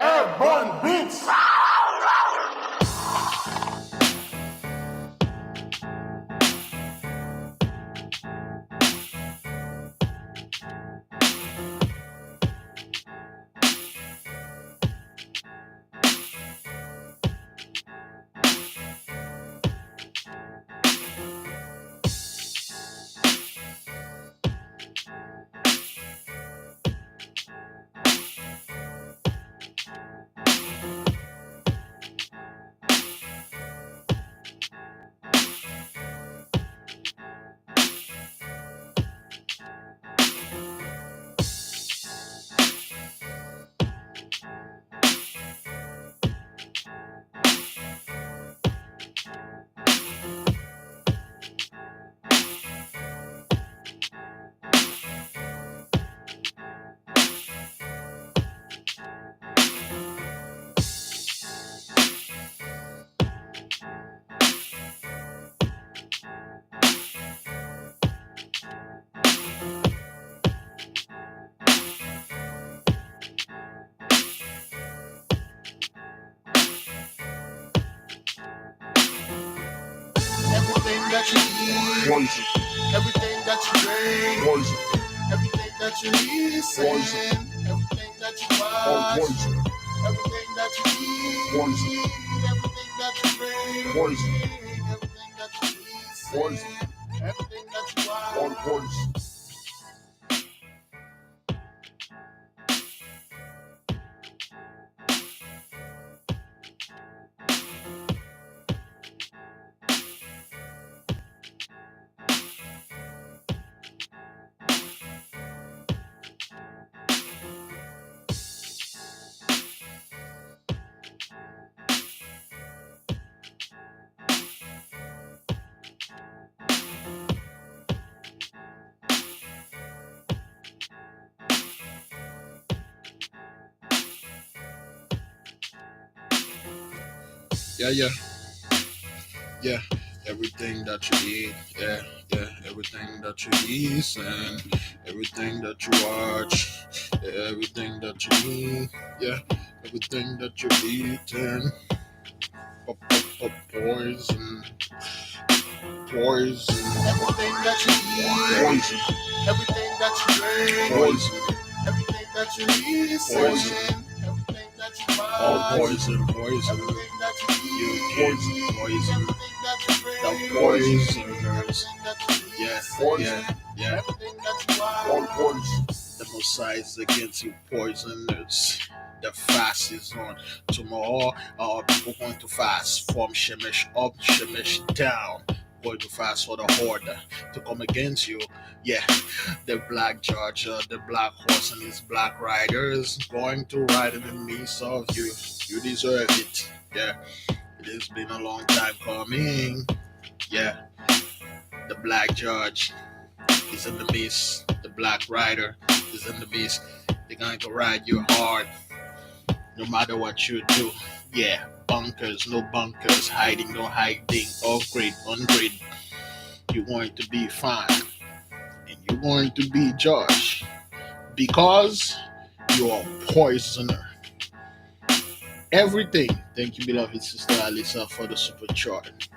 Urban Beats. Everything that you eat, poison. Everything that you drink, poison. Everything that you listen, poison. Everything that you watch, poison. Everything that you eat, poison. Everything that you drink, poison. Everything that you listen, poison. Everything that you watch, poison. Yeah, everything that you eat, everything that you listen, everything that you watch, everything that you eat, everything that you're eating, poison, Poison. Everything that you eat, Poison. everything that you drink, Poison. everything that you listen, Poison. everything that you All watch, poison. Poison. everything that you You eat, poison. Poison. everything that you The drink, poisoners. everything that you Yeah. listen, Yeah. everything that you All watch. poison. The Messiah is against you poisoners. The fast is on. Tomorrow, people going to fast from Shemesh up, Shemesh down. Going to fast for the order to come against you. Yeah, the black judge, the black horse and his black riders going to ride in the midst of you. You deserve it. Yeah, it has been a long time coming. Yeah, the black judge is in the midst. The black rider is in the midst. They're going to ride you hard no matter what you do. Yeah, bunkers, no bunkers, hiding, no hiding, upgrade, ungrade. You're going to be fine and you're going to be judged because you're a poisoner. Everything. Thank you, beloved sister Alisa, for the super chart.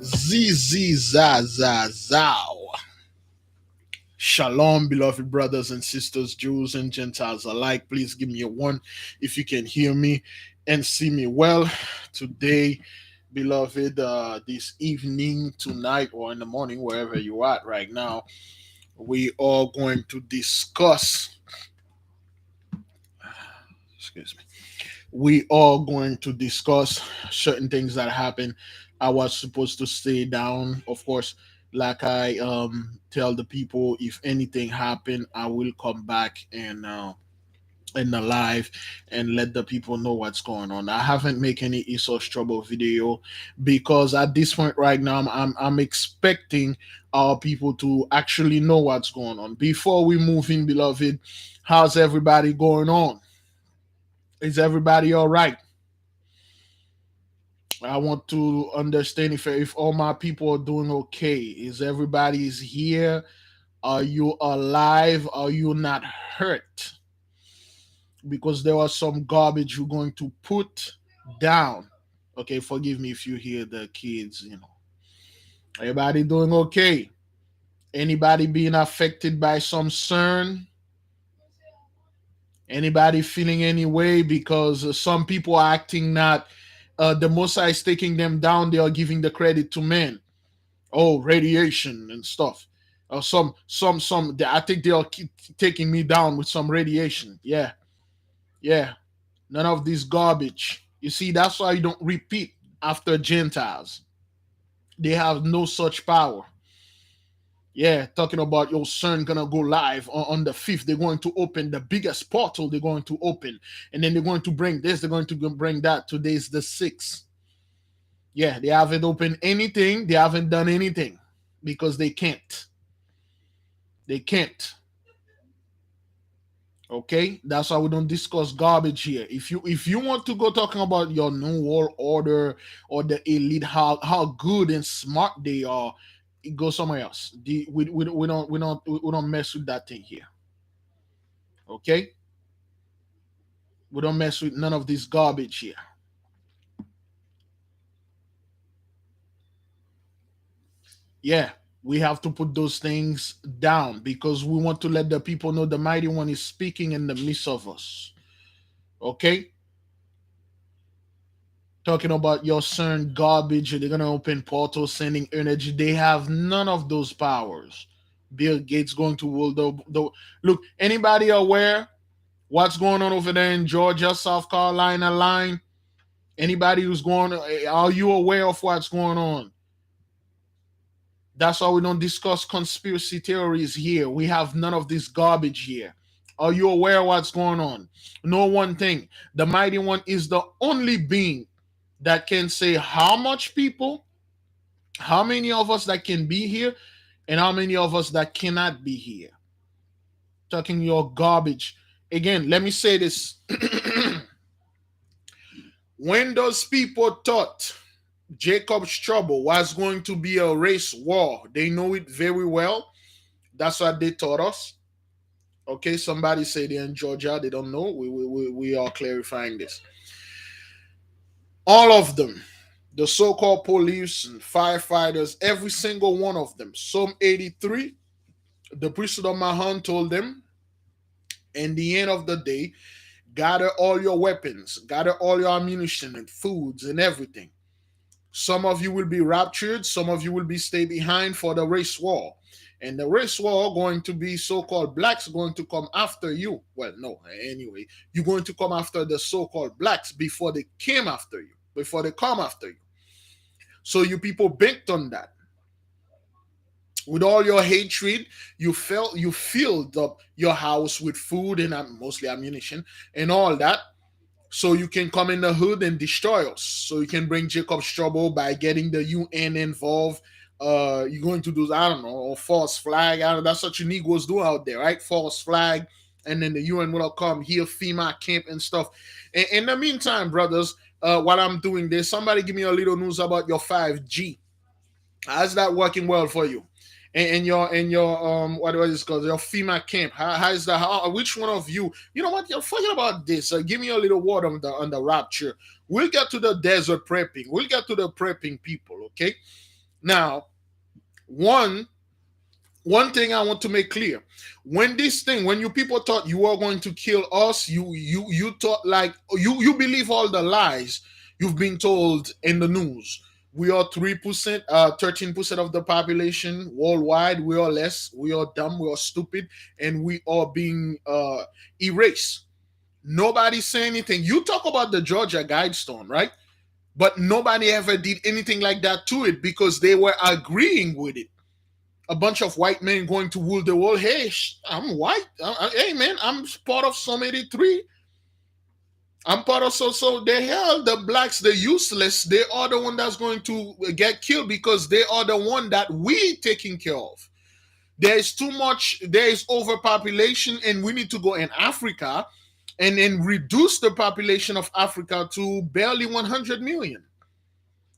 Zao. Shalom, beloved brothers and sisters, Jews and Gentiles alike. Please give me a one if you can hear me and see me well. Today, beloved, this evening, tonight, or in the morning, wherever you're at right now, we are going to discuss. Excuse me. We are going to discuss certain things that happened. I was supposed to stay down, of course. Like I tell the people, if anything happen, I will come back and in the live and let the people know what's going on. I haven't make any Esos trouble video because at this point right now, I'm expecting our people to actually know what's going on. Before we move in, beloved, how's everybody going on? Is everybody all right? I want to understand if all my people are doing okay. Is everybody's here? Are you alive? Are you not hurt? Because there was some garbage you're going to put down. Okay, forgive me if you hear the kids. Everybody doing okay? Anybody being affected by some CERN? Anybody feeling any way because some people are acting not the Mosai is taking them down, they are giving the credit to men. Oh, radiation and stuff. Some. I think they are keep taking me down with some radiation. Yeah, yeah. None of this garbage. You see, that's why you don't repeat after Gentiles. They have no such power. Yeah, talking about your son gonna go live on the 5th. They're going to open the biggest portal they're going to open. And then they're going to bring this, they're going to bring that. Today's the 6th. Yeah, they haven't opened anything, they haven't done anything because they can't. They can't. Okay, that's why we don't discuss garbage here. If you want to go talking about your new world order or the elite, how good and smart they are, go somewhere else. We don't mess with that thing here. Okay, we don't mess with none of this garbage here. Yeah, we have to put those things down because we want to let the people know the mighty one is speaking in the midst of us. Okay, talking about your CERN garbage, they're gonna open portals, sending energy. They have none of those powers. Bill Gates going to rule the look. Anybody aware what's going on over there in Georgia, South Carolina line? Anybody who's going? Are you aware of what's going on? That's why we don't discuss conspiracy theories here. We have none of this garbage here. Are you aware of what's going on? Know one thing: the mighty one is the only being that can say how much people, how many of us that can be here, and how many of us that cannot be here. Talking your garbage. Again, let me say this. When those people thought Jacob's trouble was going to be a race war, they know it very well. That's what they taught us. Okay, somebody say they're in Georgia, they don't know. We are clarifying this. All of them, The so-called police and firefighters, every single one of them. Psalm 83, the priesthood of Mahan told them, in the end of the day, gather all your weapons, gather all your ammunition and foods and everything. Some of you will be raptured, some of you will be stay behind for the race war. And the race war going to be so-called blacks going to come after you. Well, no, anyway, you're going to come after the so-called blacks before they came after you, before they come after you. So you people banked on that. With all your hatred, you filled up your house with food and mostly ammunition and all that, so you can come in the hood and destroy us. So you can bring Jacob's trouble by getting the UN involved. You're going to do, I don't know, a false flag. I don't know, that's what you Negroes do out there, right? False flag, and then the UN will come here, FEMA camp and stuff. In the meantime, brothers, while I'm doing this, somebody give me a little news about your 5G. How's that working well for you? And your what is it called, your FEMA camp? How is that? Which one of you? You know what? You're forgetting about this. Give me a little word on the rapture. We'll get to the desert prepping. We'll get to the prepping people. Okay. Now, one thing I want to make clear: when you people thought you were going to kill us, you thought like you believe all the lies you've been told in the news. We are 3%, 13% of the population worldwide. We are less. We are dumb. We are stupid, and we are being erased. Nobody say anything. You talk about the Georgia Guidestone, right? But nobody ever did anything like that to it because they were agreeing with it. A bunch of white men going to rule the world. Hey, I'm white. Hey, man, I'm part of Psalm 83. I'm part of so the hell, the blacks, the useless, they are the one that's going to get killed because they are the one that we taking care of. There is too much, there is overpopulation, and we need to go in Africa and then reduce the population of Africa to barely 100 million.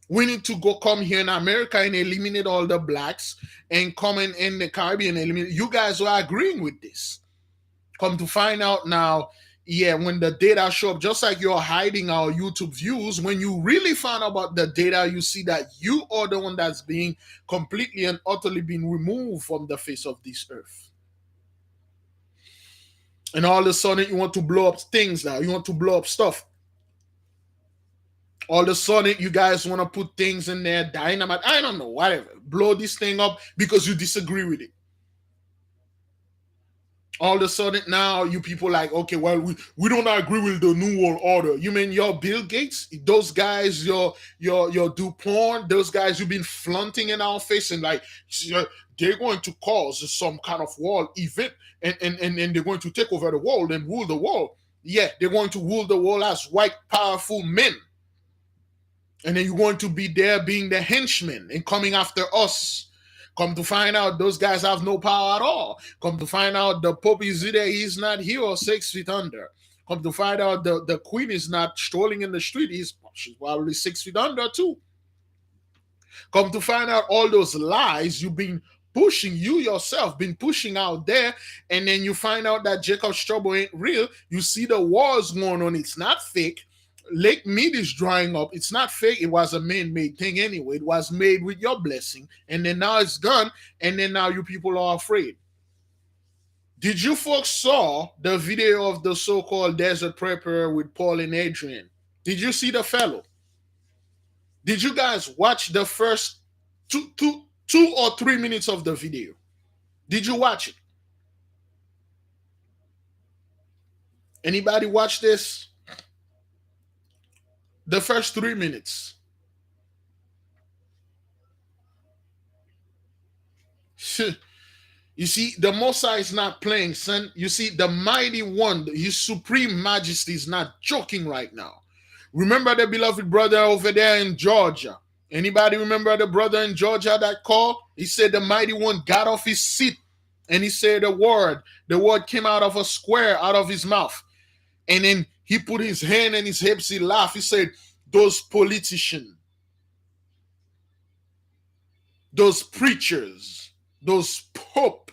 We need to go come here in America and eliminate all the blacks and come in the Caribbean and eliminate. You guys are agreeing with this. Come to find out now, yeah, when the data show up, just like you're hiding our YouTube views, when you really find out about the data, you see that you are the one that's being completely and utterly being removed from the face of this earth. And all of a sudden, you want to blow up things now. You want to blow up stuff. All of a sudden, you guys want to put things in there, dynamite, I don't know, whatever. Blow this thing up because you disagree with it. All of a sudden now you people like, okay, well, we don't agree with the new world order. You mean your Bill Gates, those guys, your do porn, those guys you've been flaunting in our face and like they're going to cause some kind of world event and they're going to take over the world and rule the world. Yeah, they're going to rule the world as white powerful men. And then you're going to be there being the henchmen and coming after us. Come to find out, those guys have no power at all. Come to find out, the Pope is either he's not here or 6 feet under. Come to find out, the Queen is not strolling in the street. She's probably 6 feet under too. Come to find out, all those lies you've been pushing, you yourself been pushing out there, and then you find out that Jacob's trouble ain't real. You see the wars going on. It's not fake. Lake Mead is drying up. It's not fake. It was a man-made thing anyway. It was made with your blessing. And then now it's gone. And then now you people are afraid. Did you folks saw the video of the so-called desert prepper with Paul and Adrian? Did you see the fellow? Did you guys watch the first two or 3 minutes of the video? Did you watch it? Anybody watch this? The first 3 minutes. You see, the Mosai is not playing, son. You see, the mighty one, his supreme majesty is not joking right now. Remember the beloved brother over there in Georgia? Anybody remember the brother in Georgia that called? He said the mighty one got off his seat and he said the word. The word came out of a square out of his mouth. And then he put his hand in his hips, he laughed. He said, those politicians, those preachers, those pope,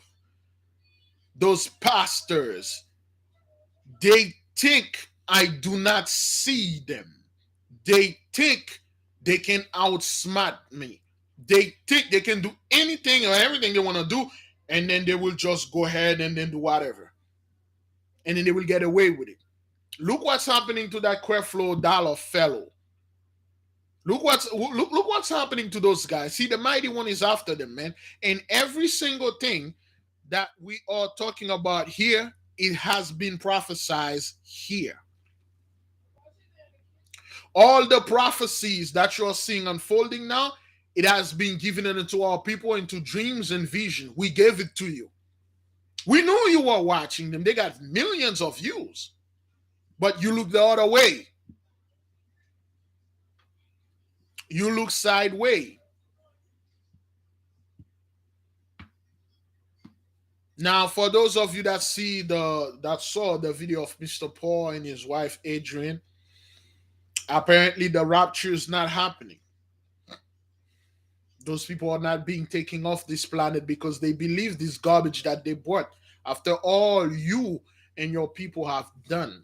those pastors, they think I do not see them. They think they can outsmart me. They think they can do anything or everything they want to do, and then they will just go ahead and then do whatever. And then they will get away with it. Look what's happening to that Creflo Dollar fellow. Look what's happening to those guys. See, the mighty one is after them, man. And every single thing that we are talking about here, it has been prophesied here. All the prophecies that you're seeing unfolding now, it has been given into our people into dreams and vision. We gave it to you. We knew you were watching them. They got millions of views. But you look the other way. You look sideways. Now, for those of you that saw the video of Mr. Paul and his wife Adrian, apparently the rapture is not happening. Those people are not being taken off this planet because they believe this garbage that they brought after all you and your people have done.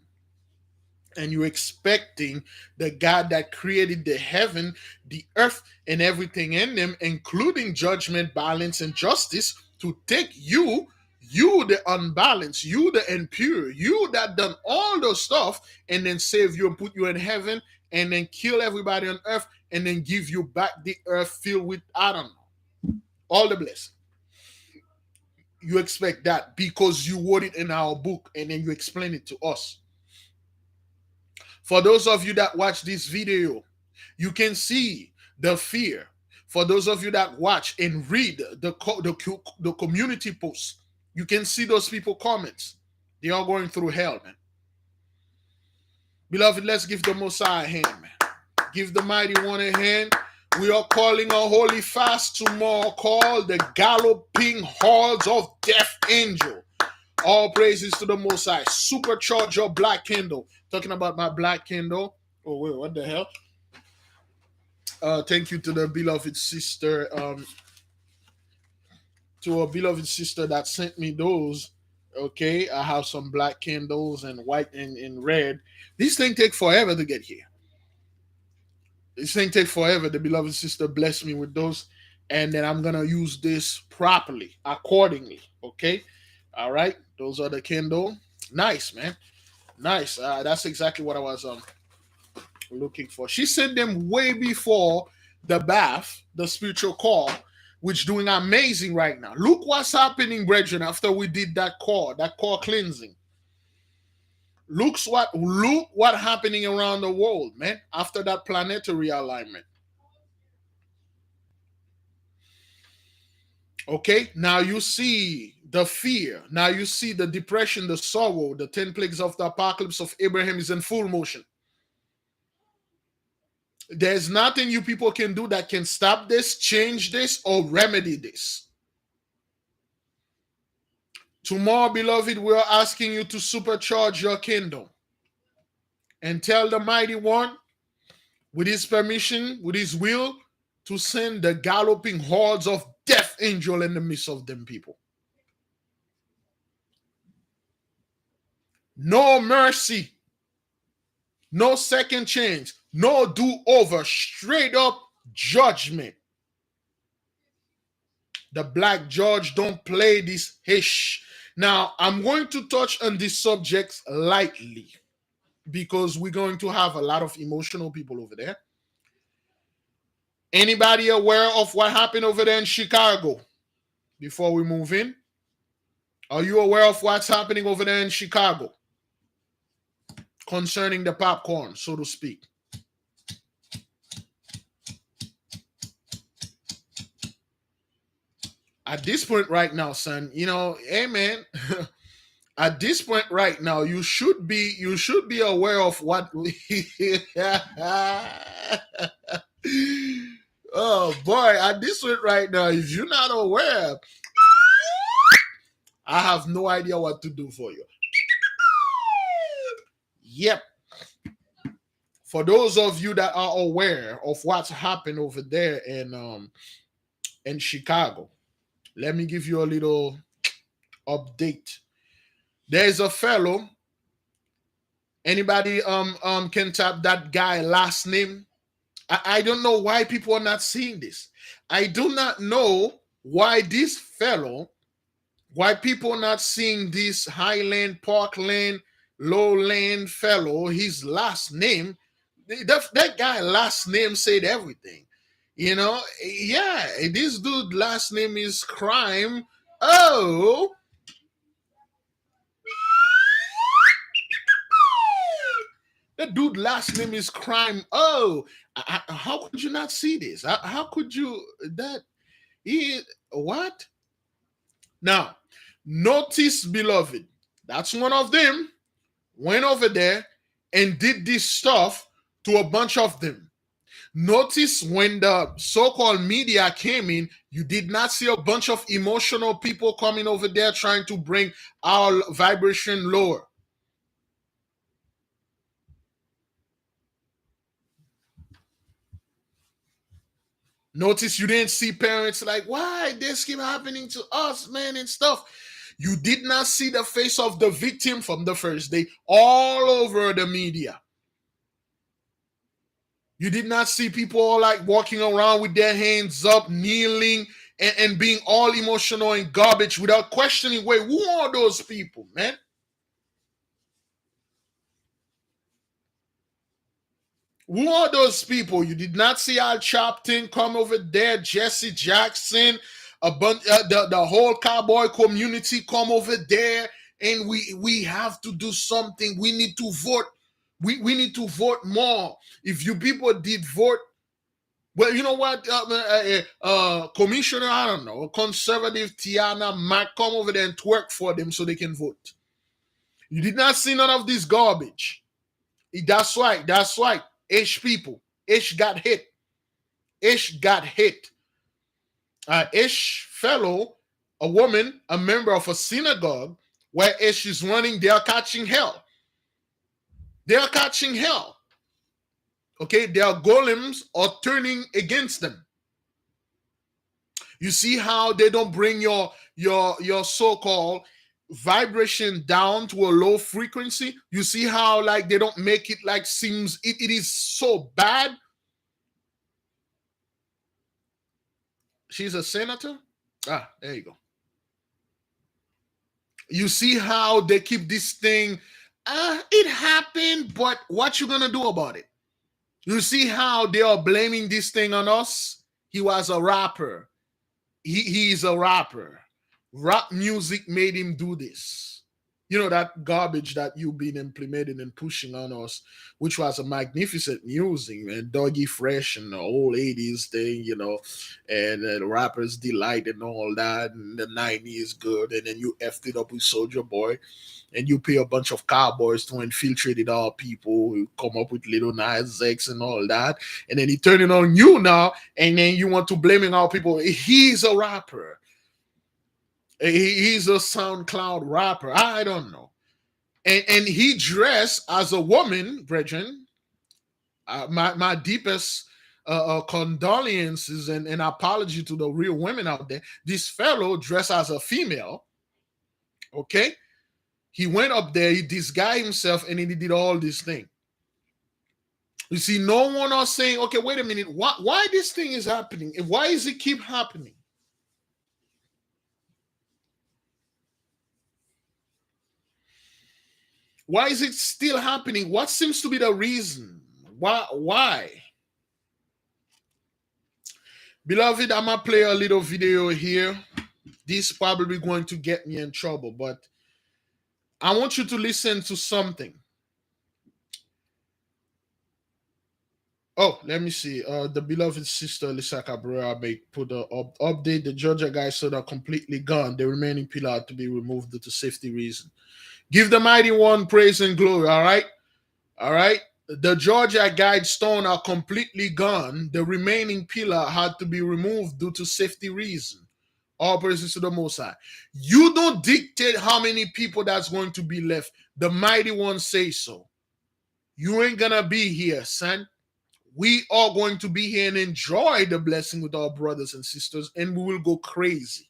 And you're expecting the God that created the heaven, the earth, and everything in them, including judgment, balance, and justice, to take you the unbalanced, you the impure, you that done all those stuff, and then save you and put you in heaven, and then kill everybody on earth, and then give you back the earth filled with, I don't know, all the blessing. You expect that because you wrote it in our book, and then you explain it to us. For those of you that watch this video, you can see the fear. For those of you that watch and read the community posts, you can see those people comments. They are going through hell, man. Beloved, let's give the Messiah a hand, man. Give the mighty one a hand. We are calling a holy fast tomorrow called the Galloping Hordes of Death Angel. All praises to the Most High. Supercharge your black candle. Talking about my black candle. Oh, wait, what the hell? Thank you to the beloved sister. To a beloved sister that sent me those. Okay, I have some black candles and white and red. These things take forever to get here. This thing take forever. The beloved sister blessed me with those. And then I'm going to use this properly, accordingly. Okay? All right, those are the candle. Nice, man. Nice. That's exactly what I was looking for. She sent them way before the bath, the spiritual call, which doing amazing right now. Look what's happening, brethren, after we did that core cleansing. Look what happening around the world, man, after that planetary alignment. Okay, now you see the fear. Now you see the depression, the sorrow, the 10 plagues of the apocalypse of Abraham is in full motion. There's nothing you people can do that can stop this, change this, or remedy this. Tomorrow, beloved, we're asking you to supercharge your kingdom and tell the mighty one, with his permission, with his will, to send the galloping hordes of death angel in the midst of them people. No mercy, no second chance, no do-over, straight up judgment. The black judge don't play this hish. Now, I'm going to touch on these subjects lightly because we're going to have a lot of emotional people over there. Anybody aware of what happened over there in Chicago before we move in? Are you aware of what's happening over there in Chicago concerning the popcorn, so to speak? At this point right now, son, hey man, at this point right now, you should be aware of what oh boy, at this point right now, if you're not aware, I have no idea what to do for you. Yep. For those of you that are aware of what's happened over there in Chicago, let me give you a little update. There's a fellow. Anybody can tap that guy last name? I don't know why people are not seeing this. I do not know why this fellow, why people are not seeing this Highland, Parkland, Lowland fellow, his last name. That guy last name said everything. You know, yeah, this dude last name is Crime. Oh, that dude last name is Crime. Oh, how could you not see this? How could you that he what? Now, notice, beloved, that's one of them went over there and did this stuff to a bunch of them. Notice when the so-called media came in, you did not see a bunch of emotional people coming over there trying to bring our vibration lower. Notice you didn't see parents like, why this keep happening to us, man, and stuff. You did not see the face of the victim from the first day all over the media. You did not see people all like walking around with their hands up, kneeling, and being all emotional and garbage without questioning, wait, who are those people, man? Who are those people? You did not see Al Sharpton come over there, Jesse Jackson, a bunch, the whole cowboy community come over there, and we have to do something. We need to vote. We need to vote more. If you people did vote, well, you know what, Commissioner, I don't know, conservative Tiana might come over there and twerk for them so they can vote. You did not see none of this garbage. That's right. That's right. Ish people. Ish got hit. Ish got hit. Ish fellow, a woman, a member of a synagogue where Ish is running, they are catching hell. They are catching hell. Okay, their golems are turning against them. You see how they don't bring your so-called vibration down to a low frequency. You see how like they don't make it like seems it is so bad. She's a senator. There you go. You see how they keep this thing. It happened, but what you gonna do about it? You see how they are blaming this thing on us. He was a rapper. He's a rapper. Rap music made him do this. You know, that garbage that you've been implementing and pushing on us, which was a magnificent music, man. Doggy Fresh and the old 80s thing, you know, and the Rapper's Delight and all that, and the 90s good, and then you effed it up with Soldier Boy, and you pay a bunch of cowboys to infiltrate it all people who come up with Little Nas X and all that, and then he turning on you now, and then you want to blaming all people. He's a rapper. He's a SoundCloud rapper. I don't know. And he dressed as a woman, brethren. My deepest condolences and apology to the real women out there. This fellow dressed as a female. Okay. He went up there, he disguised himself, and he did all this thing. You see, no one is saying, okay, wait a minute, why this thing is happening? And why does it keep happening? Why is it still happening? What seems to be the reason? Why? Beloved, I'm going to play a little video here. This is probably going to get me in trouble, but I want you to listen to something. Oh, let me see. The beloved sister Lisa Cabrera may put an update. The Georgia guys said are completely gone. The remaining pillar to be removed due to safety reason. Give the mighty one praise and glory. All right. All right. The Georgia guide stone are completely gone. The remaining pillar had to be removed due to safety reason. All praises to the Most High. You don't dictate how many people that's going to be left. The mighty one says so. You ain't gonna be here, son. We are going to be here and enjoy the blessing with our brothers and sisters, and we will go crazy.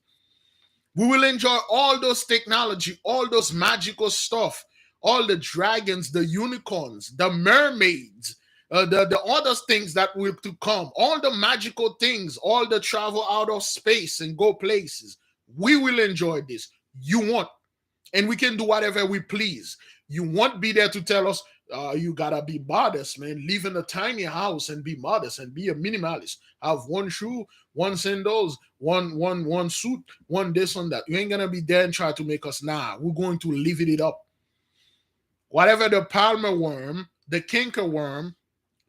We will enjoy all those technology, all those magical stuff, all the dragons, the unicorns, the mermaids, the other things that will to come, all the magical things, all the travel out of space and go places. We will enjoy this. You won't. And we can do whatever we please. You won't be there to tell us, you gotta be modest, man. Live in a tiny house and be modest and be a minimalist. Have one shoe, one sandals, one suit, one this, one that. You ain't gonna be there and try to make us. Nah, we're going to live it up. Whatever the palmer worm, the canker worm,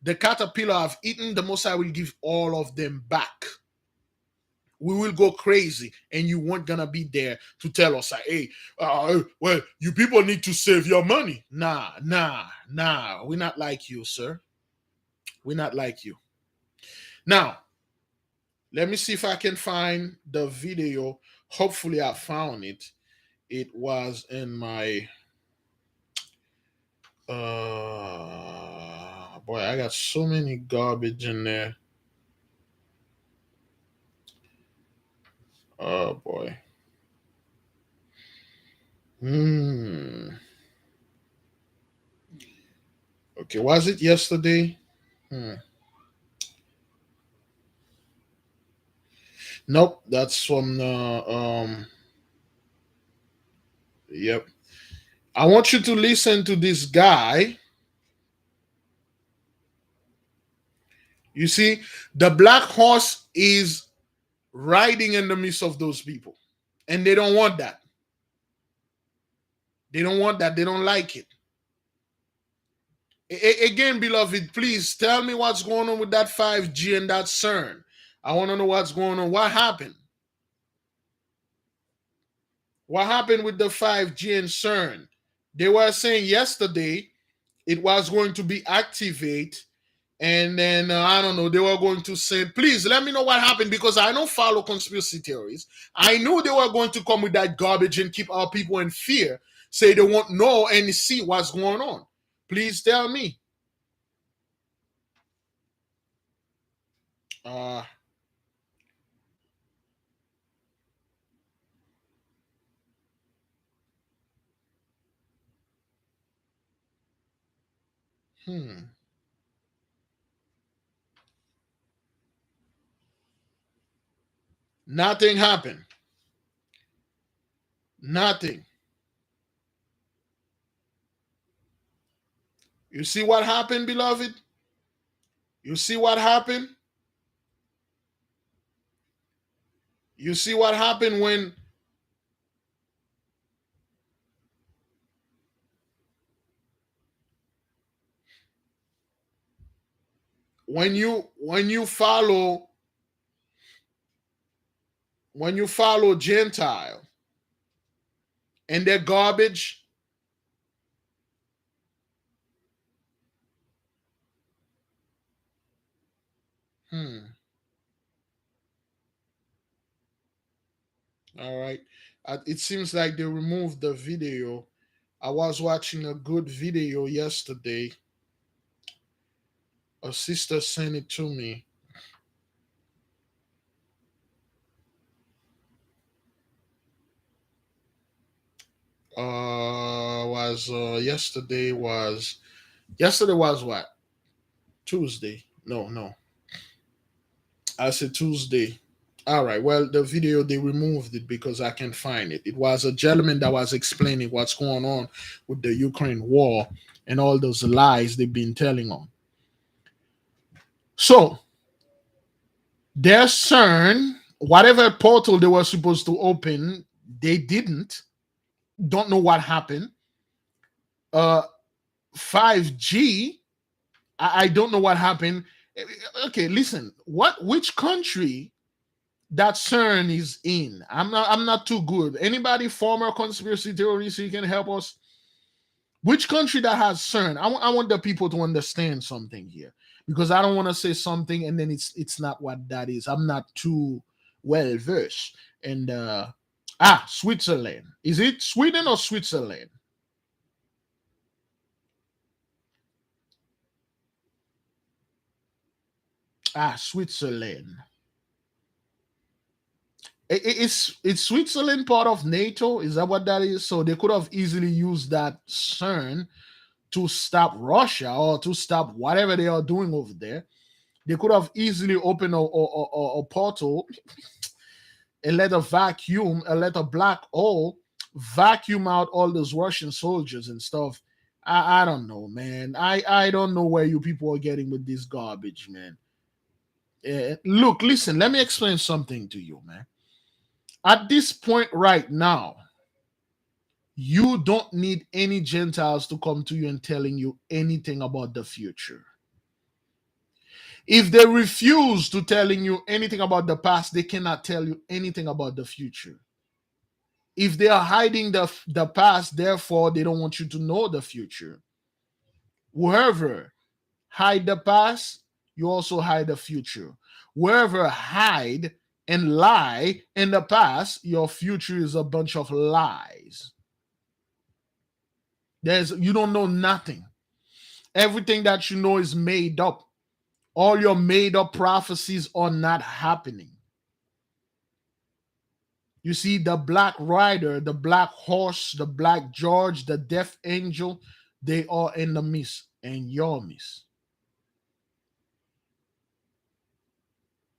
the caterpillar have eaten, the Most High will give all of them back. We will go crazy, and you weren't gonna be there to tell us, like, hey, well, you people need to save your money. Nah. We're not like you, sir. We're not like you. Now, let me see if I can find the video. Hopefully, I found it. It was in my boy, I got so many garbage in there. Oh boy. Okay, was it yesterday? Nope, that's from the yep. I want you to listen to this guy. You see, the black horse is riding in the midst of those people. And they don't want that. They don't want that. They don't like it. Again, beloved, please tell me what's going on with that 5G and that CERN. I want to know what's going on. What happened? What happened with the 5G and CERN? They were saying yesterday it was going to be activated, and then I don't know, they were going to say, please let me know what happened, because I don't follow conspiracy theories. I knew they were going to come with that garbage and keep our people in fear, say they won't know and see what's going on. Please tell me. Nothing happened. Nothing. You see what happened, beloved? You see what happened? You see what happened when you follow Gentile and their garbage, all right. It seems like they removed the video. I was watching a good video yesterday. A sister sent it to me. Yesterday was what? Tuesday. No. I said Tuesday. All right. Well, the video, they removed it because I can't find it. It was a gentleman that was explaining what's going on with the Ukraine war and all those lies they've been telling on. So, their CERN, whatever portal they were supposed to open, they didn't. Don't know what happened. 5G, I don't know what happened. Okay, listen. Which country that CERN is in? I'm not too good. Anybody former conspiracy theorists who can help us? Which country that has CERN? I want the people to understand something here, because I don't want to say something and then it's not what that is. I'm not too well versed. And Switzerland. Is it Sweden or Switzerland? Switzerland. Is Switzerland part of NATO? Is that what that is? So they could have easily used that CERN to stop Russia or to stop whatever they are doing over there. They could have easily opened a portal and let a black hole vacuum out all those Russian soldiers and stuff. I don't know, man. I don't know where you people are getting with this garbage, man. Look, listen, let me explain something to you, man. At this point right now, you don't need any Gentiles to come to you and telling you anything about the future. If they refuse to telling you anything about the past, they cannot tell you anything about the future. If they are hiding the past, therefore they don't want you to know the future. Whoever hide the past, you also hide the future. Whoever hide and lie in the past, your future is a bunch of lies. You don't know nothing. Everything that you know is made up. All your made up prophecies are not happening. You see, the black rider, the black horse, the black George, the death angel, they are in the mist, and your mist.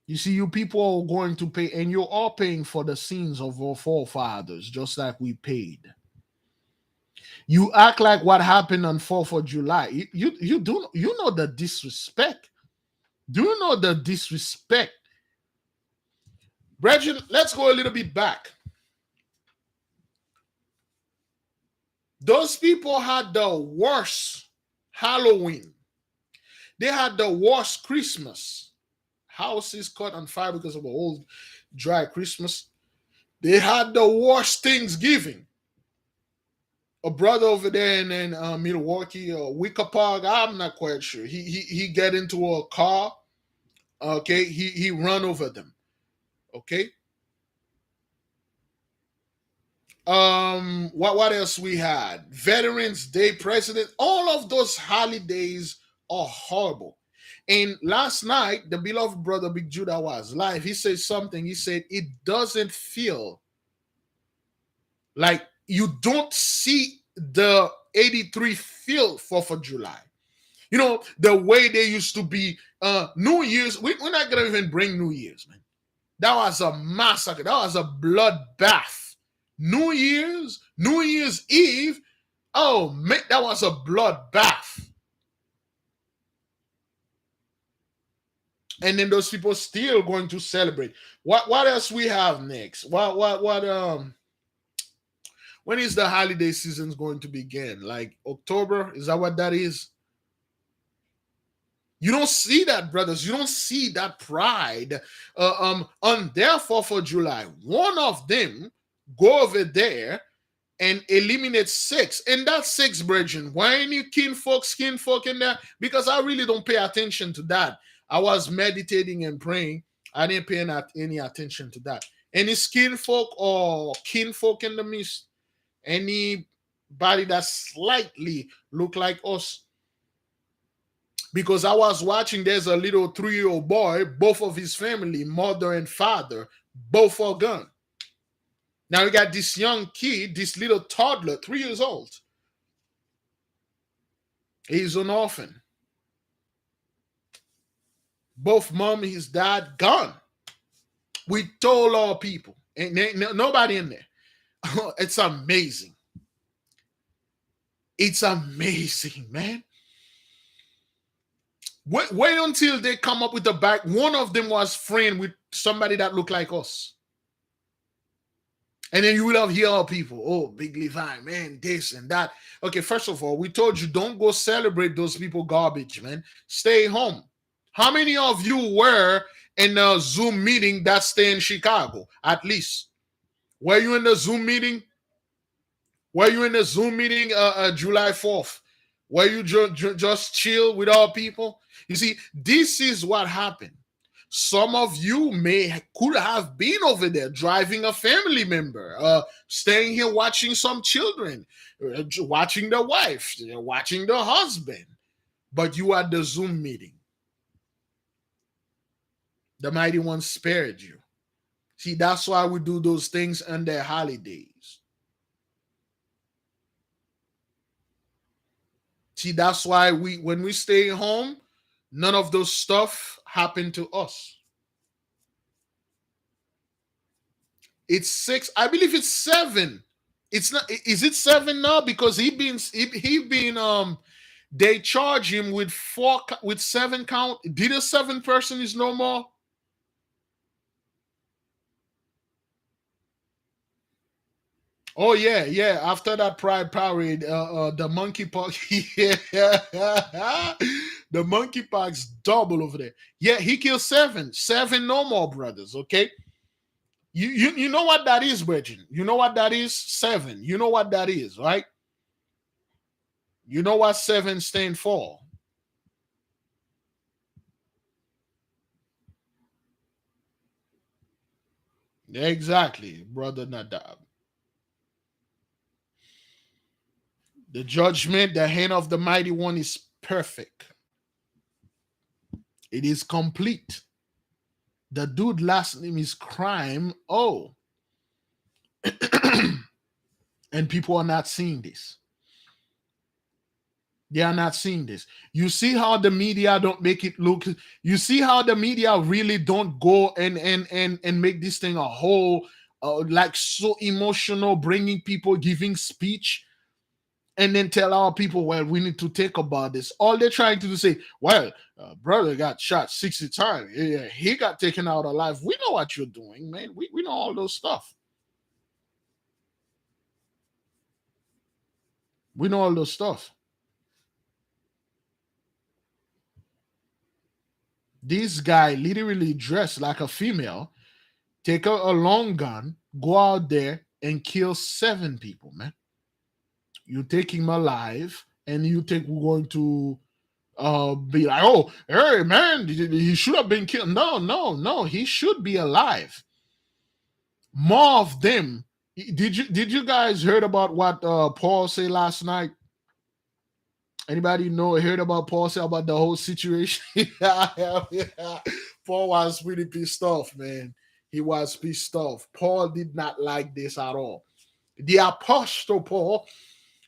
You see, you people are going to pay, and you're all paying for the sins of our forefathers, just like we paid. You act like what happened on 4th of July. You do, you know the disrespect. Do you know the disrespect? Brethren, let's go a little bit back. Those people had the worst Halloween. They had the worst Christmas. Houses caught on fire because of an old dry Christmas. They had the worst Thanksgiving. A brother over there in Milwaukee or Wicker Park, I'm not quite sure. He get into a car. Okay, he run over them. Okay. What else we had? Veterans Day, President. All of those holidays are horrible. And last night, the beloved brother Big Judah was live. He said something. He said it doesn't feel like you don't see the 83 feel 4th of July. You know, the way they used to be New Year's. We're not going to even bring New Year's, man. That was a massacre. That was a bloodbath. New Year's Eve. Oh, man, that was a bloodbath. And then those people still going to celebrate. What else we have next? When is the holiday season going to begin? Like October? Is that what that is? You don't see that, brothers. You don't see that pride on their 4th of July. One of them go over there and eliminate 6. And that's 6, brethren. Why any kinfolk in there? Because I really don't pay attention to that. I was meditating and praying. I didn't pay any attention to that. Any skinfolk or kinfolk in the midst? Anybody that slightly look like us? Because I was watching, there's a little 3-year-old boy, both of his family, mother and father, both are gone. Now we got this young kid, this little toddler, 3 years old. He's an orphan. Both mom and his dad gone. We told our people, and nobody in there. It's amazing. It's amazing, man. Wait until they come up with the back. One of them was friend with somebody that looked like us. And then you will have hear our people, oh, Big Levi, man, this and that. Okay, first of all, we told you don't go celebrate those people garbage, man. Stay home. How many of you were in a Zoom meeting that stay in Chicago, at least? Were you in the Zoom meeting? Were you in the Zoom meeting July 4th? Were you just chill with our people? You see, this is what happened. Some of you could have been over there driving a family member, staying here watching some children, watching the wife, watching the husband, but you at the Zoom meeting. The Mighty One spared you. See, that's why we do those things on their holidays. See, that's why when we stay home, none of those stuff happen to us. It's 6. I believe it's 7. It's not. Is it 7 now? Because he been they charge him with 7 count. Did a 7 person is no more? Oh yeah, yeah. After that Pride Parade, the monkeypox, yeah, the monkeypox double over there. Yeah, he killed 7, 7 no more brothers. Okay, you know what that is, Virgin. You know what that is, 7. You know what that is, right? You know what 7 stand for. Exactly, brother Nadab. The judgment, the hand of the mighty one is perfect. It is complete. The dude last name is Crime. Oh, and people are not seeing this. They are not seeing this. You see how the media don't make it look. You see how the media really don't go and make this thing a whole like so emotional, bringing people giving speech, and then tell our people, well, we need to think about this. All they're trying to do is say, well, brother got shot 60 times. Yeah, he got taken out alive. We know what you're doing, man. We know all those stuff. We know all those stuff. This guy literally dressed like a female, take a long gun, go out there and kill 7 people, man. You take him alive, and you think we're going to be like, oh, hey, man, he should have been killed. No, no, no, he should be alive. More of them. Did you guys heard about what Paul said last night? Anybody know heard about Paul say about the whole situation? Yeah. Paul was really pissed off, man. He was pissed off. Paul did not like this at all. The apostle Paul,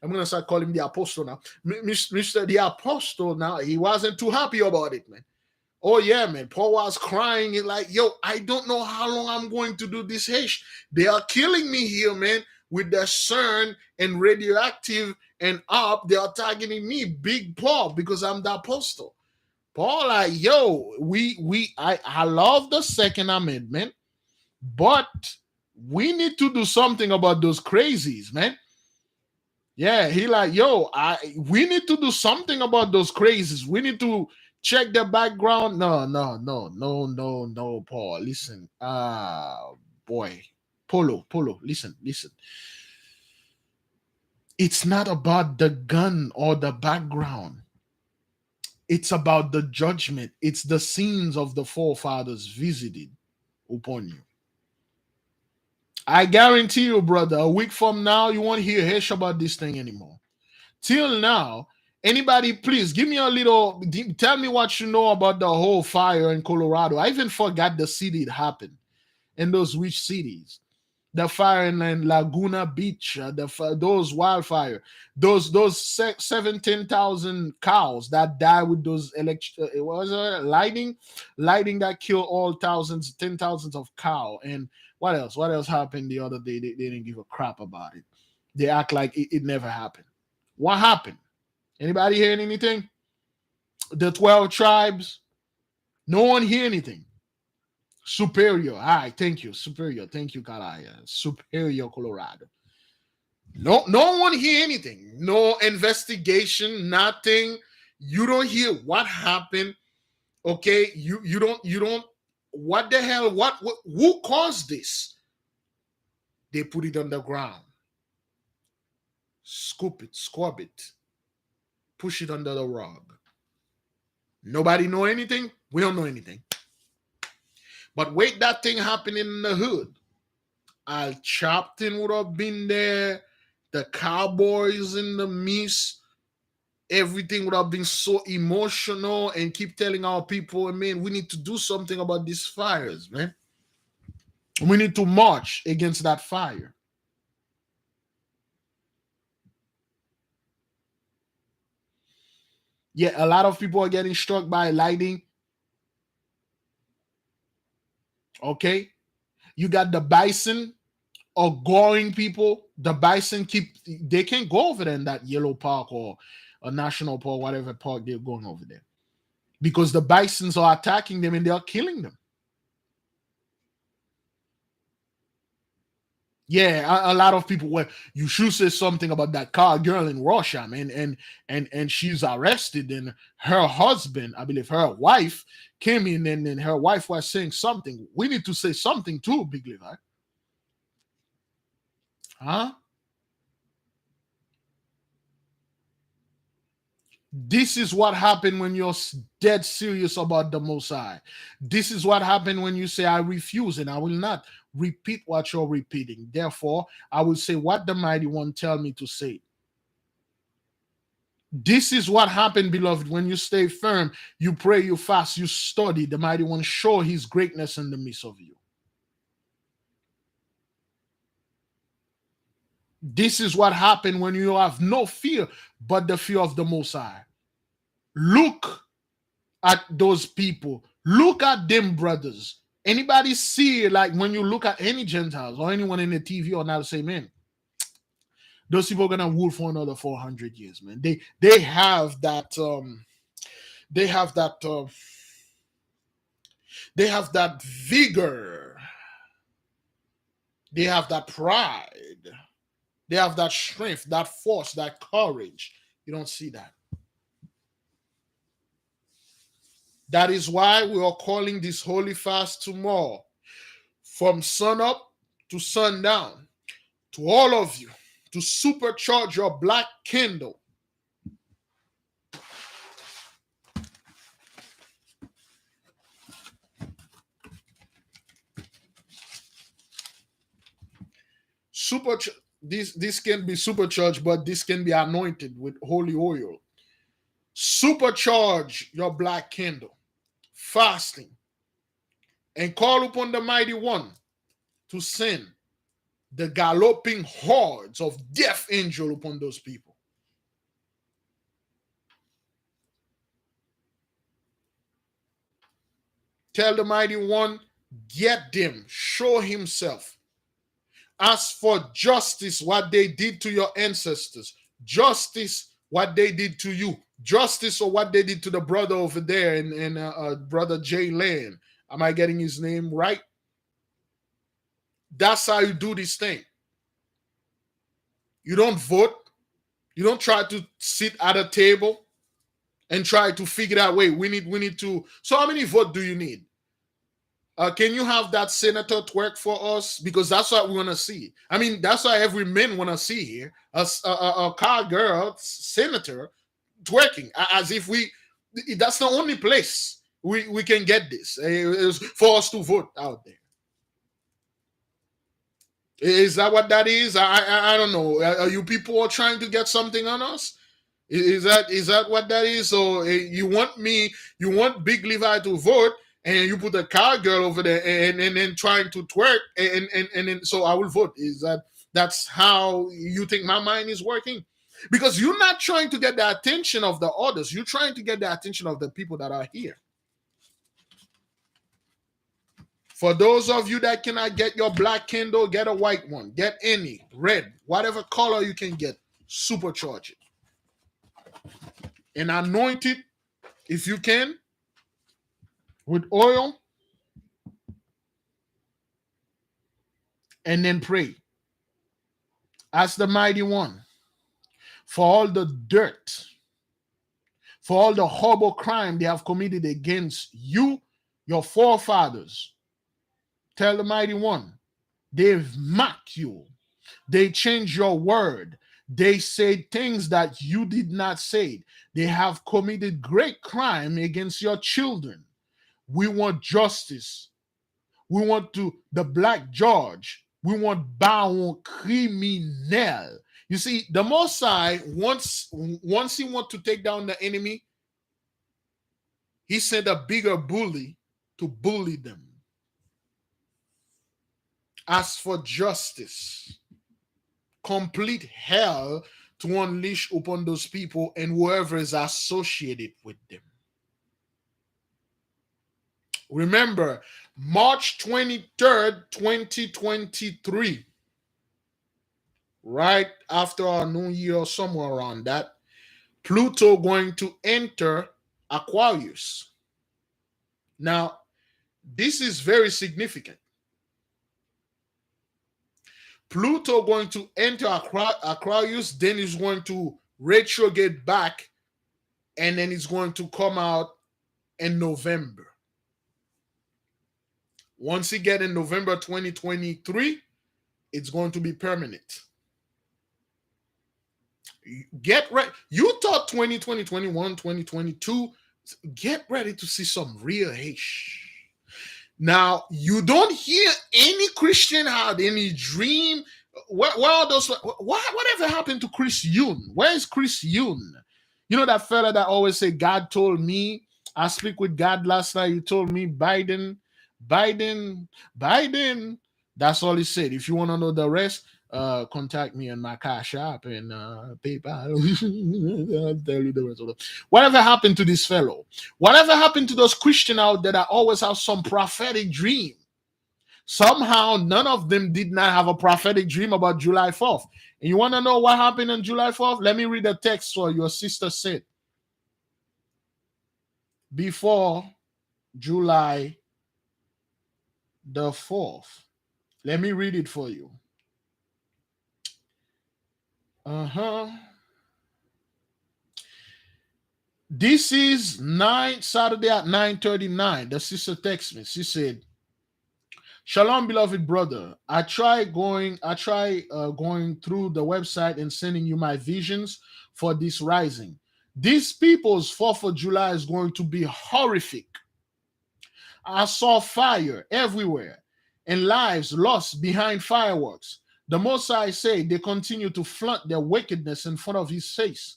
I'm gonna start calling him the apostle now. Mr. The apostle now, he wasn't too happy about it, man. Oh yeah, man. Paul was crying. He's like, yo, I don't know how long I'm going to do this hash. They are killing me here, man, with the CERN and radioactive and up. They are targeting me, Big Paul, because I'm the apostle. Paul, like, yo, I love the Second Amendment, but we need to do something about those crazies, man. Yeah, he like, yo, we need to do something about those crazies. We need to check the background. No, no, no, no, no, no, Paul. Listen. Boy. Polo, listen. It's not about the gun or the background. It's about the judgment. It's the sins of the forefathers visited upon you. I guarantee you, brother, a week from now, you won't hear hush about this thing anymore. Till now, anybody, please give me a little, tell me what you know about the whole fire in Colorado. I even forgot the city it happened, and those which cities. The fire in Laguna Beach, those wildfire, those 17,000 cows that die with those lighting that kill all thousands, 10,000s of cow. And what else? What else happened the other day? They didn't give a crap about it. They act like it never happened. What happened? Anybody hearing anything? The 12 tribes? No one hear anything. Superior. All right, thank you. Superior. Thank you, Karaya. Superior, Colorado. No one hear anything. No investigation, nothing. You don't hear what happened. Okay, you don't. What the hell? What who caused this? They put it on the ground. Scoop it, squab it, push it under the rug. Nobody know anything. We don't know anything. But wait, that thing happening in the hood. Al Sharpton would have been there. The Cowboys in the mist. Everything would have been so emotional, and keep telling our people, man, we need to do something about these fires, man. We need to march against that fire. Yeah, a lot of people are getting struck by lightning. Okay. You got the bison or goring people. The bison they can't go over there in that yellow park or a national park, whatever park they're going over there. Because the bisons are attacking them and they're killing them. Yeah, a lot of people. Well, you should say something about that car girl in Russia, man, and she's arrested, and her husband, I believe her wife, came in, and then her wife was saying something. We need to say something too, Big Levi. Huh? This is what happened when you're dead serious about the Most High. This is what happened when you say, I refuse and I will not repeat what you're repeating. Therefore, I will say what the Mighty One tell me to say. This is what happened, beloved, when you stay firm, you pray, you fast, you study. The Mighty One show his greatness in the midst of you. This is what happened when you have no fear but the fear of the Most High. Look at those people. Look at them, brothers. Anybody see, like, when you look at any Gentiles or anyone in the TV or now, say, man, those people are gonna rule for another 400 years, man. They have that they have that they have that vigor. They have that pride. They have that strength, that force, that courage. You don't see that. That is why we are calling this holy fast tomorrow, from sun up to sundown, to all of you, to supercharge your black candle. This can be supercharged, but this can be anointed with holy oil. Supercharge your black candle, fasting, and call upon the Mighty One to send the galloping hordes of death angel upon those people. Tell the Mighty One, get them, show himself. Ask for justice, what they did to your ancestors. Justice, what they did to you. Justice, or what they did to the brother over there, and brother Jay Land. Am I getting his name right? That's how you do this thing. You don't vote. You don't try to sit at a table and try to figure out, wait, we need to. So how many votes do you need? Can you have that senator twerk for us? Because that's what we want to see. I mean, that's what every man want to see here. A car girl senator twerking, as if that's the only place we can get this, for us to vote out there. Is that what that is? I don't know. Are you people are trying to get something on us? Is that what that is? So you want Big Levi to vote, and you put a car girl over there and then trying to twerk, and then so I will vote. That's how you think my mind is working? Because you're not trying to get the attention of the others. You're trying to get the attention of the people that are here. For those of you that cannot get your black candle, get a white one. Get any, red, whatever color you can get. Supercharge it. And anoint it, if you can, with oil. And then pray. Ask the Mighty One for all the dirt, for all the horrible crime they have committed against you, your forefathers. Tell the Mighty One, they've mocked you. They changed your word. They said things that you did not say. They have committed great crime against your children. We want justice. We want the black judge. We want baron criminel. You see, the Most High, once he want to take down the enemy, he sent a bigger bully to bully them. Ask for justice. Complete hell to unleash upon those people and whoever is associated with them. Remember, March 23rd, 2023, right after our new year or somewhere around that, Pluto going to enter Aquarius. Now, this is very significant. Pluto going to enter Aquarius, then is going to retrograde back, and then it's going to come out in November. Once it get in November 2023, it's going to be permanent. Get ready. You thought 2020, 21, 2022. Get ready to see some real hate. Now, you don't hear any Christian had any dream. Where are those? Whatever happened to Chris Yoon? Where is Chris Yoon? You know that fella that always say, God told me. I speak with God last night. He told me Biden. That's all he said. If you want to know the rest, contact me on my Cash App and PayPal. I'll tell you the rest of it. Whatever happened to this fellow? Whatever happened to those Christians out there that always have some prophetic dream? Somehow, none of them did not have a prophetic dream about July 4th. And you want to know what happened on July 4th? Let me read the text for your sister said. Before July the 4th. Let me read it for you. This is Saturday at 9:39. The sister texted me. She said, Shalom, beloved brother. I try going through the website and sending you my visions for this rising. These people's 4th of July is going to be horrific. I saw fire everywhere and lives lost behind fireworks. The Most High say they continue to flaunt their wickedness in front of his face.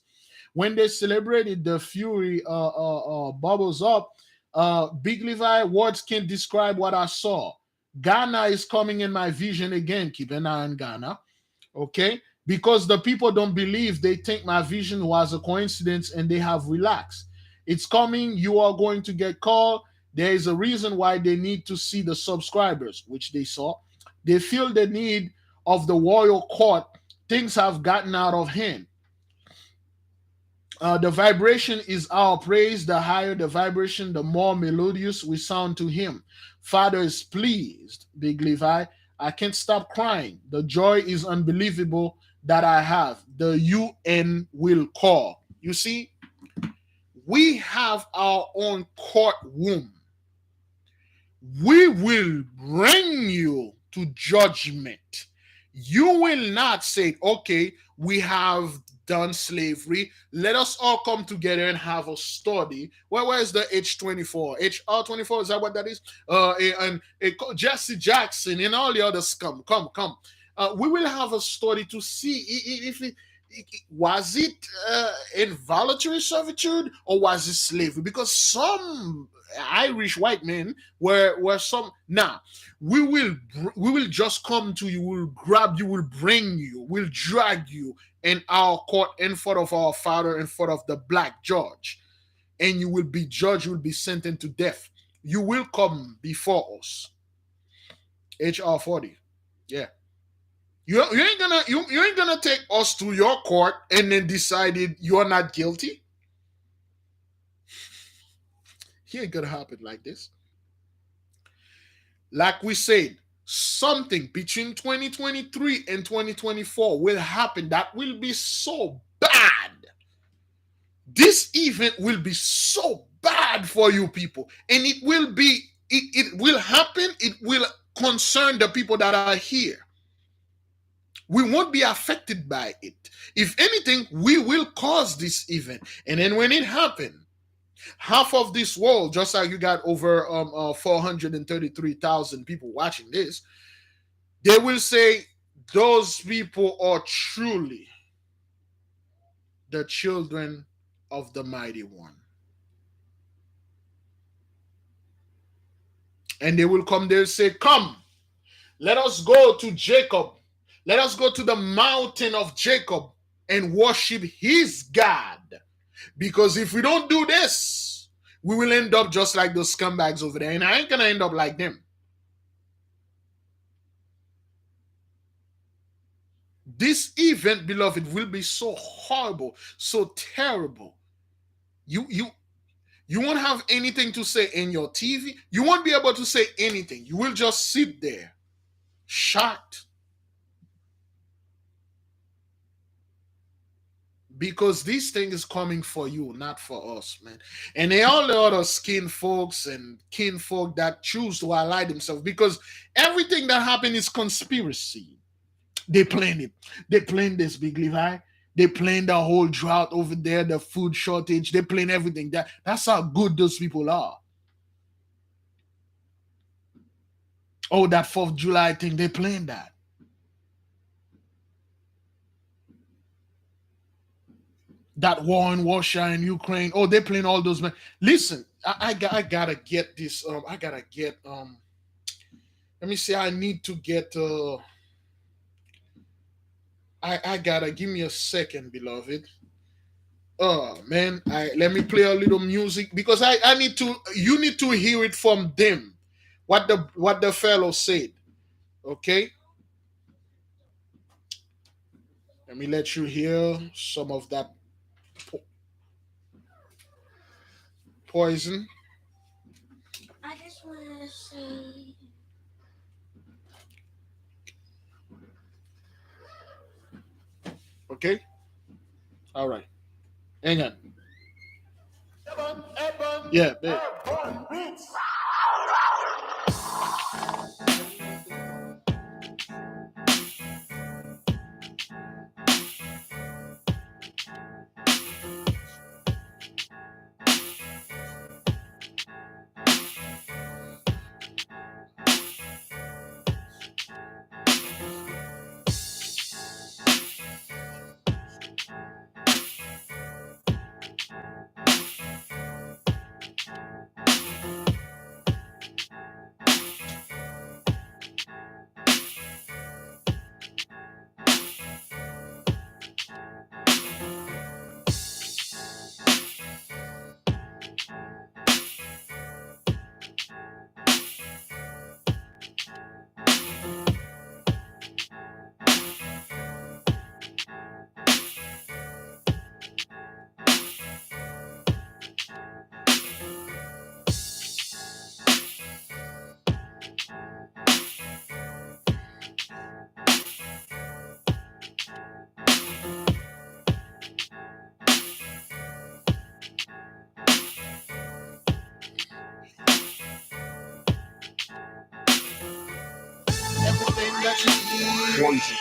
When they celebrated, the fury bubbles up. Big Levi, words can't describe what I saw. Ghana is coming in my vision again. Keep an eye on Ghana. Okay? Because the people don't believe, they think my vision was a coincidence and they have relaxed. It's coming. You are going to get called. There is a reason why they need to see the subscribers, which they saw. They feel the need of the royal court. Things have gotten out of hand. The vibration is our praise. The higher the vibration, the more melodious we sound to him. Father is pleased, Big Levi. I can't stop crying. The joy is unbelievable that I have. The UN will call. You see, we have our own courtroom. We will bring you to judgment. You will not say, okay, we have done slavery. Let us all come together and have a study. Where is the H24? HR24, is that what that is? And Jesse Jackson and all the other scum. Come. We will have a study to see if it was it involuntary servitude or was it slavery? Because some Irish white men were some. Now we will just come to you, we'll grab you, we'll bring you, we'll drag you in our court in front of our Father, in front of the black judge, and you will be judged, you will be sentenced to death. You will come before us. HR 40. Yeah. You ain't gonna take us to your court and then decided you're not guilty. It ain't gonna happen like this. Like we said, something between 2023 and 2024 will happen that will be so bad. This event will be so bad for you people, and it will happen. It will concern the people that are here. We won't be affected by it. If anything, we will cause this event. And then when it happens, half of this world, just like you got over 433,000 people watching this, they will say those people are truly the children of the Mighty One. And they will come there and say, come, let us go to Jacob. Let us go to the mountain of Jacob and worship his God. Because if we don't do this, we will end up just like those scumbags over there. And I ain't going to end up like them. This event, beloved, will be so horrible, so terrible. You won't have anything to say in your TV. You won't be able to say anything. You will just sit there, shocked. Because this thing is coming for you, not for us, man. And they all the other skin folks and kin folk that choose to ally themselves, because everything that happened is conspiracy. They planned it. They planned this, Big Levi. They planned the whole drought over there, the food shortage. They planned everything. That's how good those people are. Oh, that 4th of July thing, they planned that. That war in Russia and Ukraine. Oh, they planned all those. Listen, I gotta get this. I gotta get. Let me see. I need to get. I gotta give me a second, beloved. Oh man, let me play a little music because I need to. You need to hear it from them. What the fellow said. Okay. Let me let you hear some of that poison. I just want to say. Okay. All right. Hang on. Yeah, babe. Everything that you eat, Poison.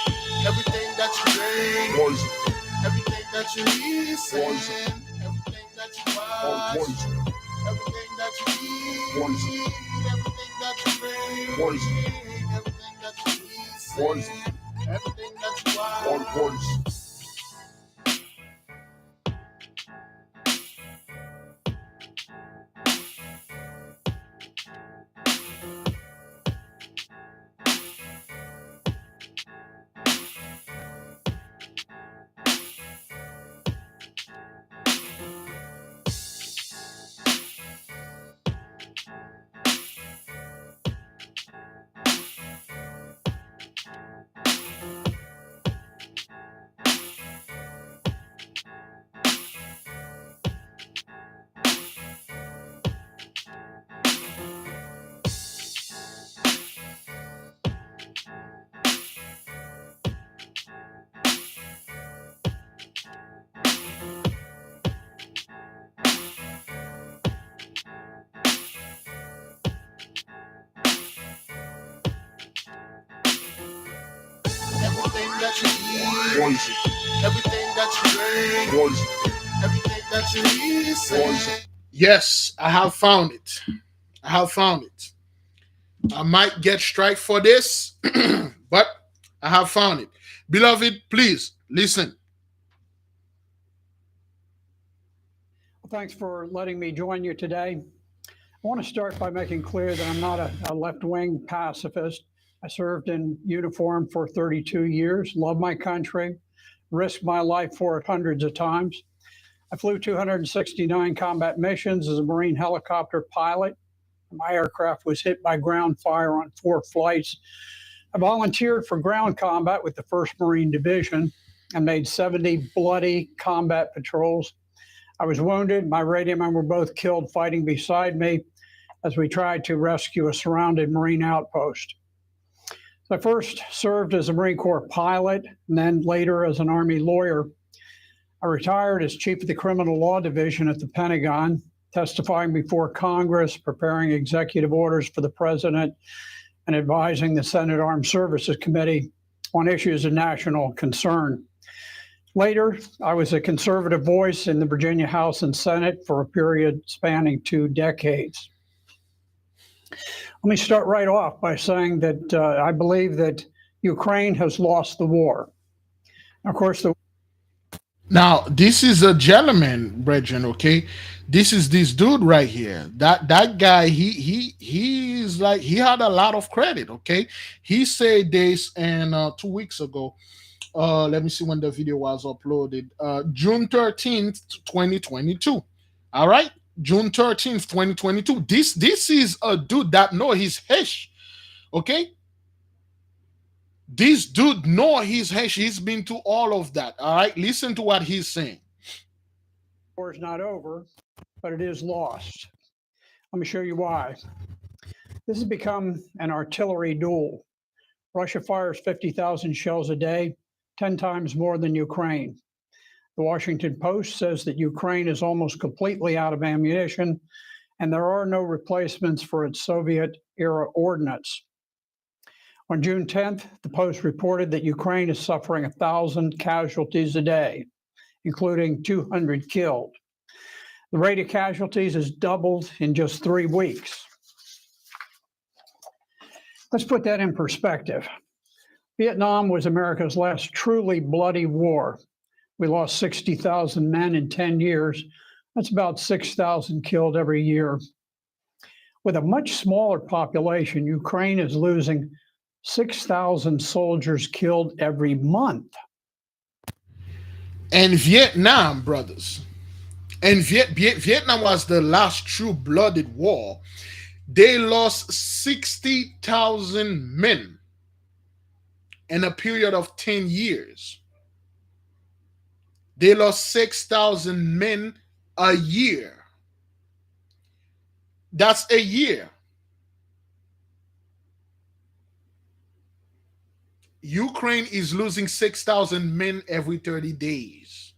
everything that you drink, Poison. everything that you listen, Poison. everything that you watch, Poison. everything that you eat, Poison. everything that you drink, Poison. everything that you listen, Poison. everything that you All watch. poison. Everything that you eat, Poison. everything that you drink, Poison. everything that you listen. Poison. Yes, I have found it. I have found it. I might get strike for this, but I have found it. Beloved, please listen. Well, thanks for letting me join you today. I want to start by making clear that I'm not a left-wing pacifist. I served in uniform for 32 years, love my country, risked my life for it hundreds of times. I flew 269 combat missions as a Marine helicopter pilot. My aircraft was hit by ground fire on 4 flights. I volunteered for ground combat with the 1st Marine Division and made 70 bloody combat patrols. I was wounded. My radio men were both killed fighting beside me as we tried to rescue a surrounded Marine outpost. So I first served as a Marine Corps pilot and then later as an Army lawyer. I retired as chief of the Criminal Law Division at the Pentagon, testifying before Congress, preparing executive orders for the president, and advising the Senate Armed Services Committee on issues of national concern. Later, I was a conservative voice in the Virginia House and Senate for a period spanning 2 decades. Let me start right off by saying that I believe that Ukraine has lost the war. Of course, Now, this is a gentleman, brethren, okay? This is this dude right here. That guy, he's like, he had a lot of credit, okay? He said this and 2 weeks ago. Let me see when the video was uploaded. June 13th, 2022. All right? June 13th, 2022. This is a dude that know his hesh, okay? This dude know his hesh. He's been to all of that. All right, listen to what he's saying. The war is not over, but it is lost. Let me show you why. This has become an artillery duel. Russia fires 50,000 shells a day, 10 times more than Ukraine. The Washington Post says that Ukraine is almost completely out of ammunition, and there are no replacements for its Soviet-era ordnance. On June 10th, the Post reported that Ukraine is suffering 1,000 casualties a day, including 200 killed. The rate of casualties has doubled in just 3 weeks. Let's put that in perspective. Vietnam was America's last truly bloody war. We lost 60,000 men in 10 years. That's about 6,000 killed every year. With a much smaller population, Ukraine is losing 6,000 soldiers killed every month. And Vietnam, brothers, and Vietnam was the last true blooded war. They lost 60,000 men in a period of 10 years. They lost 6,000 men a year. That's a year. Ukraine is losing 6,000 men every 30 days.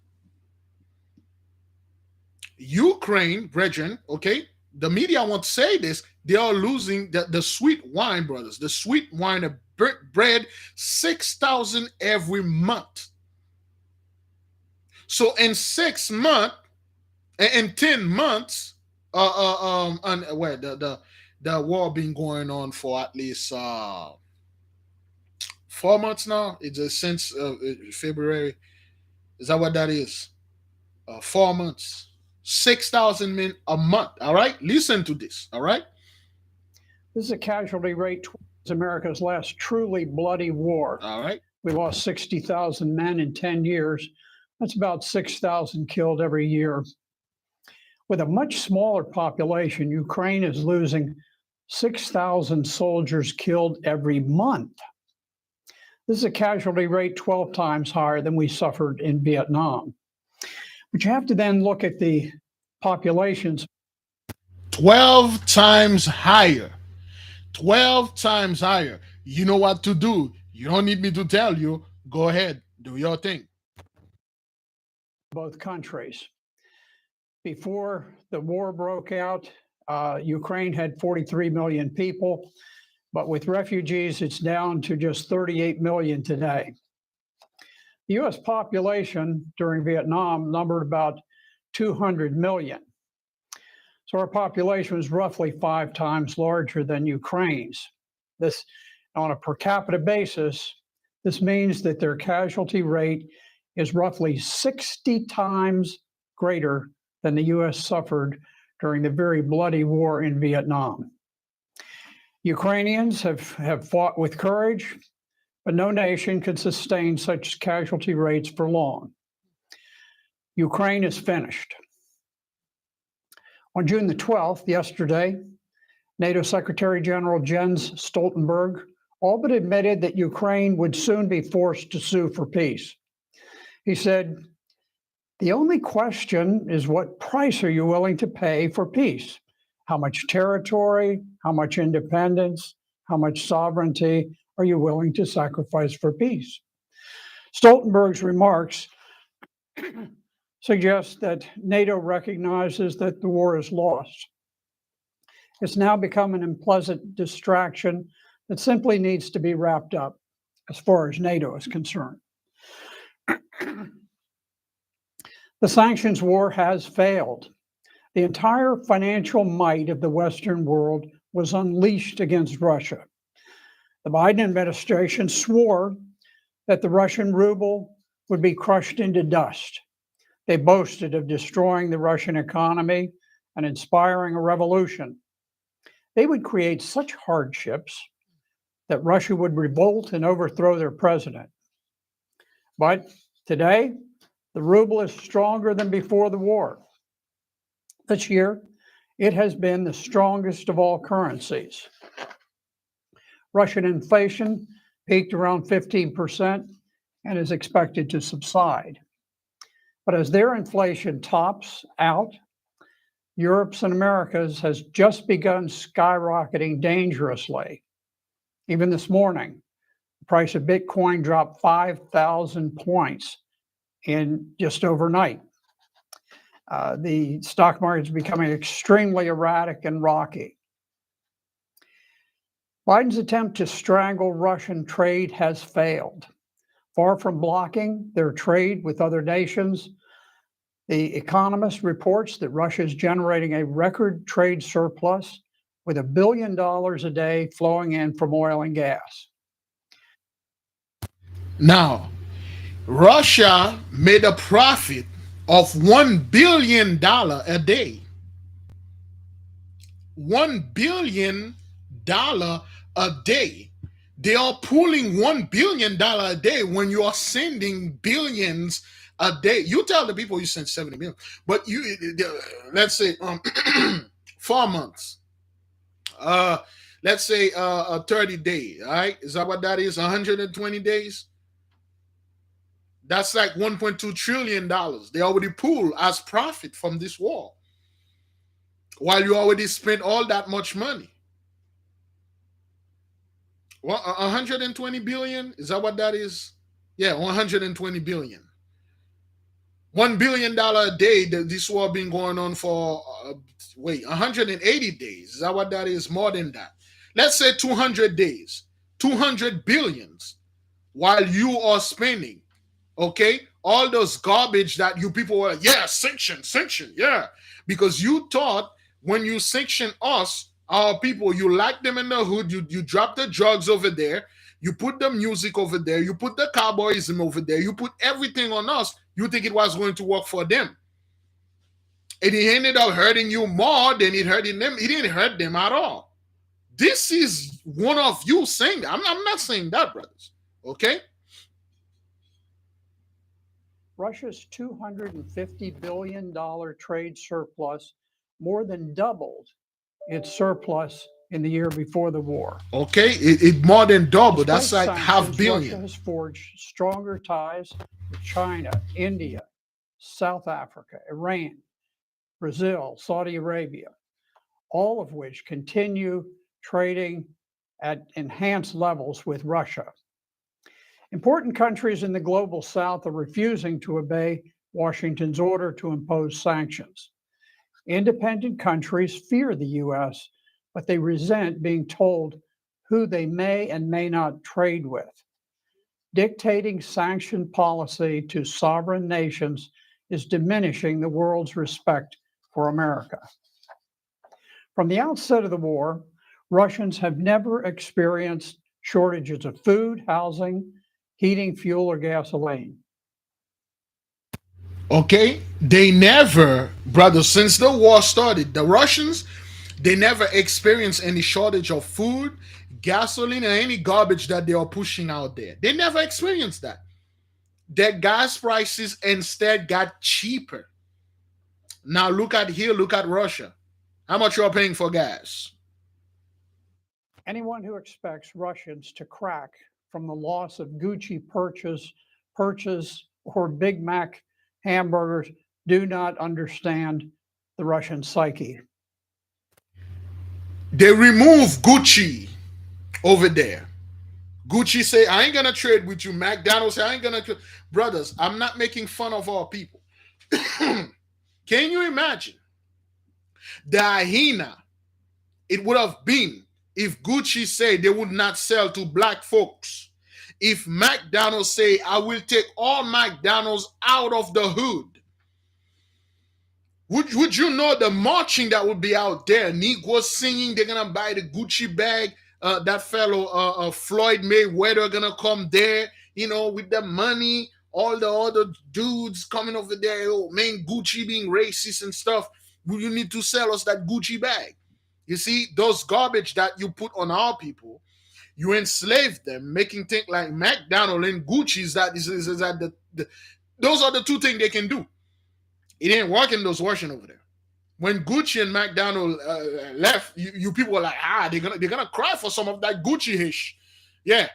Ukraine, brethren, okay, the media won't say this. They are losing the sweet wine, brothers, the sweet wine of bread, 6,000 every month. So in 6 months, in 10 months, and where the war been going on for at least 4 months now. It's just since February. Is that what that is? 4 months. 6,000 men a month. All right, listen to this. All right, this is a casualty rate towards America's last truly bloody war. All right, we lost 60,000 men in 10 years. That's about 6,000 killed every year. With a much smaller population, Ukraine is losing 6,000 soldiers killed every month. This is a casualty rate 12 times higher than we suffered in Vietnam. But you have to then look at the populations. 12 times higher. 12 times higher. You know what to do. You don't need me to tell you. Go ahead. Do your thing. Both countries. Before the war broke out, Ukraine had 43 million people, but with refugees, it's down to just 38 million today. The U.S. population during Vietnam numbered about 200 million. So our population was roughly 5 times larger than Ukraine's. This, on a per capita basis, this means that their casualty rate is roughly 60 times greater than the U.S. suffered during the very bloody war in Vietnam. Ukrainians have fought with courage. but no nation could sustain such casualty rates for long. Ukraine is finished. On June the 12th, yesterday, NATO Secretary General Jens Stoltenberg all but admitted that Ukraine would soon be forced to sue for peace. He said, "The only question is what price are you willing to pay for peace? How much territory, how much independence, how much sovereignty are you willing to sacrifice for peace?" Stoltenberg's remarks suggest that NATO recognizes that the war is lost. It's now become an unpleasant distraction that simply needs to be wrapped up as far as NATO is concerned. The sanctions war has failed. The entire financial might of the Western world was unleashed against Russia. The Biden administration swore that the Russian ruble would be crushed into dust. They boasted of destroying the Russian economy and inspiring a revolution. They would create such hardships that Russia would revolt and overthrow their president. But today, the ruble is stronger than before the war. This year, it has been the strongest of all currencies. Russian inflation peaked around 15% and is expected to subside. But as their inflation tops out, Europe's and America's has just begun skyrocketing dangerously. Even this morning, the price of Bitcoin dropped 5,000 points in just overnight. The stock market is becoming extremely erratic and rocky. Biden's attempt to strangle Russian trade has failed. Far from blocking their trade with other nations, The Economist reports that Russia is generating a record trade surplus with $1 billion a day flowing in from oil and gas. Now, Russia made a profit of $1 billion a day. $1 billion a day. They are pulling $1 billion a day when you are sending billions a day. You tell the people you send 70 million, but let's say 4 months. Let's say 30 days, all right? Is that what that is? 120 days? That's like $1.2 trillion. They already pull as profit from this war. While you already spent all that much money. Well, 120 billion? Is that what that is? Yeah, 120 billion. $1 billion a day that this war been going on for 180 days. Is that what that is? More than that. Let's say 200 days, 200 billions while you are spending, okay? All those garbage that you people were, yeah, sanction, yeah. Because you thought when you sanction us, our people, you like them in the hood, you drop the drugs over there, you put the music over there, you put the cowboyism over there, you put everything on us, you think it was going to work for them. And it ended up hurting you more than it hurting them. It didn't hurt them at all. This is one of you saying that. I'm not saying that, brothers. Okay? Russia's $250 billion trade surplus more than doubled its surplus in the year before the war. Okay, it more than doubled. That's like $500 million. Russia has forged stronger ties with China, India, South Africa, Iran, Brazil, Saudi Arabia, all of which continue trading at enhanced levels with Russia. Important countries in the global south are refusing to obey Washington's order to impose sanctions. Independent countries fear the U.S., but they resent being told who they may and may not trade with. Dictating sanction policy to sovereign nations is diminishing the world's respect for America. From the outset of the war, Russians have never experienced shortages of food, housing, heating, fuel, or gasoline. Okay, they never, brothers, since the war started, the Russians, they never experienced any shortage of food, gasoline and any garbage that they are pushing out there. They never experienced that. Their gas prices instead got cheaper. Now look at here, look at Russia. How much you're paying for gas? Anyone who expects Russians to crack from the loss of Gucci purchase, or Big Mac hamburgers do not understand the Russian psyche. They remove Gucci over there. Gucci say, I ain't gonna trade with you. McDonald's say, I ain't gonna. Brothers, I'm not making fun of our people. Can you imagine the hyena it would have been if Gucci say they would not sell to black folks? If McDonald's say, I will take all McDonald's out of the hood. Would you know the marching that would be out there? Negroes singing, they're gonna buy the Gucci bag. That fellow Floyd Mayweather gonna come there, with the money. All the other dudes coming over there, oh man, Gucci being racist and stuff. You need to sell us that Gucci bag. You see, those garbage that you put on our people, you enslave them, making things like McDonald's and Gucci is that those are the two things they can do. It ain't working those washing over there. When Gucci and McDonald left, you people were like, they're gonna cry for some of that Gucci-ish. Yeah.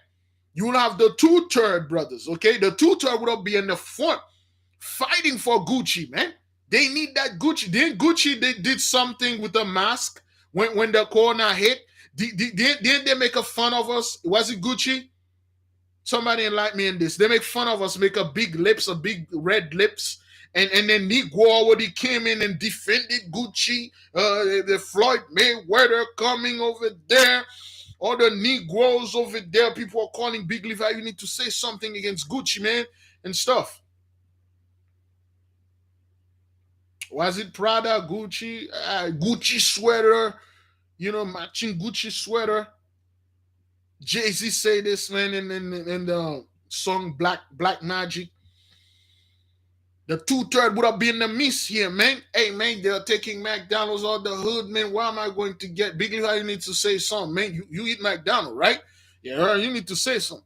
You will have the 2/3 brothers, okay? The 2/3 would be in the front fighting for Gucci, man. They need that Gucci. Didn't Gucci they did something with the mask when the corona hit? Didn't they make a fun of us? Was it Gucci? Somebody enlighten me in this. They make fun of us, make a big red lips. And then Negro already came in and defended Gucci. The Floyd Mayweather coming over there. All the Negroes over there. People are calling Big Levi. You need to say something against Gucci, man, and stuff. Was it Prada, Gucci? Gucci sweater. Matching Gucci sweater. Jay-Z say this, man, in the song Black Magic. The 2/3 would have been the miss here, man. Hey, man, they're taking McDonald's out the hood, man. Why am I going to get Big Levi? You need to say something, man. You eat McDonald's, right? Yeah, you need to say something.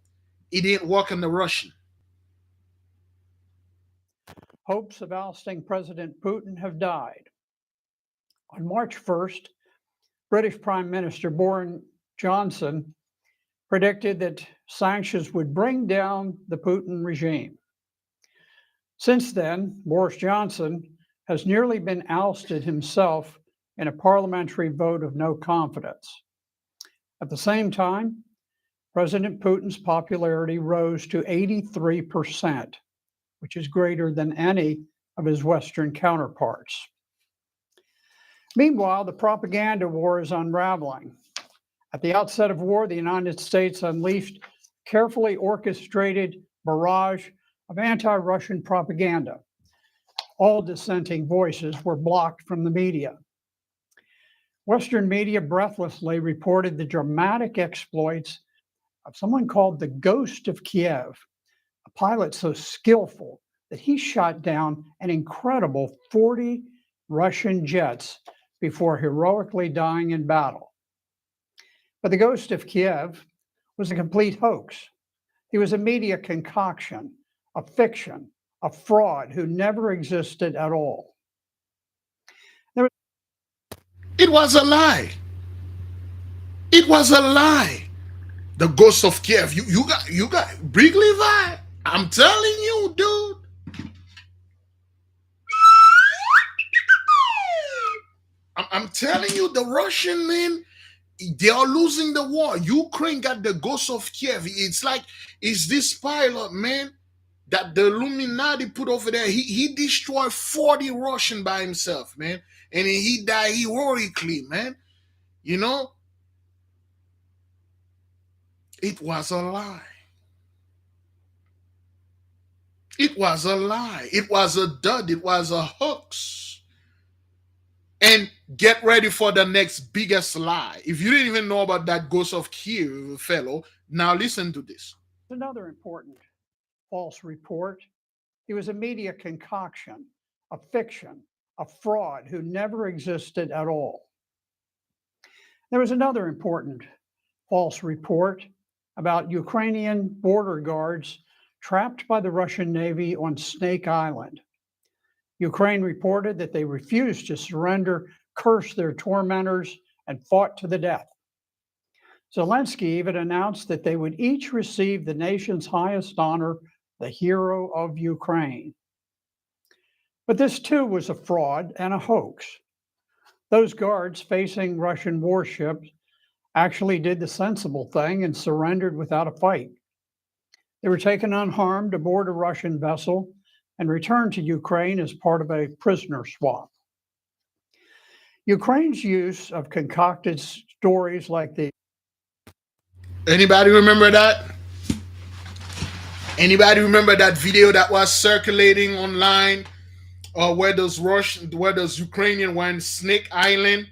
It didn't work in the Russian. Hopes of ousting President Putin have died. On March 1st, British Prime Minister Boris Johnson predicted that sanctions would bring down the Putin regime. Since then, Boris Johnson has nearly been ousted himself in a parliamentary vote of no confidence. At the same time, President Putin's popularity rose to 83%, which is greater than any of his Western counterparts. Meanwhile, the propaganda war is unraveling. At the outset of war, the United States unleashed carefully orchestrated barrage of anti-Russian propaganda. All dissenting voices were blocked from the media. Western media breathlessly reported the dramatic exploits of someone called the Ghost of Kiev, a pilot so skillful that he shot down an incredible 40 Russian jets before heroically dying in battle. But the Ghost of Kiev was a complete hoax. He was a media concoction, a fiction, a fraud who never existed at all. It was a lie. It was a lie. The Ghost of Kiev. You got Big Levi. I'm telling you, dude. I'm telling you, the Russian men, they are losing the war. Ukraine got the Ghost of Kiev. It's this pilot, man, that the Illuminati put over there. He destroyed 40 Russian by himself, man. And he died heroically, man. It was a lie. It was a lie. It was a dud. It was a hoax. And get ready for the next biggest lie. If you didn't even know about that Ghost of Kiev fellow, now listen to this. Another important false report. He was a media concoction, a fiction, a fraud who never existed at all. There was another important false report about Ukrainian border guards trapped by the Russian Navy on Snake Island. Ukraine reported that they refused to surrender, cursed their tormentors, and fought to the death. Zelensky even announced that they would each receive the nation's highest honor, the Hero of Ukraine. But this too was a fraud and a hoax. Those guards facing Russian warships actually did the sensible thing and surrendered without a fight. They were taken unharmed aboard a Russian vessel and returned to Ukraine as part of a prisoner swap. Ukraine's use of concocted stories like the Anybody remember that? Anybody remember that video that was circulating online? Where those Ukrainian were in Snake Island,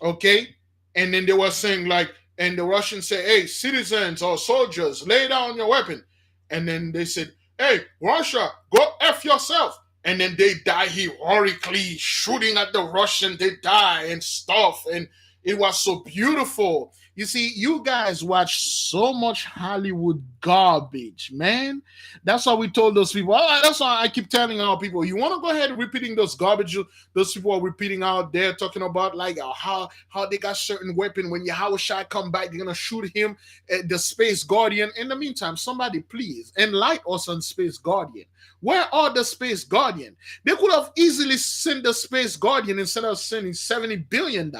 okay? And then they were saying like, and the Russians say, "Hey, citizens or soldiers, lay down your weapon." And then they said, "Hey, Russia, go F yourself." And then they die heroically, shooting at the Russian. They die and stuff. And it was so beautiful. You see, you guys watch so much Hollywood garbage, man. That's why we told those people. That's why I keep telling our people, you want to go ahead and repeating those garbage those people are repeating out there, talking about like how they got certain weapon. When Yahushua come back, they're going to shoot him at the Space Guardian. In the meantime, somebody please enlighten us on Space Guardian. Where are the Space Guardian? They could have easily sent the Space Guardian instead of sending $70 billion.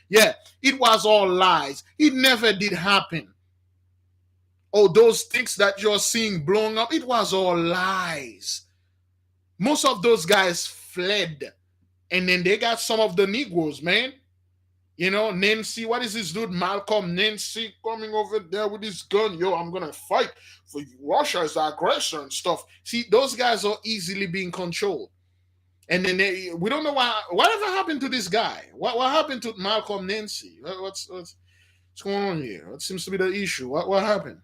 Yeah, it was all lies. It never did happen. Oh, those things that you're seeing blowing up, it was all lies. Most of those guys fled. And then they got some of the Negroes, man. You know, Nancy, what is this dude? Malcolm Nancy coming over there with his gun. Yo, I'm going to fight for Russia's aggression and stuff. See, those guys are easily being controlled. And then we don't know whatever happened to this guy. What happened to Malcolm Nancy? What's going on here? What seems to be the issue? What happened?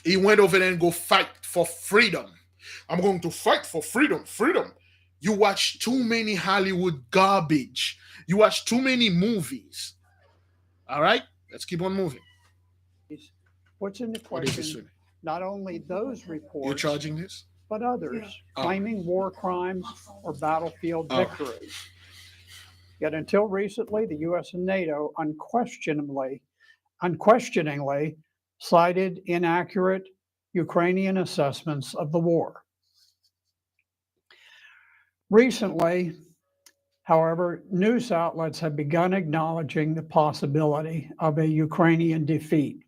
He went over there and go fight for freedom. I'm going to fight for freedom. Freedom. You watch too many Hollywood garbage. You watch too many movies. All right? Let's keep on moving. What's in the question? Not only those reports, you're charging this, but others claiming war crimes or battlefield victories. Yet until recently, the U.S. and NATO unquestioningly cited inaccurate Ukrainian assessments of the war. Recently, however, news outlets have begun acknowledging the possibility of a Ukrainian defeat.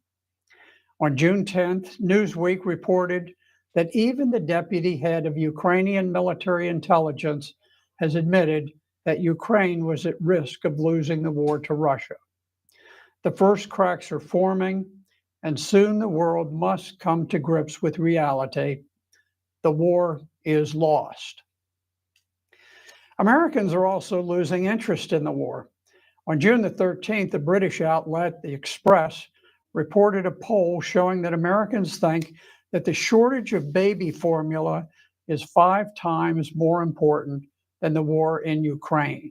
On June 10th, Newsweek reported that even the deputy head of Ukrainian military intelligence has admitted that Ukraine was at risk of losing the war to Russia. The first cracks are forming, and soon the world must come to grips with reality. The war is lost. Americans are also losing interest in the war. On June the 13th, the British outlet, The Express, reported a poll showing that Americans think that the shortage of baby formula is 5 times more important than the war in Ukraine.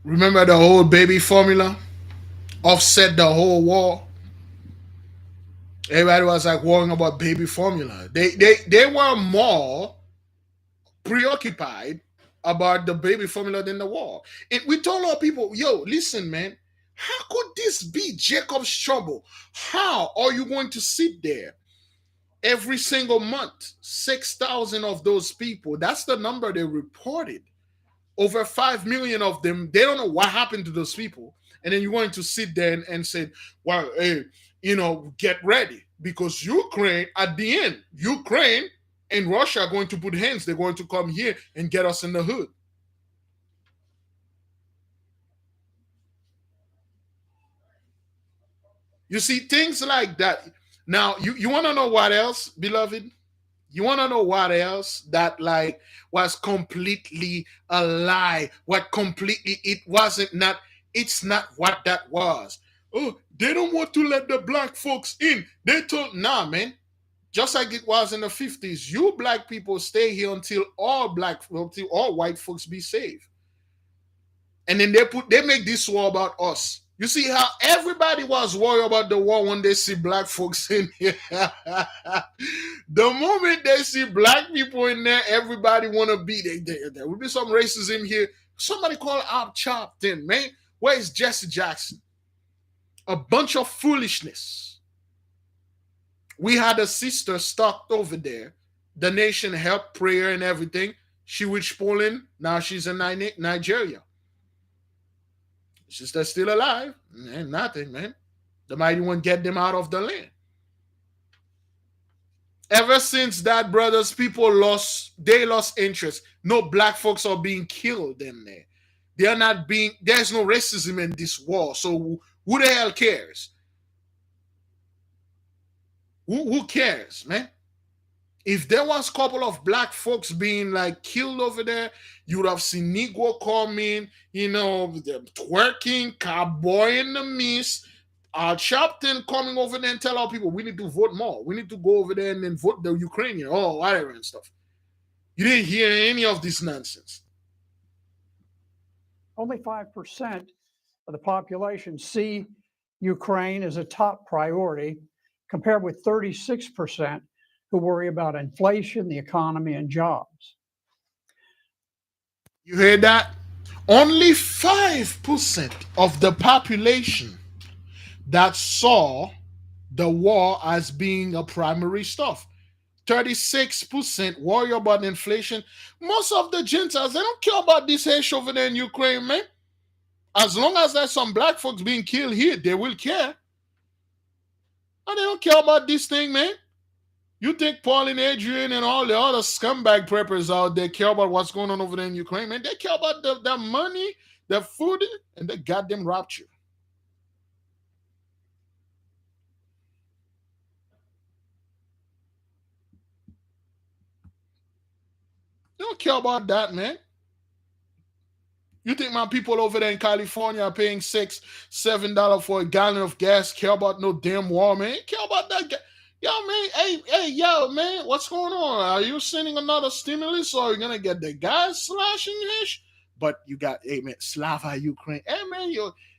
Remember the whole baby formula? Offset the whole war. Everybody was like worrying about baby formula. They were more preoccupied about the baby formula than the war. And we told our people, yo, listen, man, how could this be Jacob's trouble? How are you going to sit there every single month? 6,000 of those people, that's the number they reported. Over 5 million of them, they don't know what happened to those people. And then you're going to sit there and say, well, hey, get ready. Because Ukraine, at the end, Ukraine and Russia are going to put hands. They're going to come here and get us in the hood. You see, things like that. Now, you want to know what else, beloved? You want to know what else that like was completely a lie? What completely it's not what that was. Oh, they don't want to let the black folks in. They told, nah, man. Just like it was in the 50s. You black people stay here until all white folks be saved. And then they make this war about us. You see how everybody was worried about the war when they see black folks in here. The moment they see black people in there, everybody want to be there. There will be some racism here. Somebody call out chopped in, man. Where is Jesse Jackson? A bunch of foolishness. We had a sister stuck over there. The nation helped prayer and everything. She reached Poland. Now she's in Nigeria. Sister's still alive. And nothing, man. The mighty one get them out of the land. Ever since that, brothers, people lost interest. No black folks are being killed in there. There's no racism in this war. So who the hell cares? Who cares, man? If there was a couple of black folks being like killed over there, you would have seen Negro come in, twerking, cowboy in the mist, Chapton coming over there and tell our people, we need to vote more. We need to go over there and then vote the Ukrainian or whatever and stuff. You didn't hear any of this nonsense. Only 5% of the population see Ukraine as a top priority, compared with 36% who worry about inflation, the economy, and jobs. You heard that? Only 5% of the population that saw the war as being a primary stuff. 36% worry about inflation. Most of the Gentiles, they don't care about this hash over there in Ukraine, man. As long as there's some black folks being killed here, they will care. And they don't care about this thing, man. You think Paul and Adrian and all the other scumbag preppers out there care about what's going on over there in Ukraine, man? They care about the money, the food, and the goddamn rapture. They don't care about that, man. You think my people over there in California are paying $6, $7 for a gallon of gas care about no damn war, man? Care about that? Yo, man, yo, man, what's going on? Are you sending another stimulus or are you going to get the gas slashing ish? But you got, hey, man, Slava, Ukraine. Hey, man,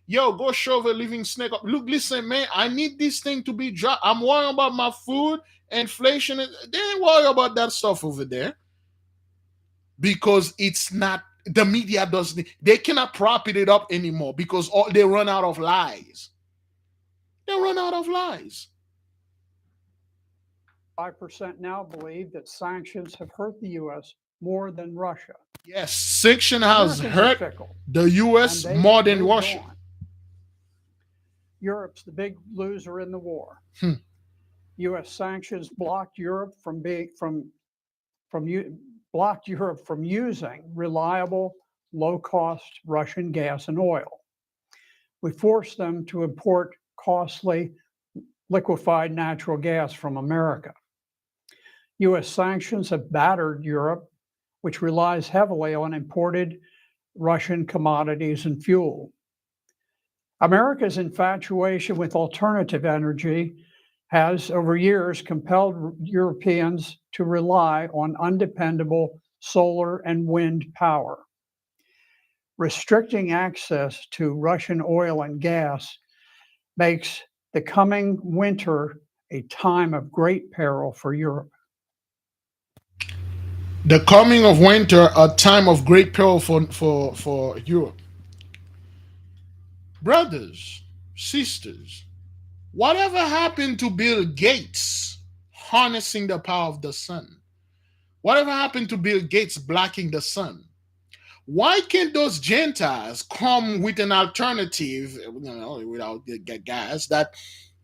yo, go shove a living snake up. Look, listen, man, I need this thing to be dropped. I'm worrying about my food, inflation. They ain't worry about that stuff over there. Because it's not, the media doesn't, they cannot prop it up anymore because they run out of lies. They run out of lies. 5% now believe that sanctions have hurt the U.S. more than Russia. Yes, sanction has hurt the U.S. more than Russia. Europe's the big loser in the war. U.S. sanctions blocked Europe from using reliable, low-cost Russian gas and oil. We forced them to import costly liquefied natural gas from America. U.S. sanctions have battered Europe, which relies heavily on imported Russian commodities and fuel. America's infatuation with alternative energy has, over years, compelled Europeans to rely on undependable solar and wind power. Restricting access to Russian oil and gas makes the coming winter a time of great peril for Europe. The coming of winter, a time of great peril for Europe. Brothers, sisters, whatever happened to Bill Gates harnessing the power of the sun? Whatever happened to Bill Gates blocking the sun? Why can't those Gentiles come with an alternative, without the gas, that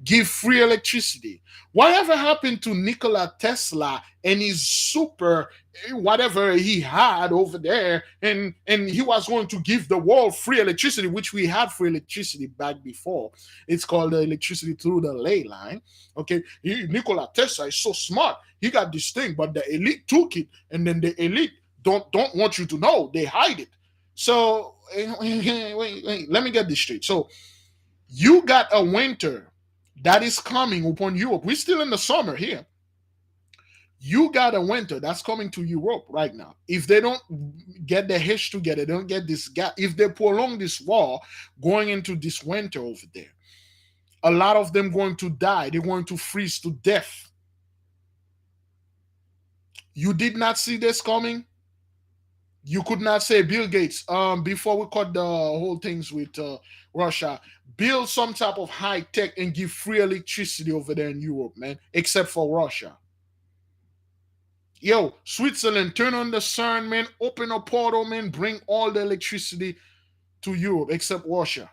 give free electricity? Whatever happened to Nikola Tesla and his super whatever he had over there, and he was going to give the world free electricity, which we had free electricity back before. It's called the electricity through the ley line. Okay, Nikola Tesla is so smart. He got this thing, but the elite took it, and then the elite don't want you to know. They hide it. So wait, let me get this straight. So you got a winter that is coming upon Europe. We're still in the summer here. You got a winter that's coming to Europe right now. If they don't get their heads together, they don't get this gap. If they prolong this war going into this winter over there, a lot of them going to die. They're going to freeze to death. You did not see this coming. You could not say Bill Gates. Before we cut the whole things with Russia, build some type of high tech and give free electricity over there in Europe, man. Except for Russia. Yo, Switzerland, turn on the sun, man. Open a portal, man. Bring all the electricity to Europe, except Russia.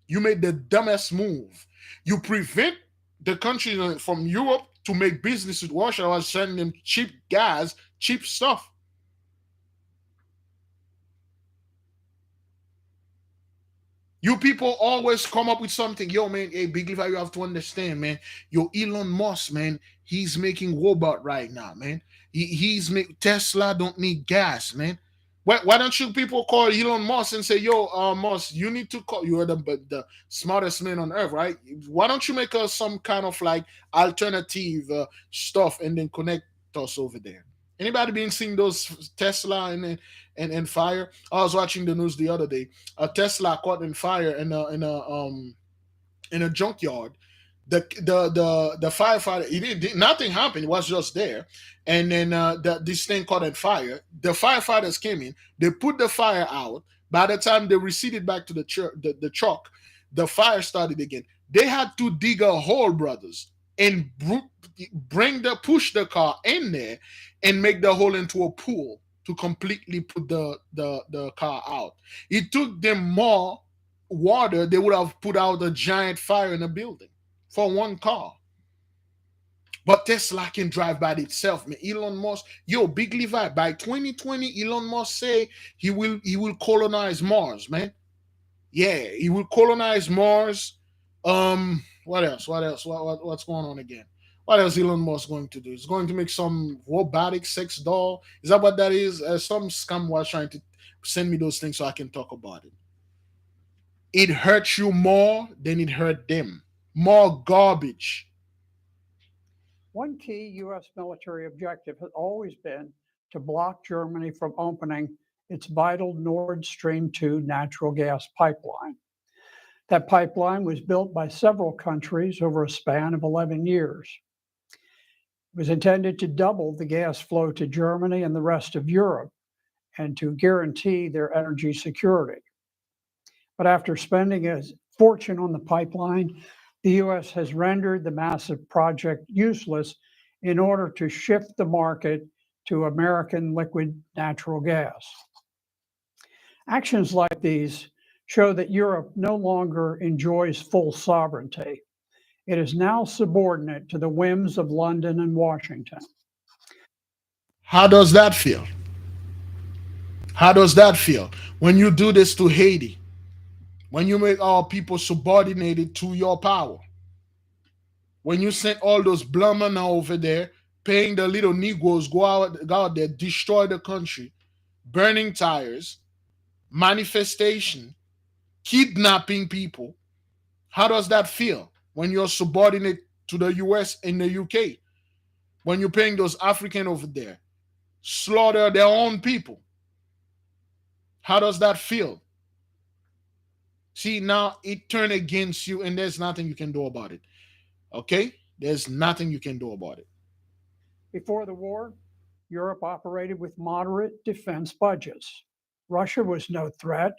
You made the dumbest move. You prevent the country from Europe to make business with Russia while sending them cheap gas, cheap stuff. You people always come up with something. Yo, man, hey, Big Levi, you have to understand, man. Yo, Elon Musk, man, he's making robot right now, man. He's make Tesla don't need gas, man. Why don't you people call Elon Musk and say, yo, Musk, you need to call, you are the smartest man on earth, right? Why don't you make us some kind of like alternative stuff and then connect us over there? Anybody been seeing those Tesla and fire? I was watching the news the other day. A Tesla caught in fire in a junkyard. The firefighter, nothing happened. It was just there, and then this thing caught on fire. The firefighters came in. They put the fire out. By the time they receded back to the truck, the fire started again. They had to dig a hole, brothers, and push the car in there and make the hole into a pool to completely put the car out. It took them more water. They would have put out a giant fire in a building for one car. But Tesla can drive by itself, man. Elon Musk, yo, Big Levi, by 2020, Elon Musk say he will colonize Mars, man. Yeah, he will colonize Mars. What else? What's going on again? What else Elon Musk going to do? He's going to make some robotic sex doll. Is that what that is? Some scam was trying to send me those things so I can talk about it. It hurts you more than it hurt them. More garbage. One key U.S. military objective has always been to block Germany from opening its vital Nord Stream 2 natural gas pipeline. That pipeline was built by several countries over a span of 11 years. It was intended to double the gas flow to Germany and the rest of Europe and to guarantee their energy security. But after spending a fortune on the pipeline, the U.S. has rendered the massive project useless in order to shift the market to American liquid natural gas. Actions like these show that Europe no longer enjoys full sovereignty. It is now subordinate to the whims of London and Washington. How does that feel? How does that feel when you do this to Haiti? When you make our people subordinated to your power? When you send all those blummer now over there, paying the little Negroes go out there, destroy the country, burning tires, manifestation, kidnapping people. How does that feel when you're subordinate to the US and the UK? When you're paying those African over there, slaughter their own people. How does that feel? See, now it turned against you, and there's nothing you can do about it. Okay? There's nothing you can do about it. Before the war, Europe operated with moderate defense budgets. Russia was no threat,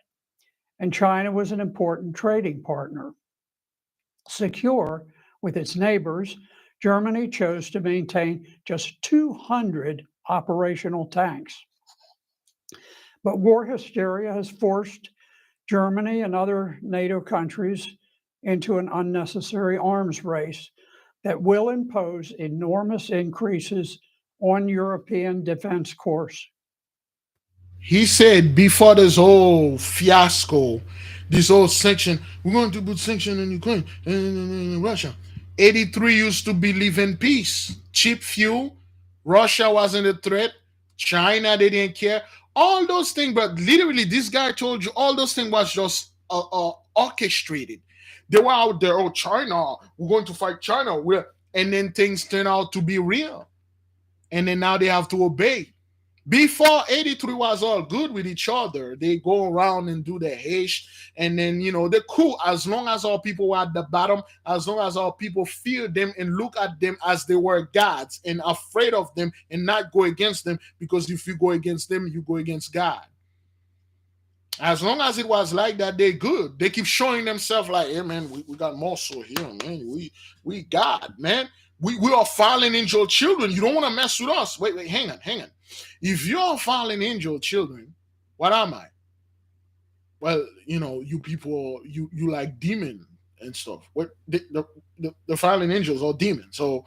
and China was an important trading partner. Secure with its neighbors, Germany chose to maintain just 200 operational tanks. But war hysteria has forced Germany and other NATO countries into an unnecessary arms race that will impose enormous increases on European defense costs. He said before this whole fiasco, this whole sanction, we're going to put sanction in Ukraine and Russia. 83 used to believe in peace, cheap fuel. Russia wasn't a threat. China, they didn't care. All those things, but literally, this guy told you all those things was just orchestrated. They were out there, oh, China, we're going to fight China. and then things turn out to be real, and then now they have to obey. Before 83 was all good with each other. They go around and do the hash, and then they're cool as long as our people were at the bottom, as long as our people fear them and look at them as they were gods and afraid of them and not go against them, because if you go against them, you go against God. As long as it was like that, they're good. They keep showing themselves like, hey man, we got muscle here, man. We God, man. We are fallen angel children. You don't want to mess with us. Wait, hang on. If you're fallen angel children, what am I? Well, you people, you like demon and stuff. What the fallen angels are demons. So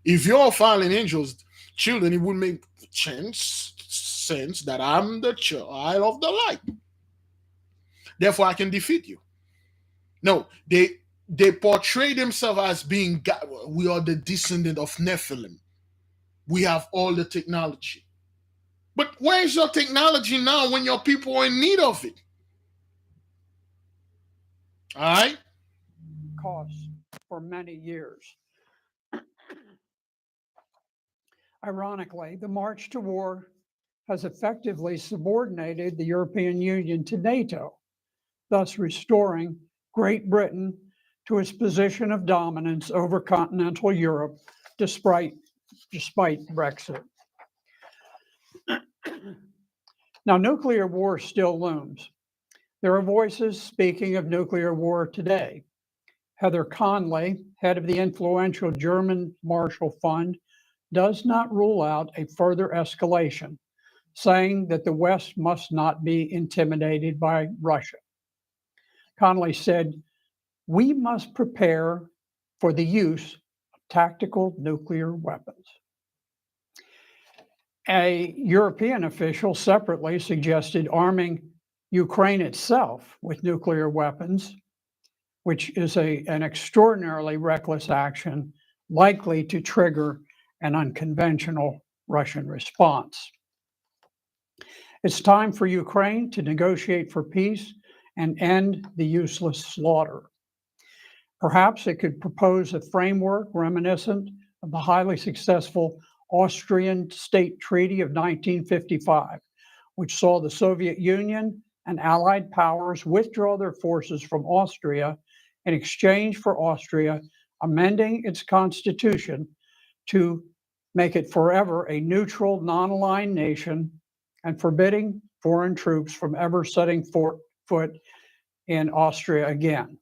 if you're fallen angels children, it would make sense that I'm the child of the light. Therefore, I can defeat you. No, they portray themselves as being God. We are the descendant of Nephilim. We have all the technology. But where's your technology now when your people are in need of it? All right? Costs for many years. Ironically, the march to war has effectively subordinated the European Union to NATO, thus restoring Great Britain to its position of dominance over continental Europe despite Brexit. Now, nuclear war still looms. There are voices speaking of nuclear war today. Heather Conley, head of the influential German Marshall Fund, does not rule out a further escalation, saying that the West must not be intimidated by Russia. Conley said, "We must prepare for the use of tactical nuclear weapons." A European official separately suggested arming Ukraine itself with nuclear weapons, which is an extraordinarily reckless action likely to trigger an unconventional Russian response. It's time for Ukraine to negotiate for peace and end the useless slaughter. Perhaps it could propose a framework reminiscent of the highly successful Austrian State Treaty of 1955, which saw the Soviet Union and Allied powers withdraw their forces from Austria in exchange for Austria amending its constitution to make it forever a neutral, non-aligned nation and forbidding foreign troops from ever setting foot in Austria again.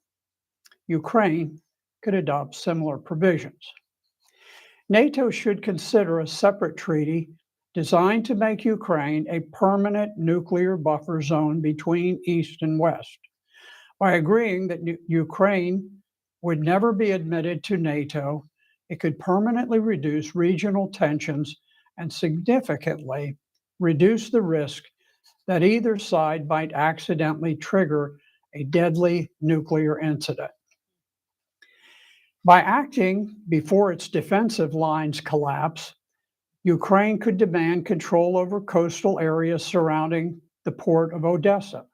Ukraine could adopt similar provisions. NATO should consider a separate treaty designed to make Ukraine a permanent nuclear buffer zone between East and West. By agreeing that Ukraine would never be admitted to NATO, it could permanently reduce regional tensions and significantly reduce the risk that either side might accidentally trigger a deadly nuclear incident. By acting before its defensive lines collapse, Ukraine could demand control over coastal areas surrounding the port of Odessa.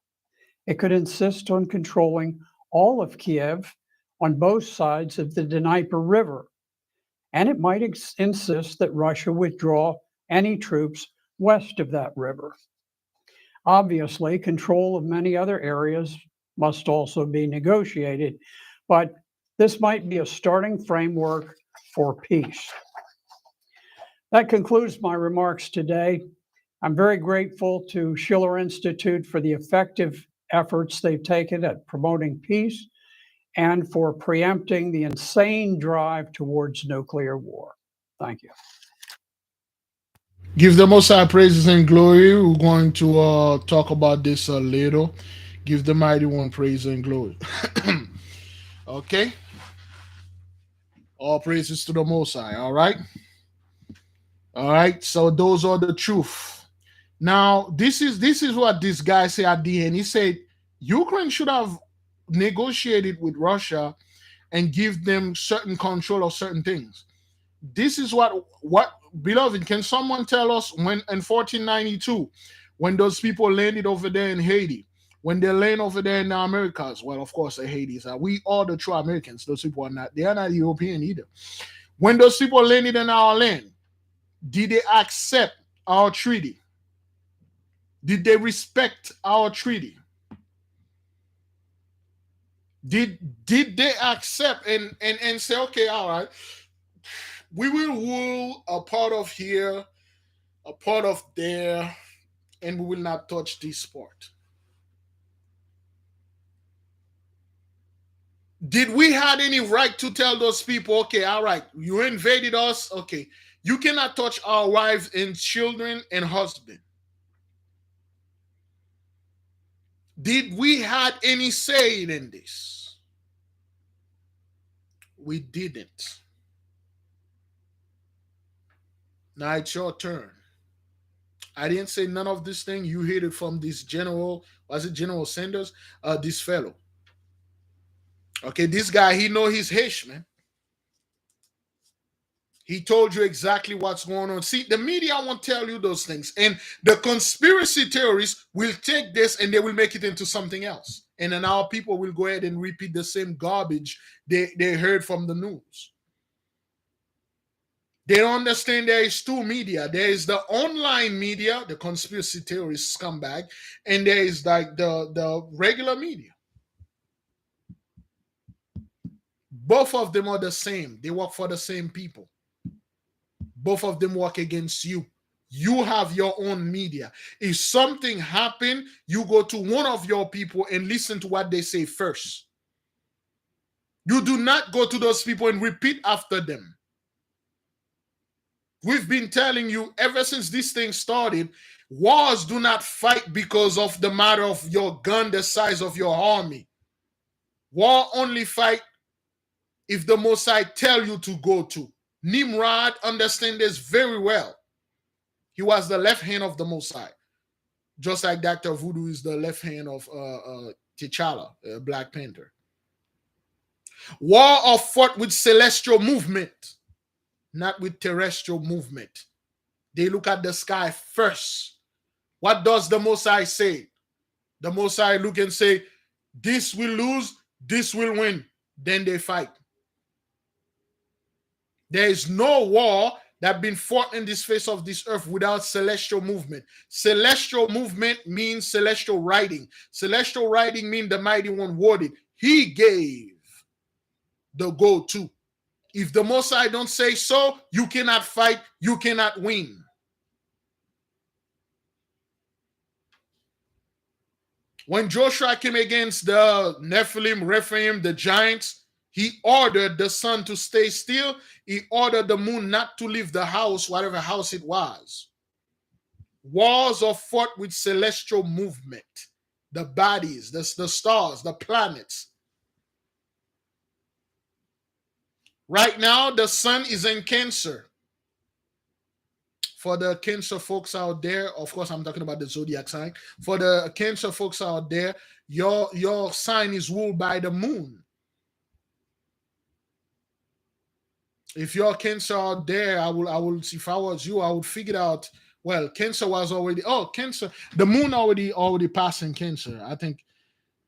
It could insist on controlling all of Kiev on both sides of the Dnieper River, and it might insist that Russia withdraw any troops west of that river. Obviously, control of many other areas must also be negotiated, but this might be a starting framework for peace. That concludes my remarks today. I'm very grateful to Schiller Institute for the effective efforts they've taken at promoting peace and for preempting the insane drive towards nuclear war. Thank you. Give the Most High praises and glory. We're going to talk about this a little. Give the Mighty One praise and glory. Okay? All praises to the Most High. All right? All right. So those are the truth. Now, this is what this guy said at the end. He said Ukraine should have negotiated with Russia and give them certain control of certain things. This is what beloved, can someone tell us when in 1492, when those people landed over there in Haiti, when they land over there in the Americas, well, of course, the Haitis are we are the true Americans. Those people are not, they are not European either. When those people landed in our land, did they accept our treaty? Did they respect our treaty? Did they accept and say, okay, all right, we will rule a part of here, a part of there, and we will not touch this part? Did we had any right to tell those people, okay, all right, you invaded us, okay, you cannot touch our wives and children and husband? Did we had any say in this? We didn't. Now it's your turn. I didn't say none of this thing. You heard it from this general, was it General Sanders? This fellow. Okay, this guy, he know his Hish, man. He told you exactly what's going on. See, the media won't tell you those things. And the conspiracy theorists will take this and they will make it into something else. And then our people will go ahead and repeat the same garbage they heard from the news. They don't understand there is two media. There is the online media, the conspiracy theorist scumbag, and there is like the regular media. Both of them are the same. They work for the same people. Both of them work against you. You have your own media. If something happened, you go to one of your people and listen to what they say first. You do not go to those people and repeat after them. We've been telling you ever since this thing started, wars do not fight because of the matter of your gun, the size of your army. War only fight if the Mosai tell you to go to. Nimrod understands this very well. He was the left hand of the Mosai, just like Dr. Voodoo is the left hand of T'Challa, Black Panther. War are fought with celestial movement, not with terrestrial movement. They look at the sky first. What does the Mosai say? The Mosai look and say, this will lose, this will win. Then they fight. There is no war that been fought in this face of this earth without celestial movement. Celestial movement means celestial writing. Celestial writing means the mighty one worded. He gave the go-to. If the Mosai don't say so, you cannot fight, you cannot win. When Joshua came against the Nephilim, Rephaim, the giants, he ordered the sun to stay still. He ordered the moon not to leave the house, whatever house it was. Wars are fought with celestial movement. The bodies, the stars, the planets. Right now, the sun is in Cancer. For the Cancer folks out there, of course, I'm talking about the zodiac sign. For the Cancer folks out there, your sign is ruled by the moon. If you're Cancer out there, I will. If I was you, I would figure out. Well, Cancer was already. Oh, Cancer. The moon already passed in Cancer. I think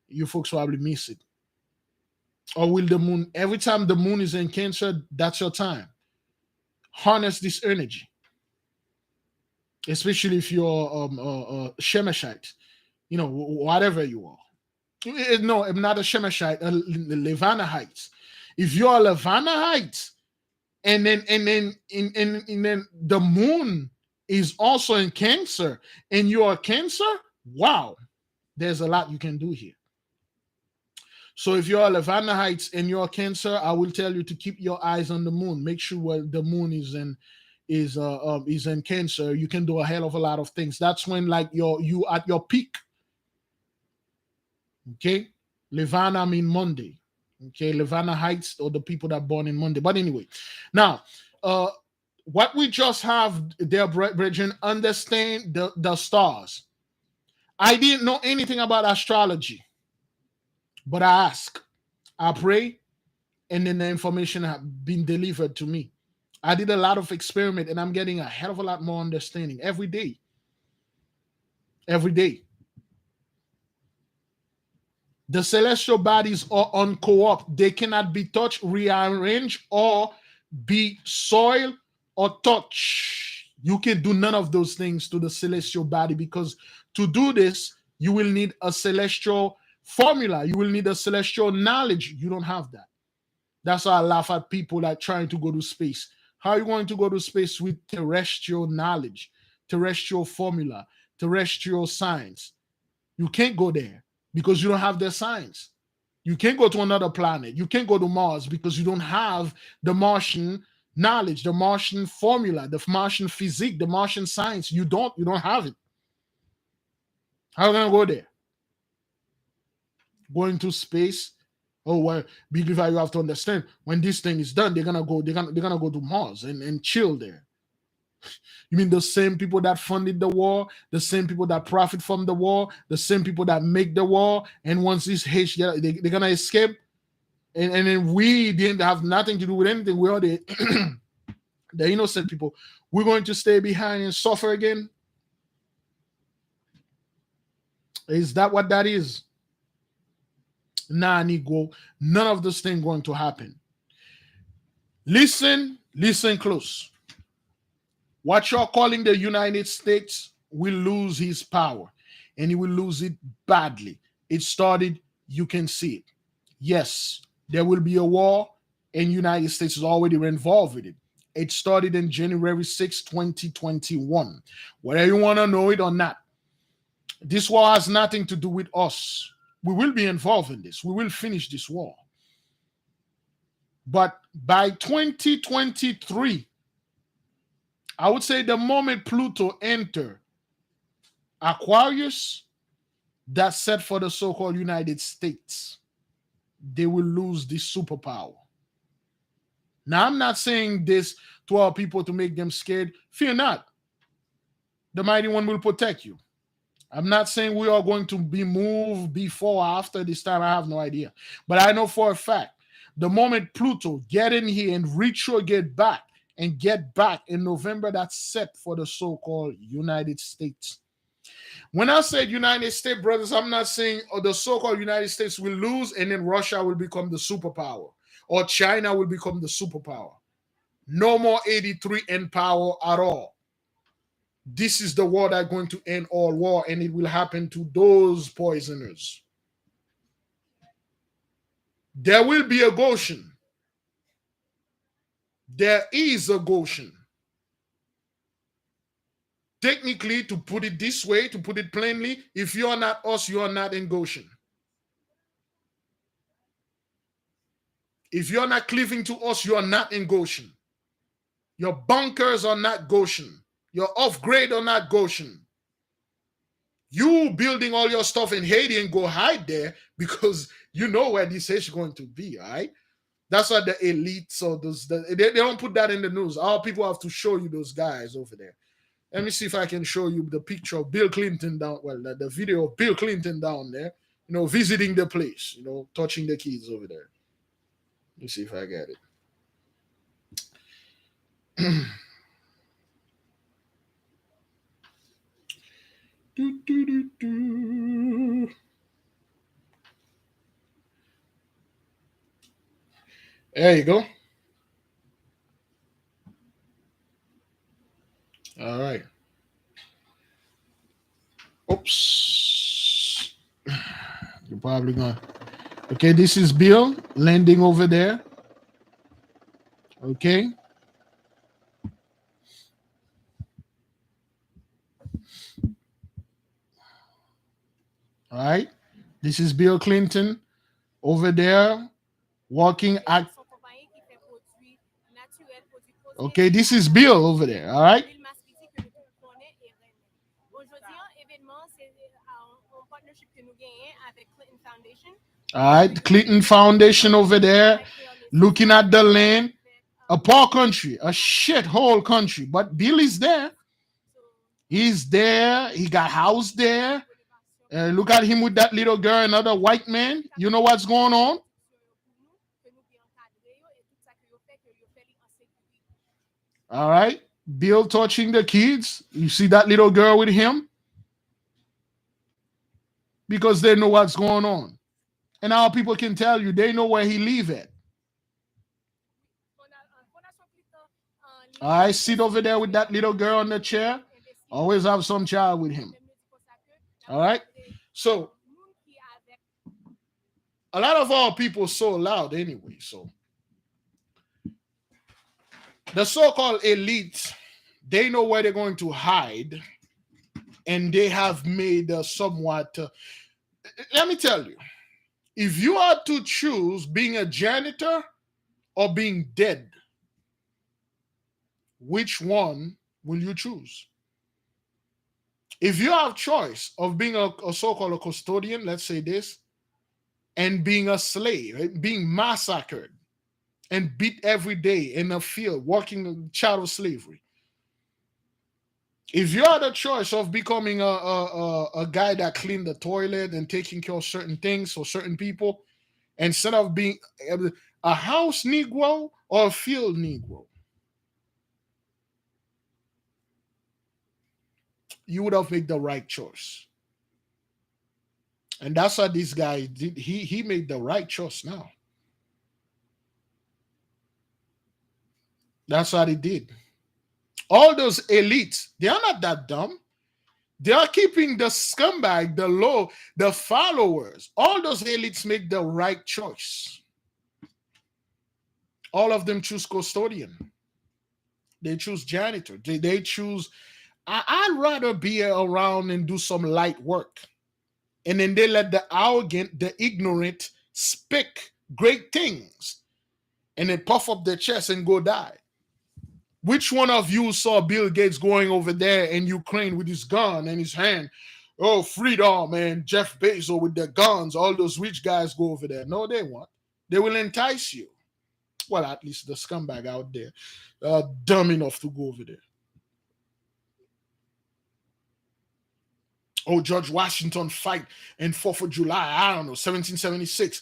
you folks probably miss it. Or will the moon? Every time the moon is in Cancer, that's your time. Harness this energy, especially if you're Shemeshite. You know, whatever you are. No, I'm not a Shemeshite. A Levanahite. If you're a Levanahite. And then the moon is also in Cancer, and you are Cancer. Wow, there's a lot you can do here. So if you're a Levanahite and you're Cancer, I will tell you to keep your eyes on the moon. Make sure the moon is in Cancer. You can do a hell of a lot of things. That's when like you at your peak. Okay, Levana mean Monday. Okay, Levanaheites or the people that are born in Monday. But anyway, now what we just have there, brethren, understand the stars. I didn't know anything about astrology, but I ask, I pray, and then the information have been delivered to me. I did a lot of experiment, and I'm getting a hell of a lot more understanding every day. Every day. The celestial bodies are uncorrupt. They cannot be touched, rearranged, or be soil or touch. You can do none of those things to the celestial body, because to do this, you will need a celestial formula. You will need a celestial knowledge. You don't have that. That's why I laugh at people that trying to go to space. How are you going to go to space with terrestrial knowledge, terrestrial formula, terrestrial science? You can't go there because you don't have the science. You can't go to another planet. You can't go to Mars because you don't have the Martian knowledge, the Martian formula, the Martian physique, the Martian science. You don't have it. How are you gonna go there? Going to space. Oh well, because you have to understand, when this thing is done, they're gonna go to Mars and chill there. You mean the same people that funded the war, the same people that profit from the war, the same people that make the war, and once this H, they're gonna escape, and then we didn't have nothing to do with anything. We are the the innocent people. We're going to stay behind and suffer again. Is that what that is? Nah, Nigo. None of this thing going to happen. Listen close. What you're calling the United States will lose his power, and he will lose it badly. It started, you can see it. Yes, there will be a war, and United States is already involved with it. It started in January 6, 2021. Whether you want to know it or not, this war has nothing to do with us. We will be involved in this. We will finish this war. But by 2023, I would say the moment Pluto enter Aquarius, that's set for the so-called United States. They will lose this superpower. Now, I'm not saying this to our people to make them scared. Fear not. The Mighty One will protect you. I'm not saying we are going to be moved before or after this time. I have no idea. But I know for a fact, the moment Pluto get in here and get back in November, that's set for the so-called United States. When I said United States, brothers, I'm not saying the so-called United States will lose and then Russia will become the superpower or China will become the superpower. No more 83 in power at all. This is the war that's going to end all war, and it will happen to those poisoners. There will be a Goshen. There is a Goshen. Technically, to put it this way, to put it plainly, if you are not us, you are not in Goshen. If you're not cleaving to us, you are not in Goshen. Your bunkers are not Goshen. Your off-grade are not Goshen. You building all your stuff in Haiti and go hide there because you know where this is going to be, all right? That's why the elites or those, they don't put that in the news. Our people have to show you those guys over there. Let me see if I can show you the picture of Bill Clinton down, well, the video of Bill Clinton down there, visiting the place, touching the kids over there. Let me see if I get it. There you go. All right. Oops. You're probably going. Okay, this is Bill landing over there. Okay. All right. This is Bill Clinton over there walking at. Okay, this is Bill over there. All right. All right, Clinton Foundation over there, looking at the land, a poor country, a shithole country, but Bill is there. He's there. He got house there. Look at him with that little girl, another white man. You know what's going on? All right, Bill touching the kids. You see that little girl with him? Because they know what's going on. And our people can tell you they know where he live at. I sit over there with that little girl on the chair. Always have some child with him. All right. So a lot of our people so loud anyway. So the so-called elites, they know where they're going to hide, and they have made somewhat. Let me tell you, if you are to choose being a janitor or being dead, which one will you choose? If you have choice of being a so-called a custodian, let's say this, and being a slave, being massacred and beat every day in a field, working chattel slavery. If you had a choice of becoming a guy that cleaned the toilet and taking care of certain things for certain people, instead of being a house Negro or a field Negro, you would have made the right choice. And that's what this guy did. He made the right choice now. That's what he did. All those elites, they are not that dumb. They are keeping the scumbag, the low, the followers. All those elites make the right choice. All of them choose custodian. They choose janitor. They choose, I'd rather be around and do some light work. And then they let the arrogant, the ignorant speak great things. And then puff up their chest and go die. Which one of you saw Bill Gates going over there in Ukraine with his gun and his hand? Oh, freedom, man. Jeff Bezos with their guns. All those rich guys go over there. No, they won't. They will entice you. Well, at least the scumbag out there, dumb enough to go over there. Oh, George Washington fight in 4th of July, I don't know, 1776.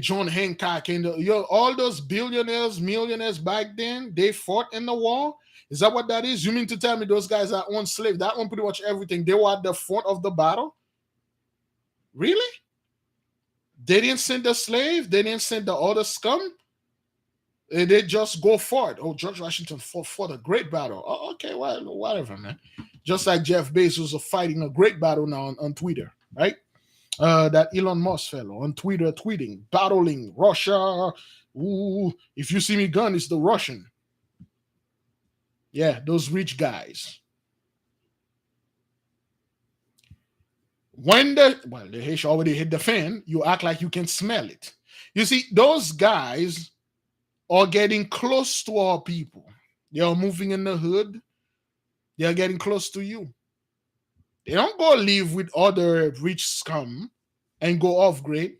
John Hancock and all those billionaires, millionaires back then, they fought in the war. Is that what that is? You mean to tell me those guys that owned slaves, that owned pretty much everything, they were at the front of the battle? Really? They didn't send the slave? They didn't send the other scum? They just go for it. Oh, George Washington fought for the great battle. Oh, okay, well, whatever, man. Just like Jeff Bezos is fighting a great battle now on Twitter, right? That Elon Musk fellow on Twitter tweeting, battling Russia. Ooh, if you see me gun, it's the Russian. Yeah, those rich guys. When the H already hit the fan, you act like you can smell it. You see, those guys are getting close to our people. They are moving in the hood. They are getting close to you. They don't go live with other rich scum and go off grade.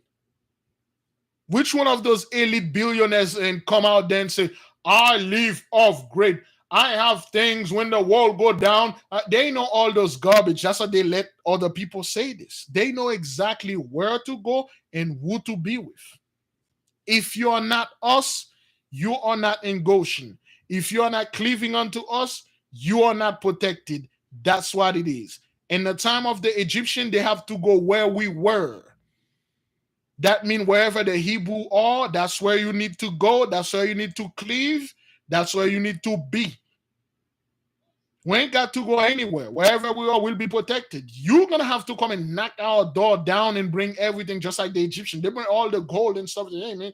Which one of those elite billionaires and come out there and say, I live off grade. I have things when the world go down. They know all those garbage. That's why they let other people say this. They know exactly where to go and who to be with. If you are not us, you are not in Goshen. If you are not cleaving unto us, you are not protected. That's what it is. In the time of the Egyptian, they have to go where we were. That means wherever the Hebrew are, that's where you need to go. That's where you need to cleave. That's where you need to be. We ain't got to go anywhere. Wherever we are, we'll be protected. You're going to have to come and knock our door down and bring everything just like the Egyptian. They bring all the gold and stuff. Hey, man,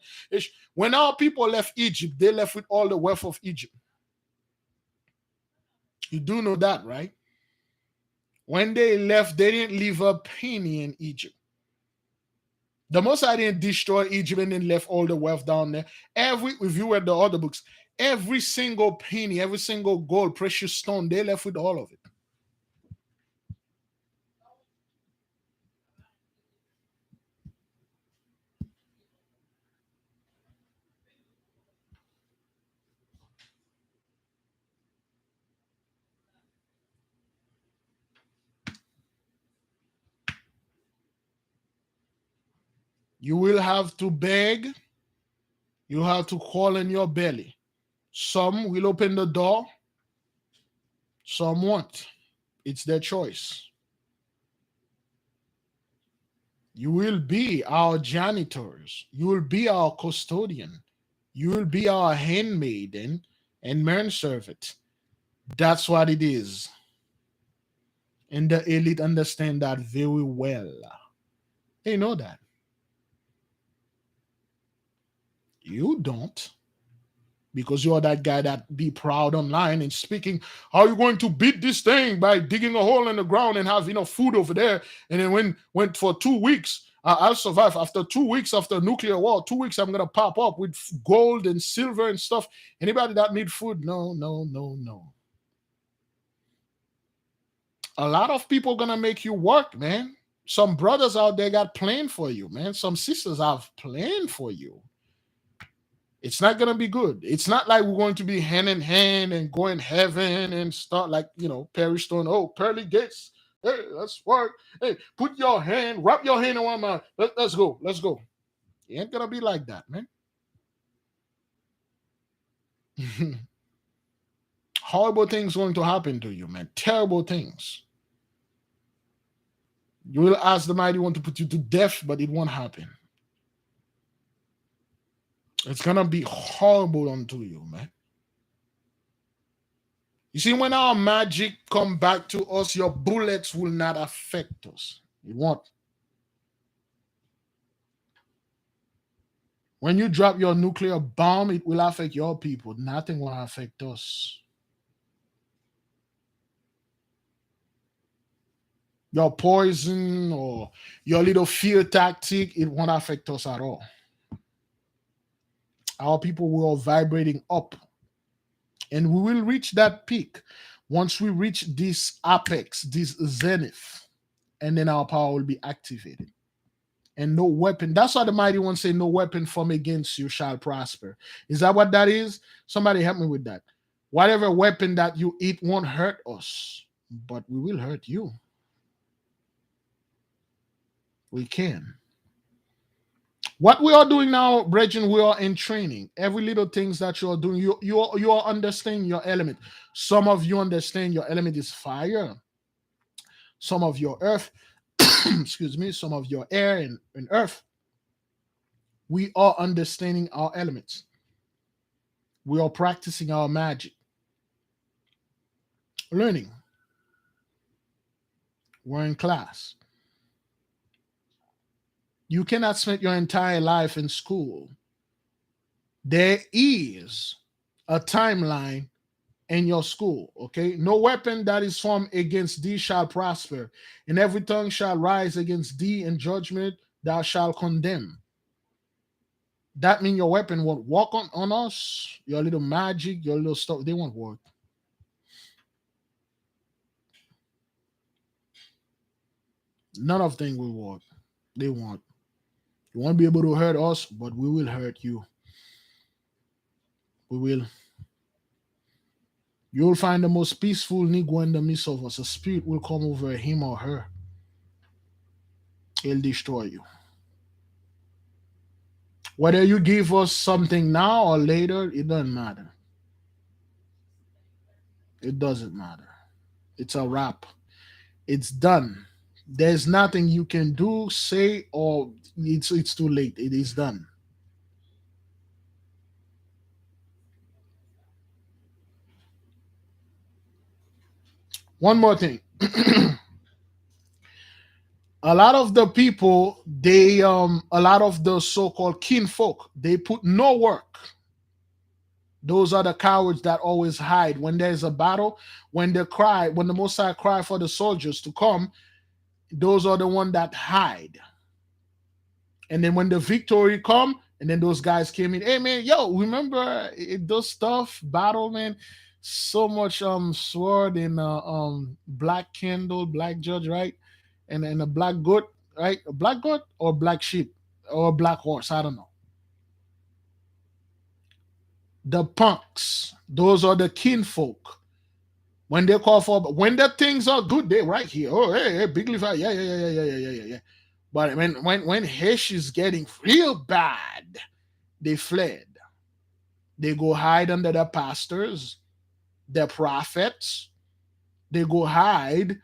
when our people left Egypt, they left with all the wealth of Egypt. You do know that, right? When they left, they didn't leave a penny in Egypt. The Most High didn't destroy Egypt and then left all the wealth down there. If you read the other books, every single penny, every single gold, precious stone, they left with all of it. You will have to beg. You have to call in your belly. Some will open the door. Some won't. It's their choice. You will be our janitors. You will be our custodian. You will be our handmaiden. and men serve it. That's what it is. And the elite understand that very well. They know that. You don't. Because you're that guy that be proud online and speaking, how are you going to beat this thing by digging a hole in the ground and have enough food over there? And then went for 2 weeks, I'll survive. After 2 weeks, after nuclear war, 2 weeks, I'm gonna pop up with gold and silver and stuff. Anybody that need food? No, no, no, no. A lot of people gonna make you work, man. Some brothers out there got plan for you, man. Some sisters have plan for you. It's not gonna be good. It's not like we're going to be hand in hand and go in heaven and start like Perry Stone. Oh, pearly gates. Hey, let's work. Hey, put your hand, wrap your hand around my. Let's go. Let's go. It ain't gonna be like that, man. Horrible things going to happen to you, man. Terrible things. You will ask the mighty one to put you to death, but it won't happen. It's gonna be horrible unto you, man. You see, when our magic come back to us, your bullets will not affect us. It won't. When you drop your nuclear bomb, it will affect your people. Nothing will affect us. Your poison or your little fear tactic, it won't affect us at all. Our people will vibrating up. And we will reach that peak once we reach this apex, this zenith. And then our power will be activated. And no weapon. That's why the mighty one say, no weapon formed against you shall prosper. Is that what that is? Somebody help me with that. Whatever weapon that you eat won't hurt us, but we will hurt you. We can. What we are doing now, brethren, we are in training. Every little things that you are doing, you are understanding your element. Some of you understand your element is fire. Some of your earth, excuse me, some of your air and earth. We are understanding our elements. We are practicing our magic. Learning. We're in class. You cannot spend your entire life in school. There is a timeline in your school, okay? No weapon that is formed against thee shall prosper, and every tongue shall rise against thee in judgment thou shalt condemn. That means your weapon won't work on us. Your little magic, your little stuff, they won't work. None of them will work. They won't. You won't be able to hurt us, but we will hurt you. We will. You'll find the most peaceful Negro in the midst of us. A spirit will come over him or her. He'll destroy you. Whether you give us something now or later, it doesn't matter. It doesn't matter. It's a wrap. It's done. There's nothing you can do, say, or it's too late. It is done. One more thing. A lot of the people, a lot of the so-called kinfolk, they put no work. Those are the cowards that always hide. When there's a battle, when the Most High cry for the soldiers to come, those are the ones that hide. And then when the victory come, and then those guys came in, hey man, yo, remember those stuff, battle, man, so much sword and black candle, black judge, right? And a black goat, right? A black goat or black sheep or a black horse, I don't know. The punks, those are the kinfolk. When they call for, when the things are good, they right here. Oh, hey, big leaf, yeah. But when Hesh is getting real bad, they fled. They go hide under the pastors, the prophets. They go hide.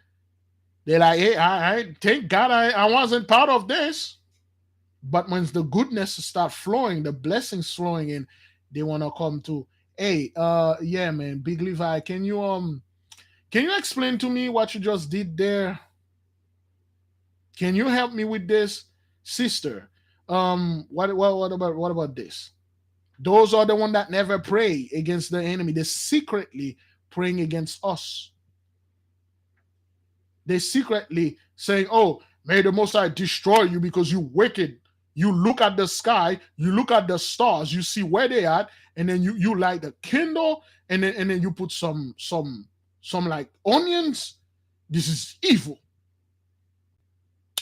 They're like, hey, I thank God I wasn't part of this. But when the goodness start flowing, the blessings flowing in, they want to come to, Hey, yeah, man, Big Levi, can you explain to me what you just did there? Can you help me with this, sister? What about this? Those are the one that never pray against the enemy. They're secretly praying against us. They secretly saying, "Oh, may the Most High destroy you because you wicked." You look at the sky, you look at the stars, you see where they at, and then you light the candle, and then you put some like onions. This is evil.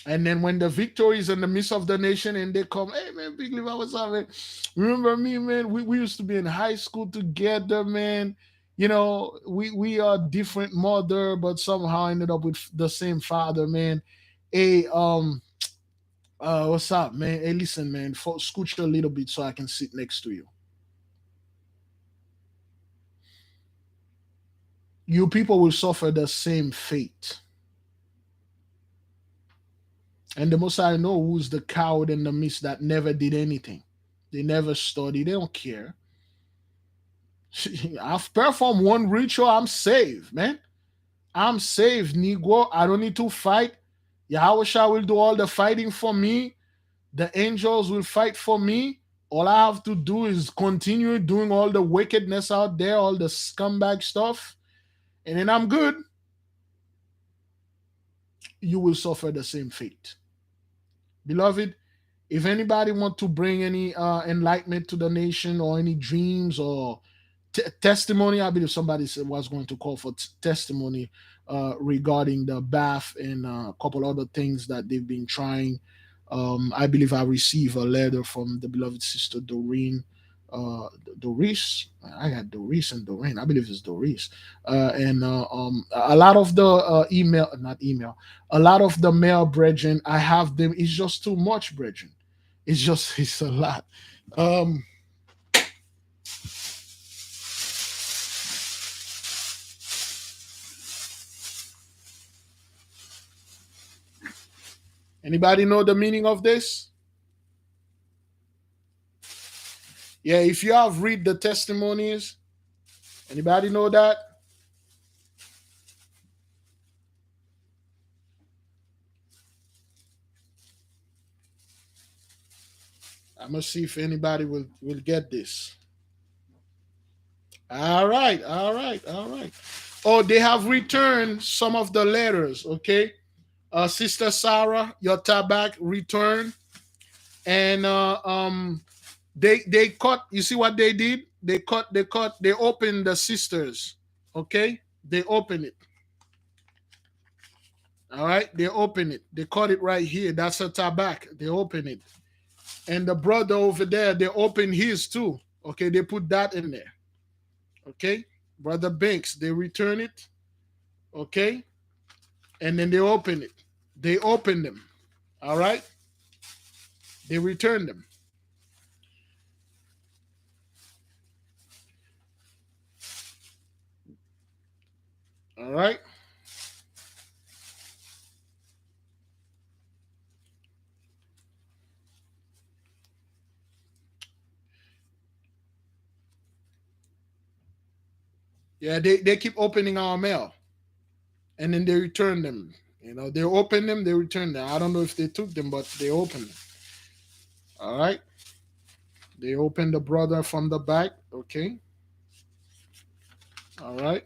And then when the victory is in the midst of the nation and they come, hey man, Big Levi, what's up, man? Remember me, man? We used to be in high school together, man. We are different mother, but somehow ended up with the same father, man. Hey, what's up, man? Hey, listen, man, scooch a little bit so I can sit next to you. You people will suffer the same fate. And the Most High know who's the coward in the midst that never did anything. They never study. They don't care. I've performed one ritual. I'm saved, man. I'm saved, Negro. I don't need to fight. Yahweh will do all the fighting for me. The angels will fight for me. All I have to do is continue doing all the wickedness out there, all the scumbag stuff, and then I'm good. You will suffer the same fate. Beloved, if anybody want to bring any enlightenment to the nation or any dreams or testimony, I believe somebody was going to call for testimony regarding the bath and a couple other things that they've been trying. I believe I received a letter from the beloved sister Doreen. Doris, I got Doris and Doreen. I believe it's Doris, and a lot of the not email, a lot of the male brethren. I have them. It's just too much, brethren. It's a lot. Anybody know the meaning of this? Yeah, if you have read the testimonies, anybody know that? I'm gonna see if anybody will get this. All right. Oh, they have returned some of the letters. Okay, Sister Sarah, your tabak returned, and they cut. You see what they did? They opened the sisters. Okay, they opened it. All right, they open it. They cut it right here. That's a tabak. They open it. And the brother over there, they open his too. Okay, they put that in there. Okay, Brother Banks, they return it. Okay, and then they open it. They open them. All right, they return them. All right. Yeah, they keep opening our mail. And then they return them. They open them, they return them. I don't know if they took them, but they open them. All right. They open the brother from the back. Okay. All right.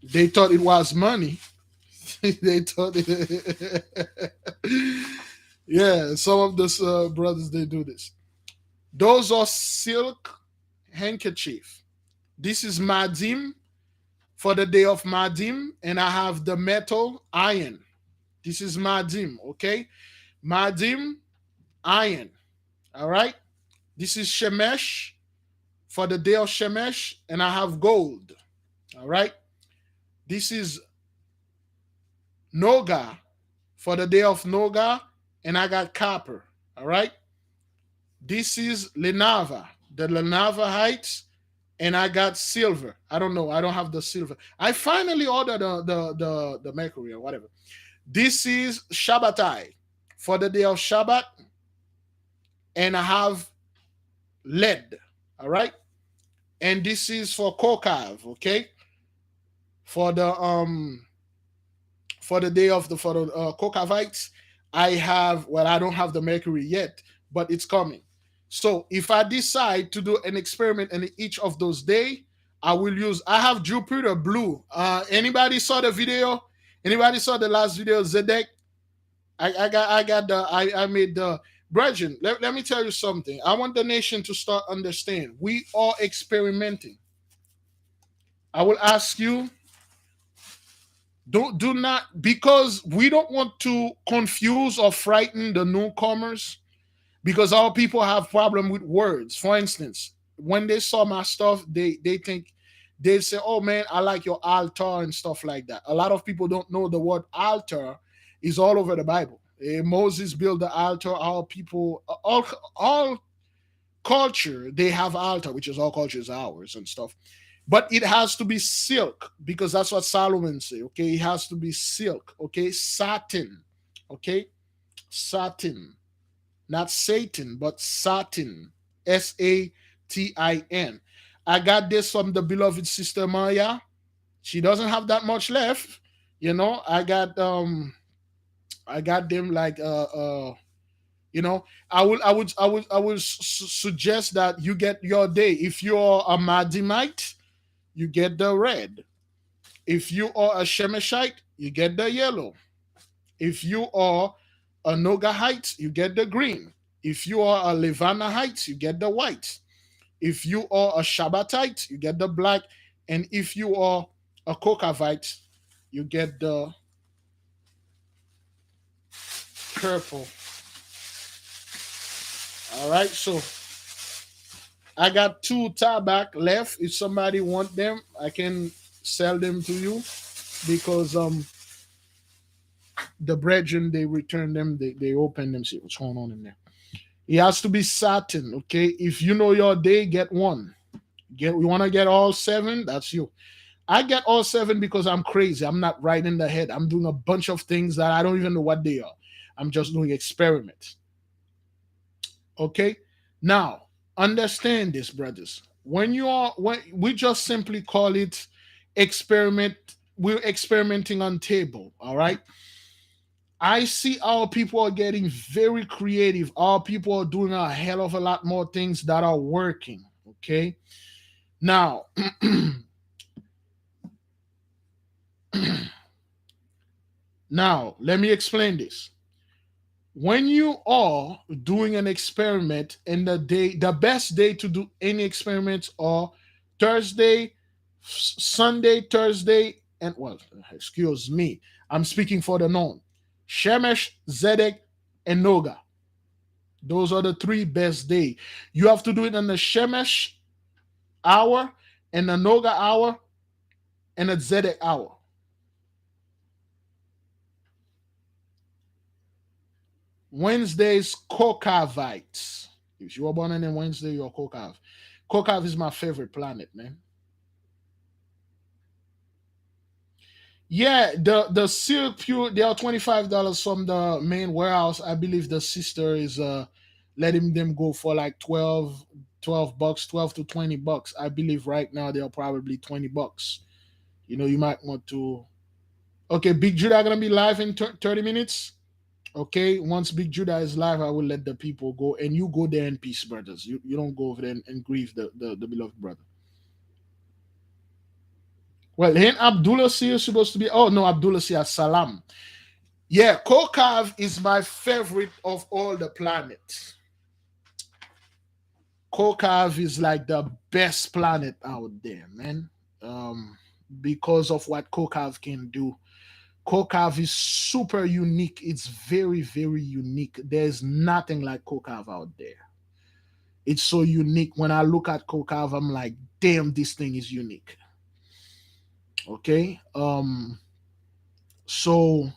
They thought it was money. They thought it. Yeah, some of these brothers, they do this. Those are silk handkerchief. This is Madim for the day of Madim, and I have the metal iron. This is Madim, okay? Madim, iron, all right? This is Shemesh for the day of Shemesh, and I have gold, all right? This is Noga for the day of Noga, and I got copper, all right? This is Lenava, the Lenava Heights, and I got silver. I don't know. I don't have the silver. I finally ordered the mercury or whatever. This is Shabbatai for the day of Shabbat, and I have lead. All right. and this is for Kokov, okay? For the day of the for the Kokovites, I have, well, I don't have the Mercury yet, but it's coming. So if I decide to do an experiment in each of those days, I will use. I have Jupiter blue. Anybody saw the video? Anybody saw the last video, Zedek? I made the brethren. Let me tell you something. I want the nation to start understand. We are experimenting. I will ask you, do not, because we don't want to confuse or frighten the newcomers, because our people have problem with words. For instance, when they saw my stuff, they think, they say, oh man, I like your altar and stuff like that. A lot of people don't know the word altar is all over the Bible. Moses built the altar. Our people, all culture, they have altar, which is all culture is ours and stuff. But it has to be silk, because that's what Solomon say. Okay, it has to be silk. Okay, satin. Okay, satin, not Satan, but satin. Satin. I got this from the beloved sister Maya. She doesn't have that much left. You know, I got them like you know, I will suggest that you get your day. If you're a Madimite, you get the red. If you are a Shemeshite, you get the yellow. If you are a Nogahite, you get the green. If you are a Levanahite, you get the white. If you are a Shabbatite, you get the black. And if you are a Kokavite, you get the purple. All right, so I got 2 tabak left. If somebody want them, I can sell them to you, because the brethren, they return them, they open them, see what's going on in there. It has to be satin, okay? If you know your day, get one. You want to get all 7? That's you. I get all 7 because I'm crazy. I'm not right in the head. I'm doing a bunch of things that I don't even know what they are. I'm just doing experiments. Okay? Now, understand this, brothers. When we just simply call it experiment, we're experimenting on table, all right? I see our people are getting very creative. Our people are doing a hell of a lot more things that are working, okay? Now, now, let me explain this. When you are doing an experiment, in the best day to do any experiments are Thursday, Sunday, Thursday, and, well, excuse me, I'm speaking for the known. Shemesh, Zedek, and Noga. Those are the 3 best days. You have to do it in the Shemesh hour, and the Noga hour, and the Zedek hour. Wednesdays, Kokavites. If you were born on Wednesday, you're Kokov. Kokov is my favorite planet, man. Yeah, the silk pure, they are $25 from the main warehouse. I believe the sister is letting them go for like 12 bucks, 12 to $20. I believe right now they are probably $20. You know, you might want to. Okay, Big Judah gonna be live in 30 minutes. Okay, once Big Judah is live, I will let the people go, and you go there in peace, brothers. You don't go over there and grieve the beloved brother. Well, ain't Abdullah Sir supposed to be? Oh no, Abdullah Sir Salam. Yeah, Kokov is my favorite of all the planets. Kokov is like the best planet out there, man. Because of what Kokov can do. Kokov is super unique. It's very, very unique. There's nothing like Kokov out there. It's so unique. When I look at Kokov, I'm like, damn, this thing is unique. Okay. So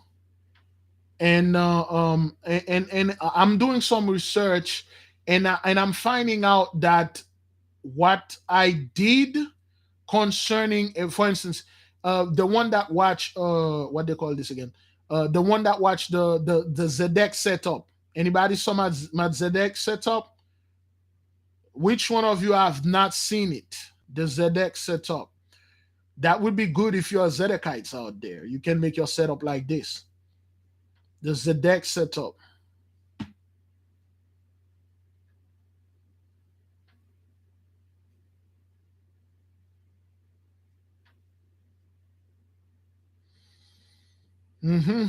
and I'm doing some research, and I'm finding out that what I did concerning, for instance, the one that watched what they call this again, the one that watched the Zedek setup. Anybody saw my Zedek setup? Which one of you have not seen it? The Zedek setup. That would be good if you're Zedekites out there. You can make your setup like this. The Zedek setup. hmm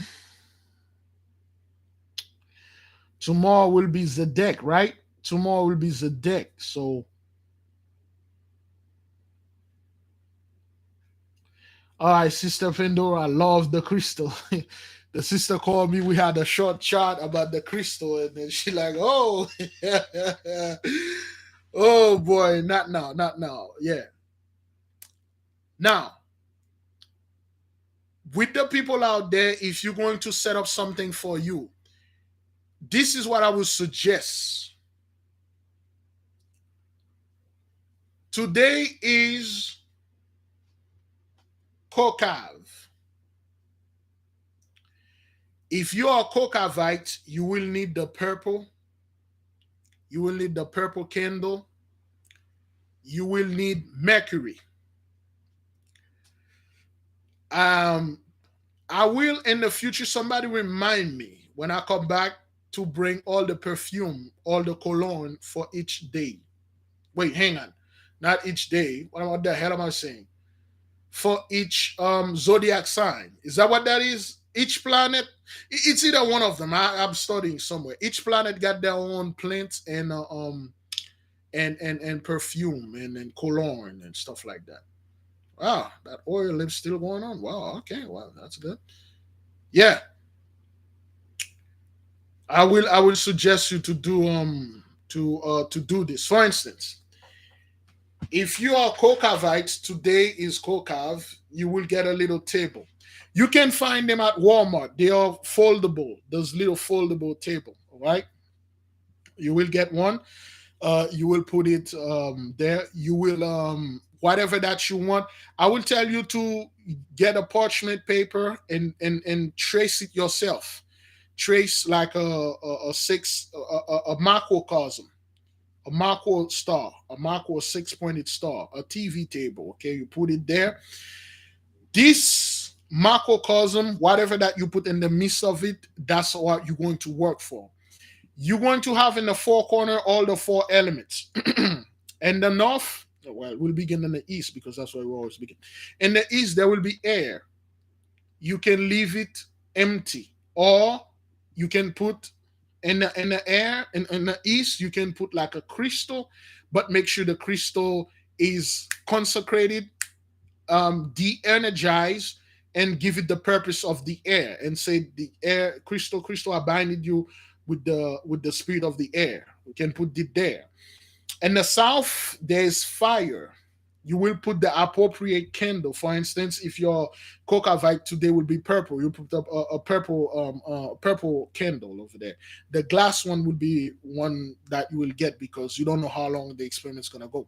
Tomorrow will be Zedek, right? Tomorrow will be Zedek. So, all right, Sister Pandora loves the crystal. The sister called me. We had a short chat about the crystal, and then she like, oh, oh boy, not now, not now. Yeah. Now, with the people out there, if you're going to set up something for you, this is what I would suggest. Today is Kokov. If you are a Kokavite, you will need the purple. You will need the purple candle. You will need Mercury. I will in the future, somebody remind me when I come back to bring all the perfume, all the cologne for each day. Wait, hang on. Not each day. What the hell am I saying? For each zodiac sign. Is that what that is? Each planet, it's either one of them. I'm studying somewhere. Each planet got their own plants and perfume and cologne and stuff like that. Wow, that oil limp's still going on. Wow, okay, well, that's good. Yeah. I will suggest you to do this. For instance, if you are Kokavite, today is Kokav, you will get a little table. You can find them at Walmart. They are foldable, those little foldable table. All right. You will get one. You will put it there. You will whatever that you want. I will tell you to get a parchment paper and trace it yourself. Trace like a six a macrocosm, a macro star, a macro six-pointed star, a TV table. Okay, you put it there. This macrocosm, whatever that you put in the midst of it, that's what you're going to work for. You're going to have in the four corner all the four elements. And the north, well, we'll begin in the east because that's where we always begin. In the east, there will be air. You can leave it empty, or you can put in the air in the east. You can put like a crystal, but make sure the crystal is consecrated, de-energized, and give it the purpose of the air, and say the air crystal, I binded you with the spirit of the air. We can put it there. In the south, there's fire. You will put the appropriate candle. For instance, if your Kokavite today will be purple, you put up a purple candle over there. The glass one will be one that you will get because you don't know how long the experiment's gonna go.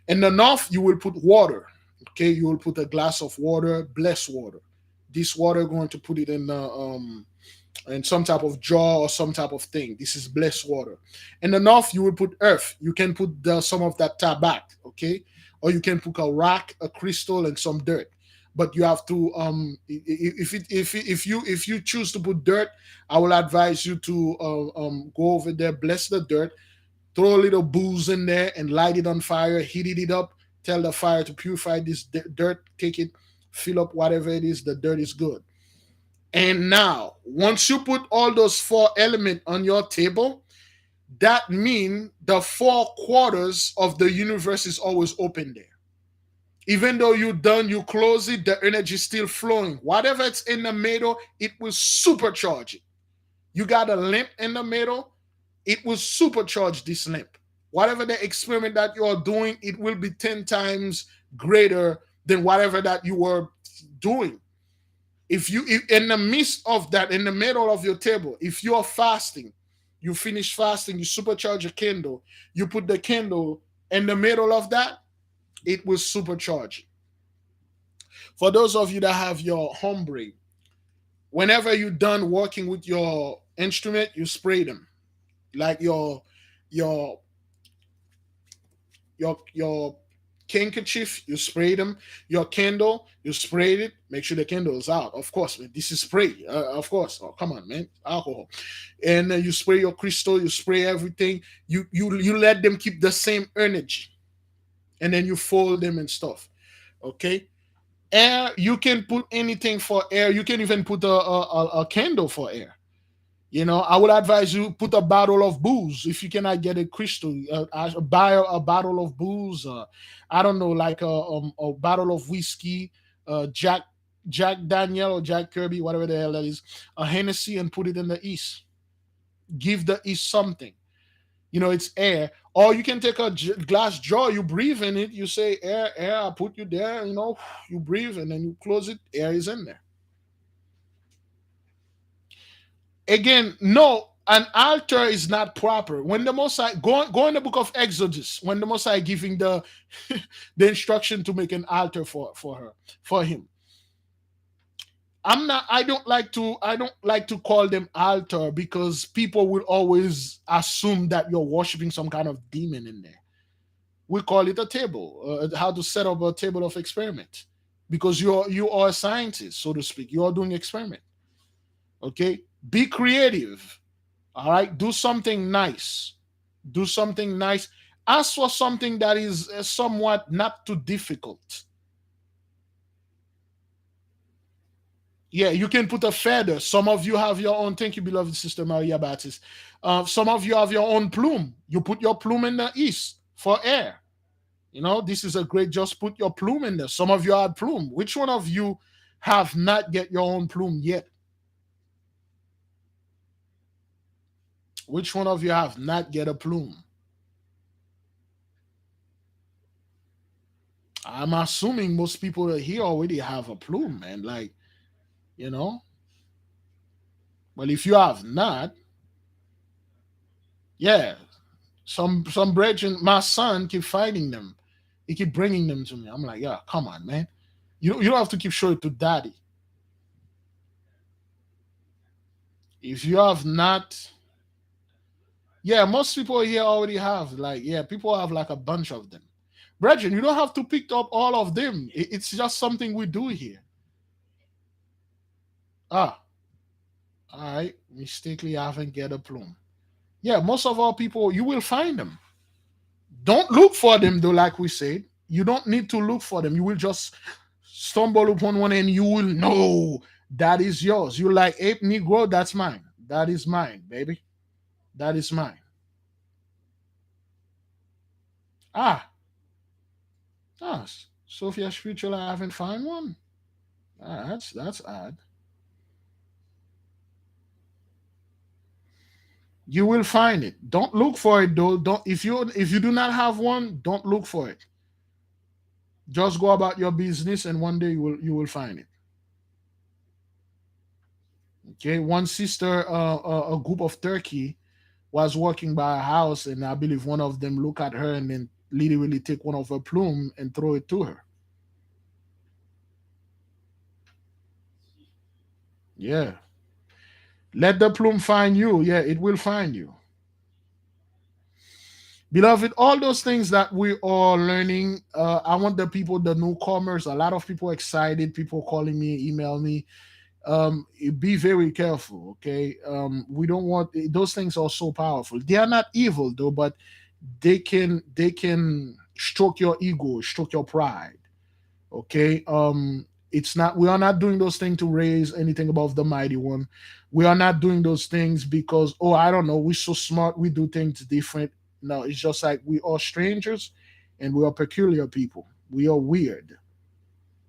In the north, you will put water. Okay, you will put a glass of water, blessed water. This water, going to put it in some type of jar or some type of thing. This is blessed water. In the north, you will put earth. You can put some of that tabak, okay? Or you can put a rock, a crystal, and some dirt. But you have to, if you choose to put dirt, I will advise you to go over there, bless the dirt, throw a little booze in there, and light it on fire, heat it up. Tell the fire to purify this dirt. Take it, fill up whatever it is. The dirt is good. And now, once you put all those four elements on your table, that means the four quarters of the universe is always open there. Even though you're done, you close it, the energy is still flowing. Whatever it's in the middle, it will supercharge it. You got a lamp in the middle, it will supercharge this lamp. Whatever the experiment that you are doing, it will be 10 times greater than whatever that you were doing. If in the midst of that, in the middle of your table, if you are fasting, you finish fasting, you supercharge a candle, you put the candle in the middle of that, it will supercharge. For those of you that have your homebrew, whenever you're done working with your instrument, you spray them. Like your handkerchief, you spray them. Your candle, you sprayed it. Make sure the candle is out. Of course, man. This is spray. Of course. Oh, come on, man. Alcohol. And you spray your crystal. You spray everything. You let them keep the same energy, and then you fold them and stuff. Okay. Air. You can put anything for air. You can even put a candle for air. I would advise you put a bottle of booze if you cannot get a crystal. Buy a bottle of booze. I don't know, like a bottle of whiskey, Jack Daniel or Jack Kirby, whatever the hell that is, a Hennessy, and put it in the east. Give the east something. It's air. Or you can take a glass jar, you breathe in it, you say air, air. I put you there. You breathe, and then you close it. Air is in there. Again, no, an altar is not proper. When the Most High, go in the book of Exodus, when the Most High giving the the instruction to make an altar for him. I don't like to call them altar, because people will always assume that you're worshiping some kind of demon in there. We call it a table, how to set up a table of experiment, because you are a scientist, so to speak. You are doing experiment. Okay, be creative. All right, do something nice. Do something nice. Ask for something that is somewhat not too difficult. Yeah, you can put a feather. Some of you have your own. Thank you, beloved Sister Maria Baptist. Some of you have your own plume. You put your plume in the east for air. This is a great. Just put your plume in there. Some of you have plume. Which one of you have not get your own plume yet? Which one of you have not get a plume? I'm assuming most people here already have a plume, man. Like, you know. Well, if you have not, yeah, some brethren, my son keep fighting them. He keep bringing them to me. I'm like, yeah, come on, man. You don't have to keep showing it to daddy. If you have not, yeah, most people here already have. Like, yeah, people have like a bunch of them. Brethren, you don't have to pick up all of them. It's just something we do here. Ah, all right. Mistakenly haven't get a plume. Yeah, most of our people, you will find them. Don't look for them though, like we said. You don't need to look for them. You will just stumble upon one and you will know that is yours. You like ape Negro, that's mine. That is mine, baby. That is mine. Ah, ah, Sophia's future I haven't found one. Ah, that's odd. You will find it. Don't look for it though. Don't if you do not have one, don't look for it. Just go about your business, and one day you will find it. Okay. One sister, a group of turkey was walking by a house, and I believe one of them look at her and then literally take one of her plume and throw it to her. Yeah. Let the plume find you. Yeah, it will find you. Beloved, all those things that we are learning, I want the people, the newcomers, a lot of people excited, people calling me, email me. Be very careful, okay? We don't want those things are so powerful. They are not evil though, but they can stroke your ego, stroke your pride. Okay. It's not We are not doing those things to raise anything above the mighty one. We are not doing those things because, oh, I don't know, we're so smart, we do things different. No, it's just like we are strangers and we are peculiar people. We are weird.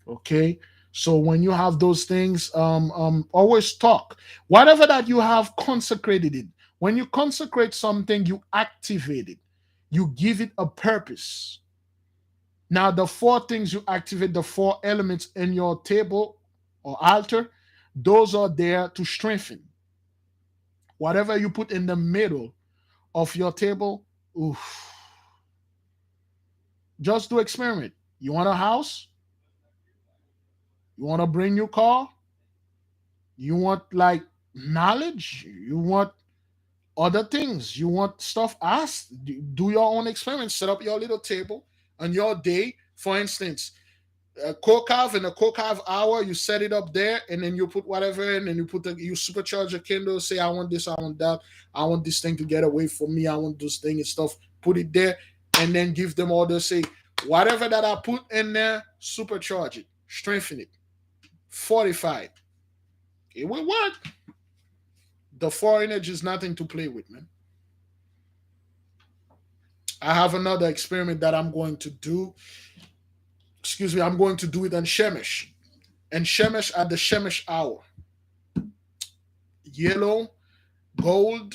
Okay. So when you have those things, always talk. Whatever that you have, consecrated it. When you consecrate something, you activate it. You give it a purpose. Now, the four things you activate, the four elements in your table or altar, those are there to strengthen. Whatever you put in the middle of your table, oof, just do experiment. You want a house? You want to bring your car? You want like knowledge? You want other things? You want stuff? Ask. Do your own experiments. Set up your little table on your day. For instance, a Kokov and a Kokov hour, you set it up there, and then you put whatever, and then you supercharge a Kindle, say, I want this, I want that, I want this thing to get away from me, I want this thing and stuff, put it there, and then give them orders, say, whatever that I put in there, supercharge it, strengthen it, fortify it. It will work. The 4 energy is nothing to play with, man. I have another experiment that I'm going to do. Excuse me, I'm going to do it on Shemesh. And Shemesh at the Shemesh hour. Yellow, gold,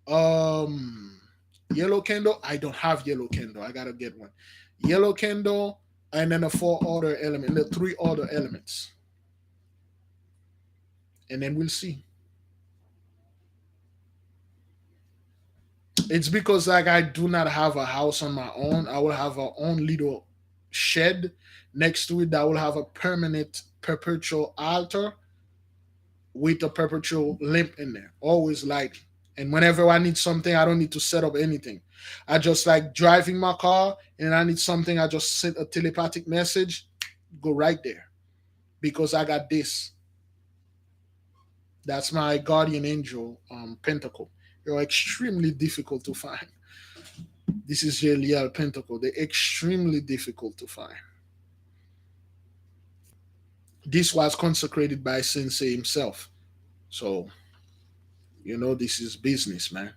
yellow candle. I don't have yellow candle. I gotta get one. Yellow candle, and then the 4 other element, the 3 other elements. And then we'll see. It's because like I do not have a house on my own. I will have our own little shed next to it that will have a permanent perpetual altar with a perpetual lamp in there, always light. And whenever I need something, I don't need to set up anything. I just like driving my car, and I need something, I just send a telepathic message, go right there, because I got this. That's my guardian angel, pentacle. They're extremely difficult to find. This is Jeliel pentacle. They're extremely difficult to find. This was consecrated by Sensei himself. So, this is business, man.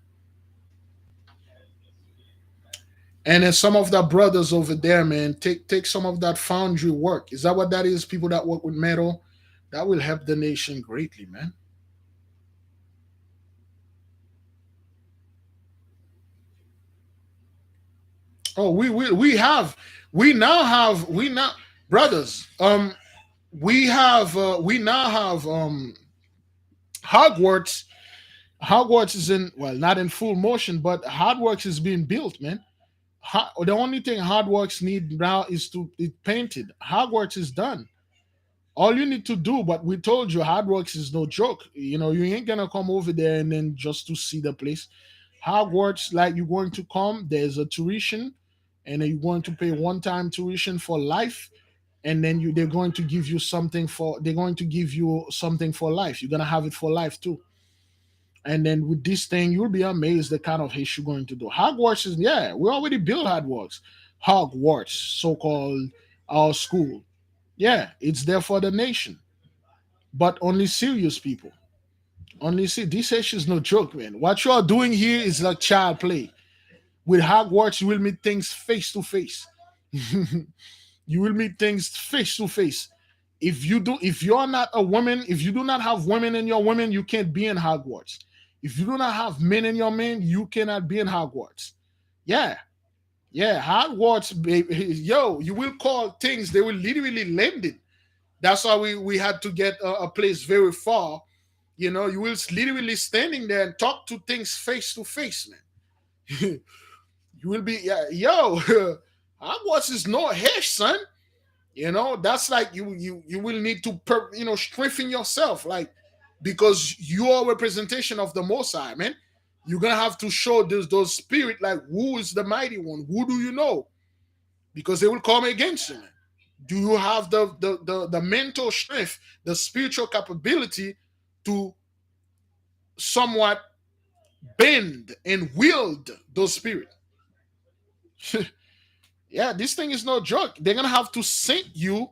And then some of the brothers over there, man, take some of that foundry work. Is that what that is? People that work with metal? That will help the nation greatly, man. Oh, we now have brothers. We now have Hogwarts. Hogwarts is not in full motion, but Hogwarts is being built, man. The only thing Hogwarts need now is to be painted. Hogwarts is done. All you need to do, but we told you, Hogwarts is no joke. You ain't gonna come over there and then just to see the place. Hogwarts, like you're going to come, there's a tuition, and then you're going to pay one-time tuition for life, and then they're going to give you something for life. You're gonna have it for life too. And then with this thing, you'll be amazed the kind of history you're going to do. Hogwarts is, we already built Hogwarts, so-called our school. Yeah, it's there for the nation, but only serious people. Only see, this issue is no joke, man. What you are doing here is like child play. With Hogwarts, you will meet things face to face. You will meet things face to face. If you're not a woman, if you do not have women in your women, you can't be in Hogwarts. If you do not have men in your men, you cannot be in Hogwarts. Yeah, Hogwarts, baby. Yo, you will call things, they will literally lend it. That's why we had to get a place very far. You will literally standing there and talk to things face to face, man. You will be, Hogwarts is no hash, son. That's like you will need to strengthen yourself, like, because you are a representation of the Most High, man. You're gonna have to show those spirit, like, who is the mighty one? Who do you know? Because they will come against you, man. Do you have the mental strength, the spiritual capability to somewhat bend and wield those spirits? Yeah, this thing is no joke. They're gonna have to sink you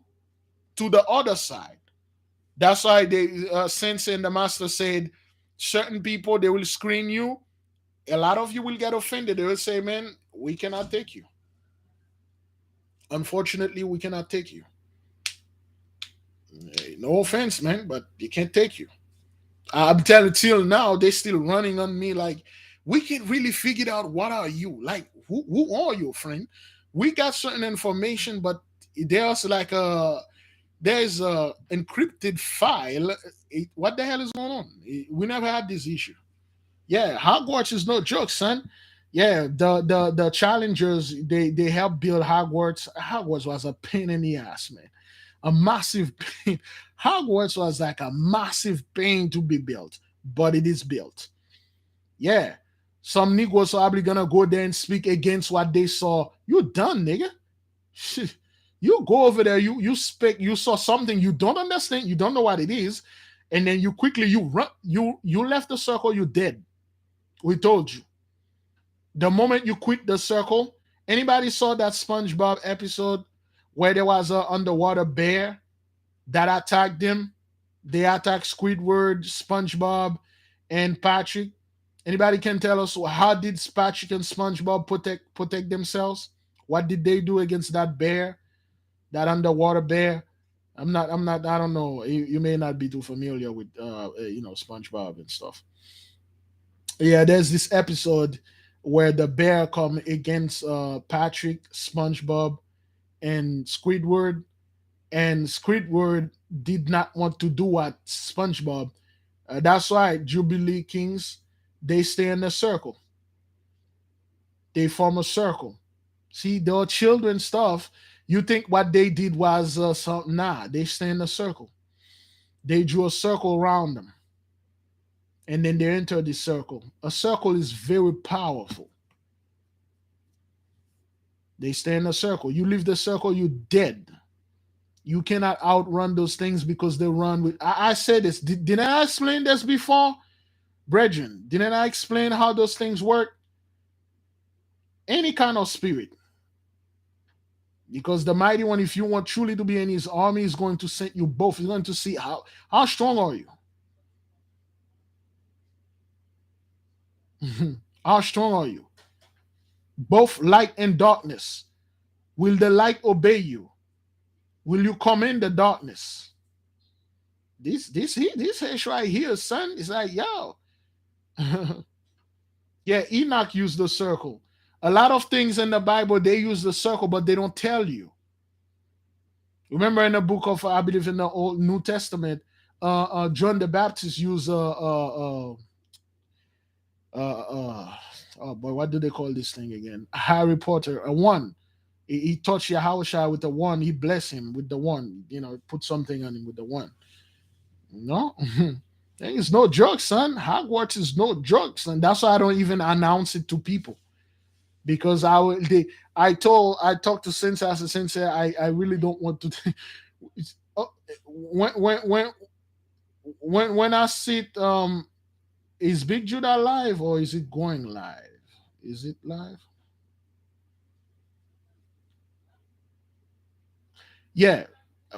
to the other side. That's why they Sensei and the master said, certain people, they will screen you. A lot of you will get offended. They will say, man, we cannot take you. Unfortunately, we cannot take you. No offense, man, but they can't take you. I'm telling you, till now, they're still running on me like, we can't really figure out what are you. Like, who are you, friend? We got certain information, but there's like there's a encrypted file. What the hell is going on? We never had this issue. Yeah, Hogwarts is no joke, son. Yeah, the challengers, they helped build Hogwarts. Hogwarts was a pain in the ass, man. A massive pain. Hogwarts was like a massive pain to be built, but it is built. Yeah. Some niggas are probably gonna go there and speak against what they saw. You done, nigga. You go over there, you speak, you saw something you don't understand, you don't know what it is, and then you quickly you run, you left the circle, you dead. We told you. The moment you quit the circle, anybody saw that SpongeBob episode where there was a underwater bear that attacked them? They attacked Squidward, SpongeBob, and Patrick. Anybody can tell us how did Patrick and SpongeBob protect themselves? What did they do against that bear, that underwater bear? I'm not. I don't know. You may not be too familiar with SpongeBob and stuff. Yeah, there's this episode where the bear come against Patrick, SpongeBob, and Squidward, and Squidward did not want to do what SpongeBob. That's why Jubilee Kings, they stay in a circle. They form a circle. See, the children stuff. You think what they did was something? Nah, they stay in a circle. They drew a circle around them, and then they enter the circle. A circle is very powerful. They stay in a circle. You leave the circle, you're dead. You cannot outrun those things because they run with. I said this. Didn't I explain this before? Brethren, didn't I explain how those things work? Any kind of spirit. Because the mighty one, if you want truly to be in his army, is going to send you both. He's going to see how strong are you? How strong are you? Both light and darkness. Will the light obey you? Will you come in the darkness? This hash right here, son, is like, yo. Yeah, Enoch used the circle. A lot of things in the Bible, they use the circle, but they don't tell you. Remember in the book of, I believe in the Old New Testament, John the Baptist used oh boy, what do they call this thing again? Harry Potter, a one. He touched Yahushua with the one. He blessed him with the one. Put something on him with the one. No, it's no joke, son. Hogwarts is no joke, son. That's why I don't even announce it to people, because I talked to Sensei. I said, Sensei, I really don't want to. When I see it, is Big Judah live or is it going live? Is it live? Yeah.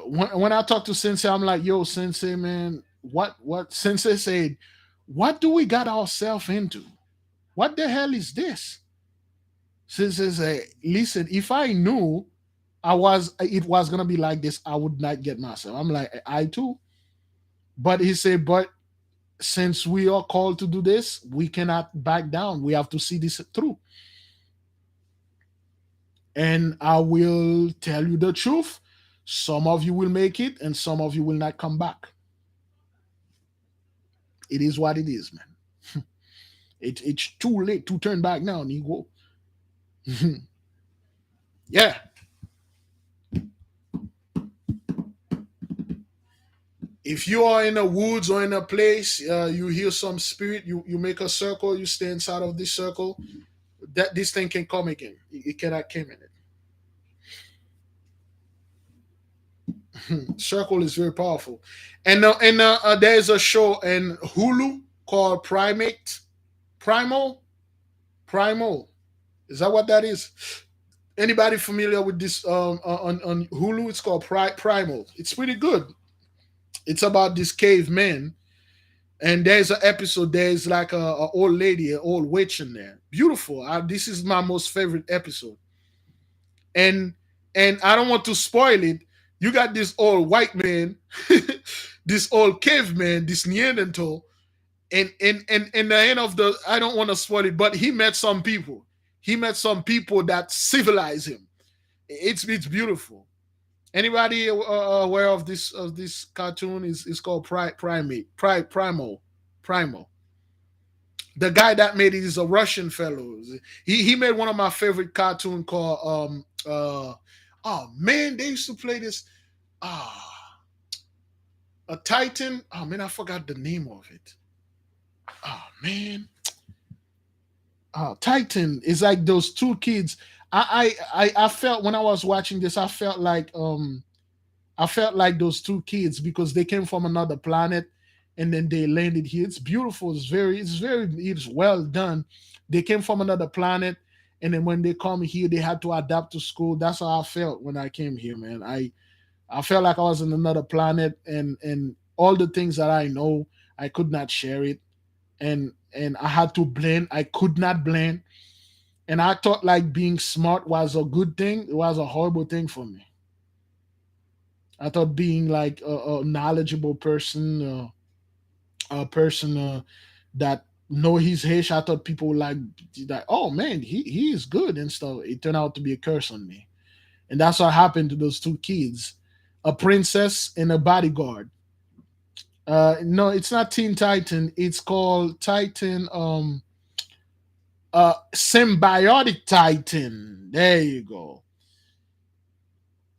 When I talk to Sensei, I'm like, yo, Sensei, man, what Sensei said, what do we got ourselves into? What the hell is this? Sensei said, listen, if I knew it was gonna be like this, I would not get myself. I'm like, I too. But he said, but since we are called to do this, we cannot back down. We have to see this through. And I will tell you the truth. Some of you will make it, and some of you will not come back. It is what it is, man. It's too late to turn back now, Negro. Yeah. If you are in the woods or in a place, you hear some spirit, you make a circle, you stay inside of this circle, that this thing can come again. It cannot come in it. Circle is very powerful. And there's a show in Hulu called Primal. Is that what that is? Anybody familiar with this on Hulu? It's called Primal. It's pretty good. It's about this caveman, and there's an episode. There's like a old lady, an old witch in there. Beautiful. This is my most favorite episode. And I don't want to spoil it. You got this old white man, this old caveman, this Neanderthal, and the end of the, I don't want to spoil it, but he met some people. He met some people that civilized him. It's beautiful. Anybody aware of this cartoon? Is called Primal. The guy that made it is a Russian fellow. He made one of my favorite cartoon called oh man, they used to play this a Titan. Oh man, I forgot the name of it. Oh man. Titan is like those two kids. I felt when I was watching this, I felt like those two kids because they came from another planet and then they landed here. It's beautiful. It's well done. They came from another planet and then when they come here, they had to adapt to school. That's how I felt when I came here, man. I felt like I was in another planet and all the things that I know, I could not share it. And I had to blend. I could not blend. And I thought like being smart was a good thing. It was a horrible thing for me. I thought being like a knowledgeable person, a person that know his Hish, I thought people would like, oh man, he is good and stuff. It turned out to be a curse on me, and that's what happened to those two kids, a princess and a bodyguard. No, it's not Teen Titan. It's called Titan. Symbiotic Titan. There you go.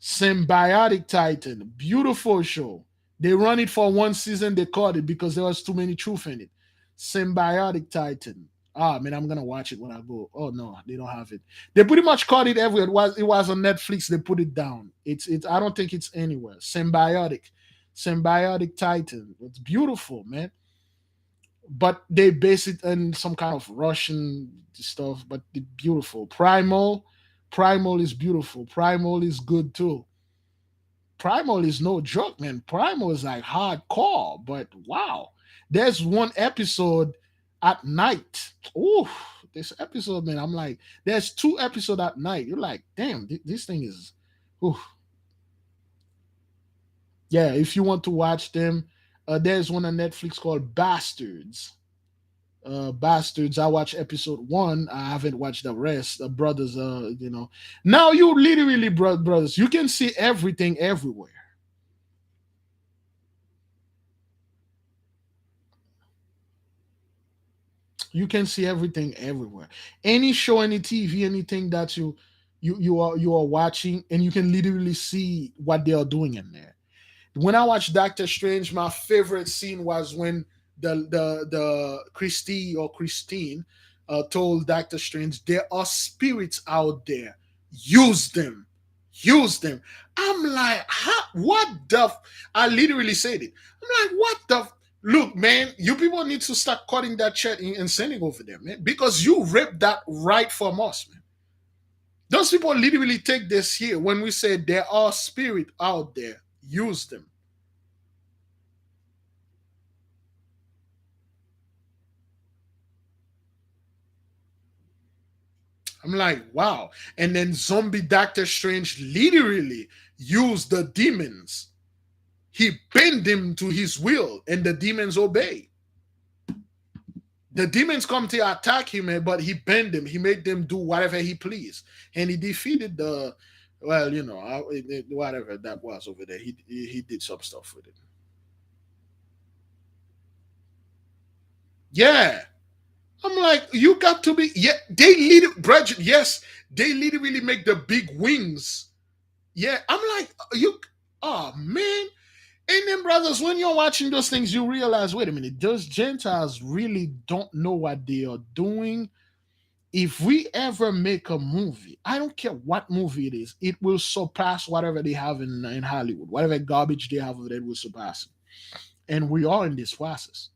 Symbiotic Titan. Beautiful show. They run it for one season. They caught it because there was too many truth in it. Symbiotic Titan. Ah man, I'm gonna watch it when I go. Oh no, they don't have it. They pretty much caught it everywhere. It was on Netflix. They put it down. It's I don't think it's anywhere. Symbiotic Titan. It's beautiful, man. But they base it on some kind of Russian stuff. But it's beautiful. Primal is beautiful. Primal is good too. Primal is no joke, man. Primal is like hardcore, but wow. There's one episode at night. Ooh, this episode, man. I'm like, there's two episodes at night. You're like, damn, this thing is. Ooh. Yeah, if you want to watch them, there's one on Netflix called Bastards. Bastards. I watched episode one. I haven't watched the rest. Brothers, now you literally, brothers, you can see everything everywhere. You can see everything everywhere. Any show, any TV, anything that you are watching, and you can literally see what they are doing in there. When I watched Doctor Strange, my favorite scene was when the Christy or Christine told Doctor Strange, "There are spirits out there. Use them, use them." I'm like, what the? I literally said it. I'm like, what the? Look, man, you people need to start cutting that chat and sending over there, man, because you ripped that right from us, man. Those people literally take this here when we say there are spirit out there. Use them. I'm like, wow. And then zombie Doctor Strange literally used the demons. He bent them to his will, and the demons obey. The demons come to attack him, but he bent them. He made them do whatever he pleased. And he defeated the, well, whatever that was over there. He did some stuff with it. Yeah. I'm like, you got to be, yeah, they lead, Bridget, yes, they literally make the big wings. Yeah, I'm like, oh man. And then, brothers, when you're watching those things, you realize, wait a minute, those Gentiles really don't know what they are doing. If we ever make a movie, I don't care what movie it is, it will surpass whatever they have in Hollywood. Whatever garbage they have over there will surpass it. And we are in this process.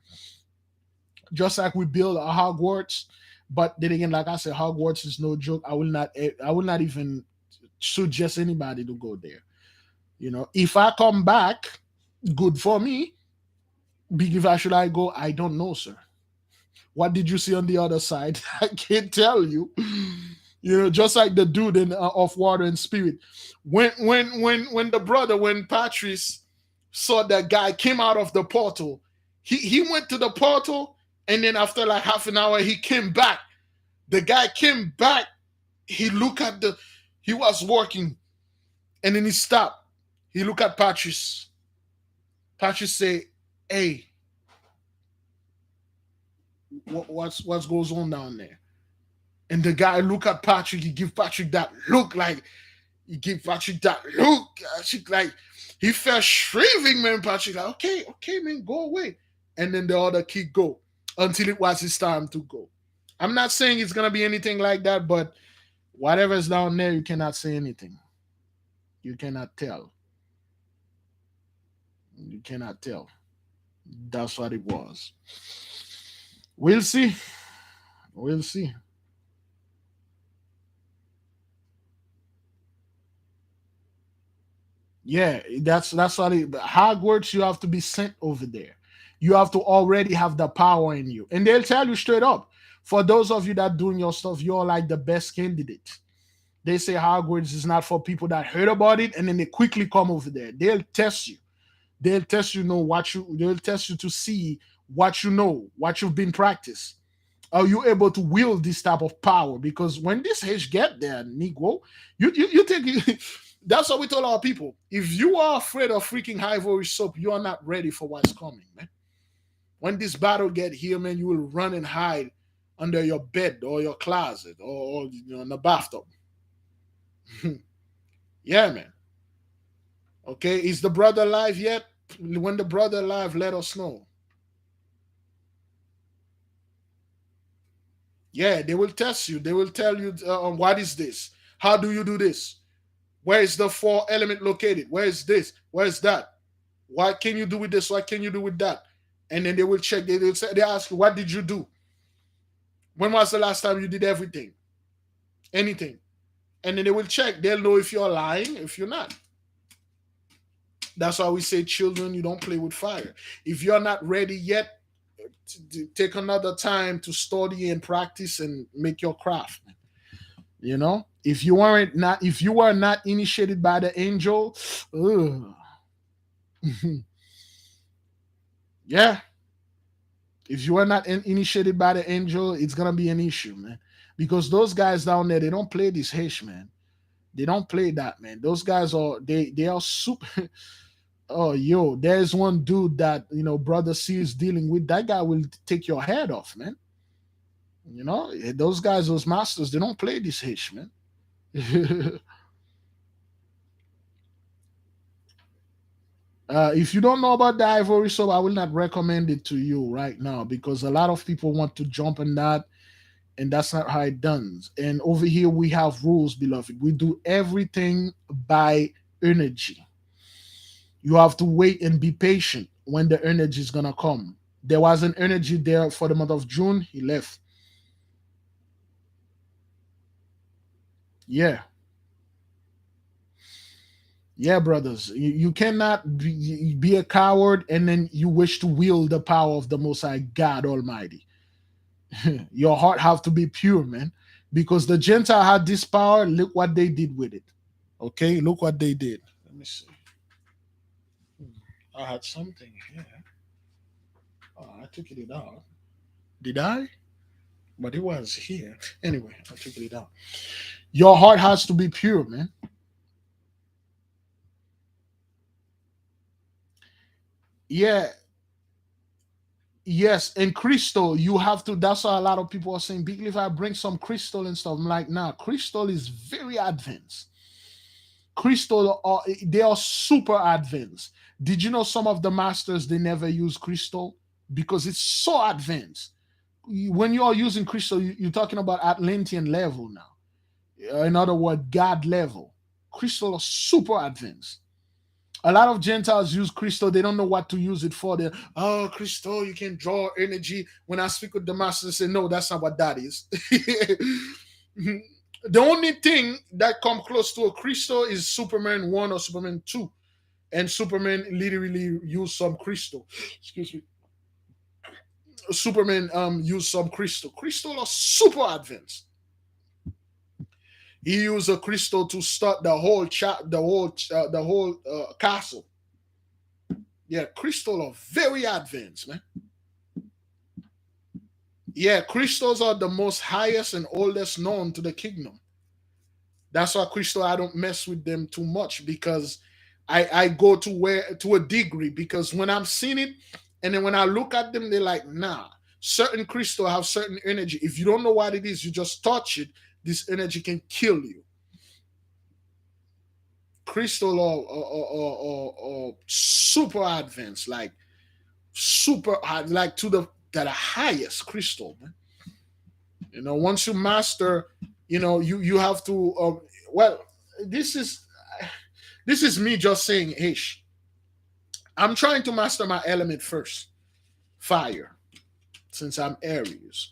Just like we build a Hogwarts, but then again, like I said, Hogwarts is no joke. I will not even suggest anybody to go there. If I come back, good for me. Big if I should I go, I don't know, sir. What did you see on the other side? I can't tell you. Just like the dude in of Water and Spirit. When the brother, when Patrice saw that guy came out of the portal, he went to the portal, and then after like half an hour, he came back. The guy came back. He looked at he was working, and then he stopped. He looked at Patrice. Patrice say, "Hey, what goes on down there?" And the guy look at Patrick. He give Patrick that look, like he give Patrick that look. Patrick, like he felt shriving, man. Patrick like, okay, man, go away. And then the other kid go until it was his time to go. I'm not saying it's gonna be anything like that, but Whatever's down there, you cannot say anything. You cannot tell. You cannot tell. That's what it was. We'll see. We'll see. Yeah, that's what it. Hogwarts, you have to be sent over there. You have to already have the power in you, and they'll tell you straight up. For those of you that doing your stuff, you're like the best candidate. They say Hogwarts is not for people that heard about it, and then they quickly come over there. They'll test you. They'll test you know what you. They'll test you to see what you know, what you've been practiced. Are you able to wield this type of power? Because when this age get there, Negro, you think that's what we told our people. If you are afraid of freaking ivory soap, you are not ready for what's coming, man. When this battle get here, man, you will run and hide under your bed or your closet or in the bathtub. Yeah, man. Okay, is the brother alive yet? When the brother alive, let us know. Yeah, they will test you. They will tell you what is this? How do you do this? Where is the four element located? Where is this? Where is that? What can you do with this? What can you do with that? And then they will check. They ask you, what did you do? When was the last time you did everything? Anything. And then they will check. They'll know if you're lying, if you're not. That's why we say, children, you don't play with fire. If you're not ready yet, take another time to study and practice and make your craft. You know, if you are not initiated by the angel, yeah. If you are not initiated by the angel, it's gonna be an issue, man. Because those guys down there, they don't play this hash, man. They don't play that, man. Those guys are they are super. Oh, yo, there's one dude that Brother C is dealing with. That guy will take your head off, man. Those guys, those masters, they don't play this hash, man. If you don't know about the ivory soap, I will not recommend it to you right now because a lot of people want to jump on that, and that's not how it does. And over here, we have rules, beloved. We do everything by energy. You have to wait and be patient when the energy is gonna come. There was an energy there for the month of June. He left. Yeah. Yeah, brothers. You cannot be a coward and then you wish to wield the power of the Most High God Almighty. Your heart have to be pure, man. Because the Gentile had this power. Look what they did with it. Okay, look what they did. Let me see. I had something here. Oh, I took it out. Did I? But it was here. Anyway, I took it out. Your heart has to be pure, man. Yeah. Yes, and crystal, you have to. That's why a lot of people are saying, Big if I bring some crystal and stuff. I'm like, nah, crystal is very advanced. Crystal they are super advanced. Did you know some of the masters they never use crystal because it's so advanced? When you are using crystal, you're talking about Atlantean level now. In other words, God level. Crystal are super advanced. A lot of Gentiles use crystal. They don't know what to use it for. They're, oh, crystal, you can draw energy. When I speak with the master, they say, no, that's not what that is. The only thing that come close to a crystal is Superman 1 or Superman 2. And Superman literally used some crystal. Excuse me. Superman used some crystal. Crystal are super advanced. He used a crystal to start the whole castle. Yeah, crystals are very advanced, man. Yeah, crystals are the most highest and oldest known to the kingdom. That's why crystal I don't mess with them too much because I go to a degree because when I'm seeing it and then when I look at them, they're like, nah. Certain crystal have certain energy. If you don't know what it is, you just touch it. This energy can kill you. Crystal are super advanced, like super high, like to the highest crystal, man. Once you master You have to. Well, this is this is me just saying, hey, I'm trying to master my element first, fire, since I'm Aries.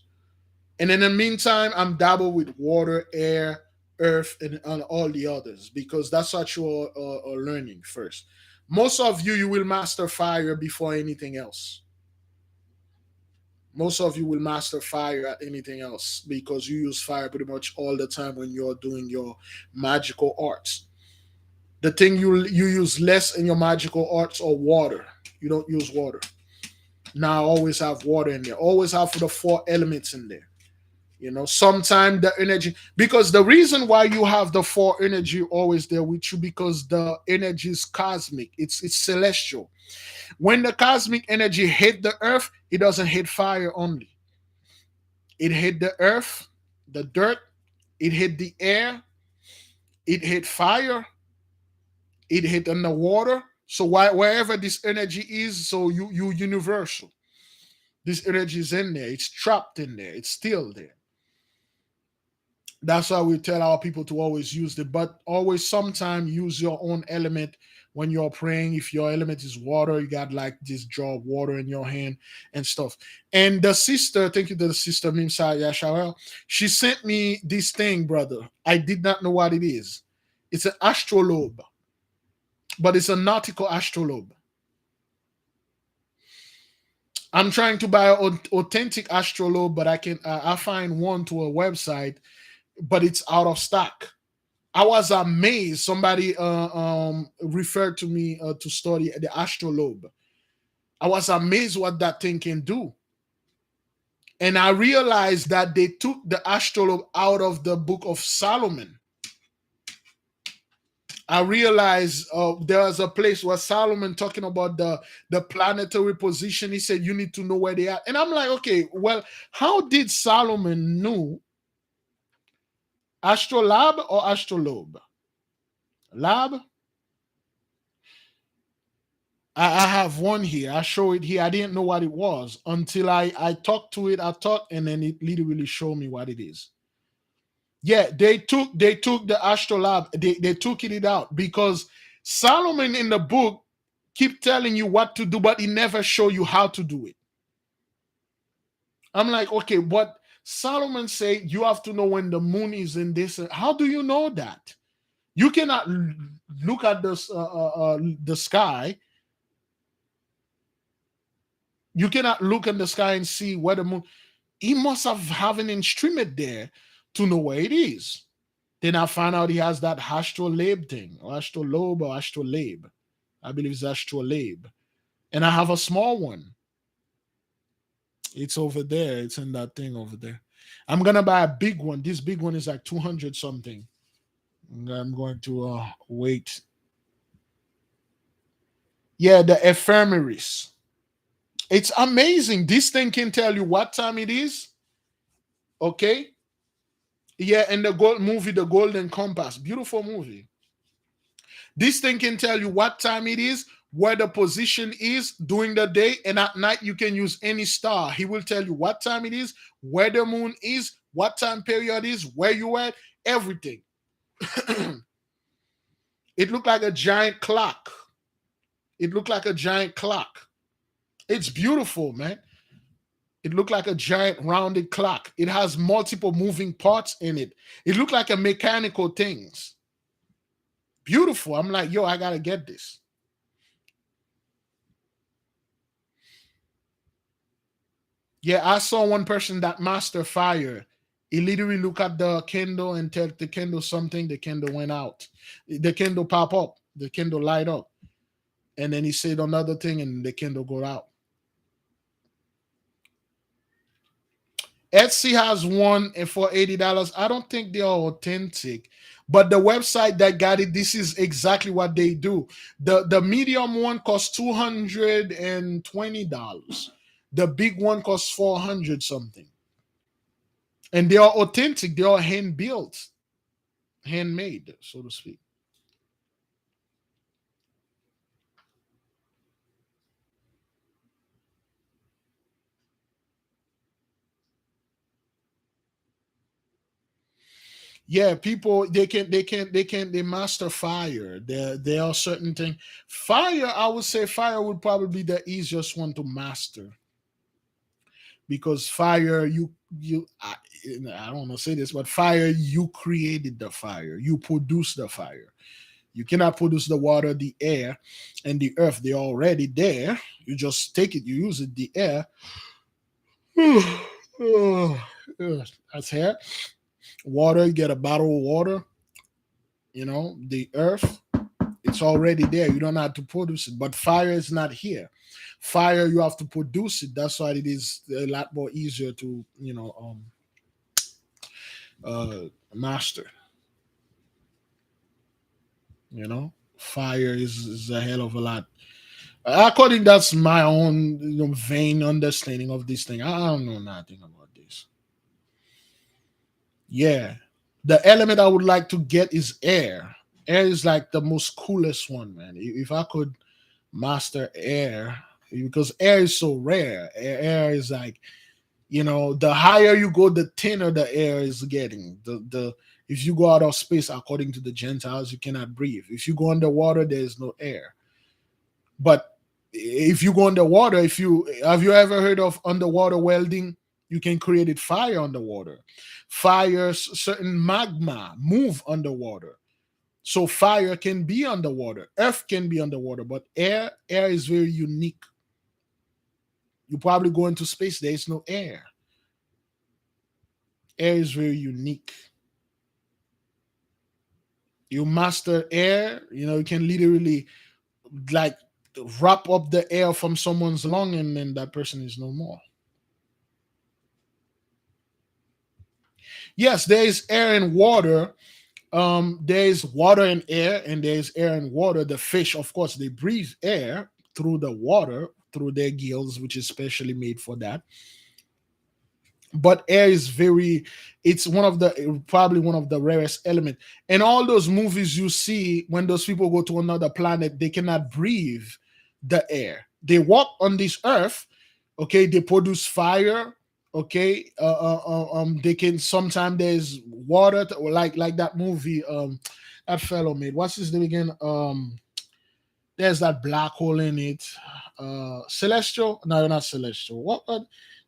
And in the meantime, I'm dabbled with water, air, earth, and all the others because that's what you're learning first. Most of you will master fire before anything else. Most of you will master fire at anything else because you use fire pretty much all the time when you're doing your magical arts. The thing you use less in your magical arts are water. You don't use water. Now always have water in there. Always have the four elements in there. Sometimes the energy, because the reason why you have the four energy always there with you, because the energy is cosmic, it's celestial. When the cosmic energy hit the earth, it doesn't hit fire only. It hit the earth, the dirt, it hit the air, it hit fire, it hit in the water. So wherever this energy is, so you universal. This energy is in there, it's trapped in there, it's still there. That's why we tell our people to always use it, but always sometime use your own element when you're praying. If your element is water, you got like this jar of water in your hand and stuff. And the sister, thank you to the sister Mimsa Yashawel, she sent me this thing, brother. I did not know what it is. It's an astrolabe, but it's a nautical astrolabe. I'm trying to buy an authentic astrolabe, but I find one to a website, but it's out of stock. I was amazed. Somebody referred to me to study the astrolabe. I was amazed what that thing can do. And I realized that they took the astrolabe out of the book of Solomon. I realized there was a place where Solomon talking about the planetary position. He said you need to know where they are. And I'm like, okay, well, how did Solomon know astrolabe or astrolabe? Lab? I have one here. I show it here. I didn't know what it was until I talked to it. I talked, and then it literally showed me what it is. Yeah, they took the astrolabe. They took it out because Solomon in the book keep telling you what to do, but he never show you how to do it. I'm like, okay, but Solomon say you have to know when the moon is in this. How do you know that? You cannot look at the sky. You cannot look in the sky and see where the moon. He must have an instrument there to know where it is. Then I found out he has that astrolabe thing, or astrolabe or astrolabe. I believe it's astrolabe. And I have a small one. It's over there. It's in that thing over there. I'm gonna buy a big one. This big one is like 200 something. I'm going to wait. Yeah, the ephemeris. It's amazing. This thing can tell you what time it is. Okay. Yeah, and the gold movie, The Golden Compass, beautiful movie. This thing can tell you what time it is, where the position is during the day, and at night you can use any star. He will tell you what time it is, where the moon is, what time period is, where you at, everything. It looked like a giant clock. It looked like a giant clock. It's beautiful, man. It looked like a giant rounded clock. It has multiple moving parts in it. It looked like a mechanical things. Beautiful. I'm like, yo, I gotta get this. Yeah, I saw one person that master fire. He literally look at the candle and tell the candle something. The candle went out. The candle pop up. The candle light up, and then he said another thing, and the candle go out. Etsy has one and for $80. I don't think they are authentic, but the website that got it, this is exactly what they do. The medium one costs $220. The big one costs 400 something, and they are authentic. They are hand built, handmade, so to speak. Yeah, people they master fire. There are certain things. Fire, I would say fire would probably be the easiest one to master, because fire, I don't want to say this, but fire, you created the fire, you produce the fire. You cannot produce the water, the air, and the earth. They're already there. You just take it, you use it, the air. That's here. Water, you get a bottle of water, the earth, it's already there. You don't have to produce it. But fire is not here. Fire, you have to produce it. That's why it is a lot more easier to, master. Fire is a hell of a lot. According, that's my own vain understanding of this thing. I don't know nothing about this. Yeah, the element I would like to get is air. Air is like the most coolest one, man. If I could master air, because air is so rare. Air is like, the higher you go, the thinner the air is getting. The If you go out of space, according to the Gentiles, you cannot breathe. If you go underwater, there is no air. But if you go underwater, if you have you ever heard of underwater welding? You can create it fire underwater. Fire, certain magma move underwater. So fire can be underwater. Earth can be underwater, but air is very unique. You probably go into space, there is no air. Air is very unique. You master air, you can literally like wrap up the air from someone's lung, and then that person is no more. Yes, there is air and water. There is water and air, and there is air and water. The fish, of course, they breathe air through the water, through their gills, which is specially made for that. But air is it's probably one of the rarest element. And all those movies you see, when those people go to another planet, they cannot breathe the air. They walk on this earth, okay, they produce fire, okay, they can, sometimes there's water, like that movie, that fellow made, what's his name again, there's that black hole in it, Celestial, no, not Celestial, what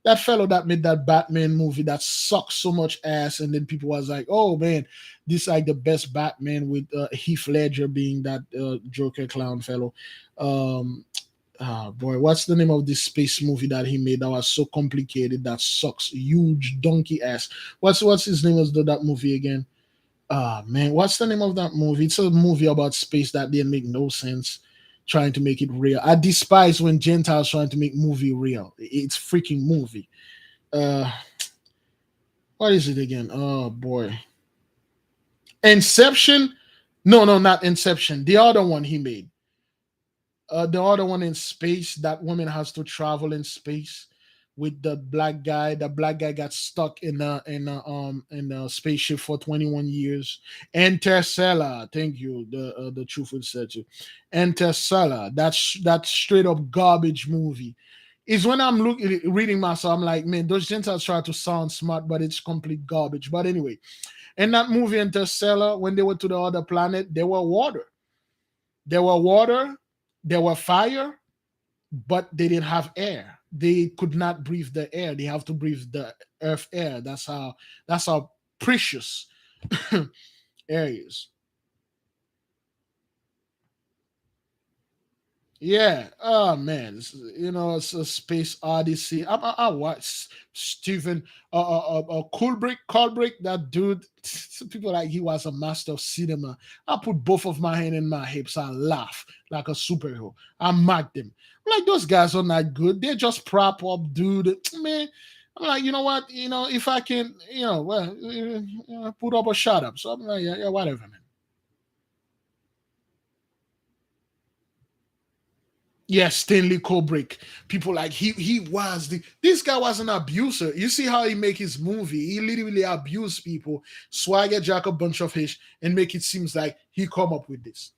that fellow that made that Batman movie that sucks so much ass, and then people was like, oh man, this is like the best Batman, with Heath Ledger being that Joker clown fellow. Boy, what's the name of this space movie that he made that was so complicated, that sucks, huge donkey ass? What's his name of that movie again? Man, what's the name of that movie? It's a movie about space that didn't make no sense, trying to make it real. I despise when Gentiles trying to make movie real. It's freaking movie. What is it again? Oh boy. Inception? No, not Inception. The other one he made. The other one in space, that woman has to travel in space with the black guy. The black guy got stuck in a spaceship for 21 years. Interstellar, thank you. The truth will set you. Interstellar, that's straight up garbage movie. Is when I'm reading myself, I'm like, man, those Gentiles try to sound smart, but it's complete garbage. But anyway, in that movie Interstellar, when they went to the other planet, there were water. There were water, there were fire, but they didn't have air. They could not breathe the air. They have to breathe the earth air. That's how precious air is. Yeah. Oh man. It's a space odyssey. I watched Stephen Kubrick, that dude. People like he was a master of cinema. I put both of my hand in my hips. I laugh like a superhero. I mock them. I'm like, those guys are not good. They're just prop up, dude. Man, I'm like, you know what? If I can, put up or shut up. So I'm like, yeah, whatever, man. Yes, Stanley Kubrick. People like this guy was an abuser. You see how he make his movie? He literally abused people, swagger jack a bunch of fish, and make it seems like he come up with this.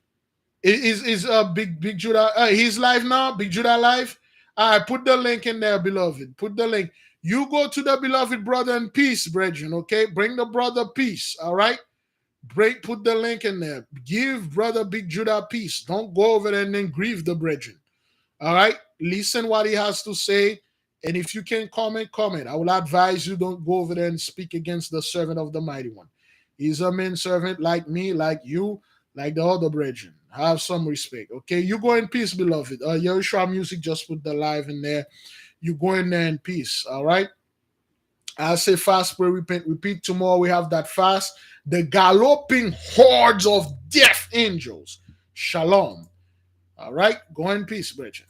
Is Big Judah he's live now? Big Judah live? All right, put the link in there, beloved. Put the link. You go to the beloved brother and peace, brethren. Okay, bring the brother peace. All right. Put the link in there. Give Brother Big Judah peace. Don't go over there and then grieve the brethren. All right? Listen what he has to say. And if you can comment, comment. I will advise you don't go over there and speak against the servant of the Mighty One. He's a man servant like me, like you, like the other brethren. Have some respect. Okay? You go in peace, beloved. Yahushua Music just put the live in there. You go in there in peace. All right? I say fast, pray, repent, repeat. Tomorrow we have that fast. The galloping hordes of death angels. Shalom. All right? Go in peace, brethren.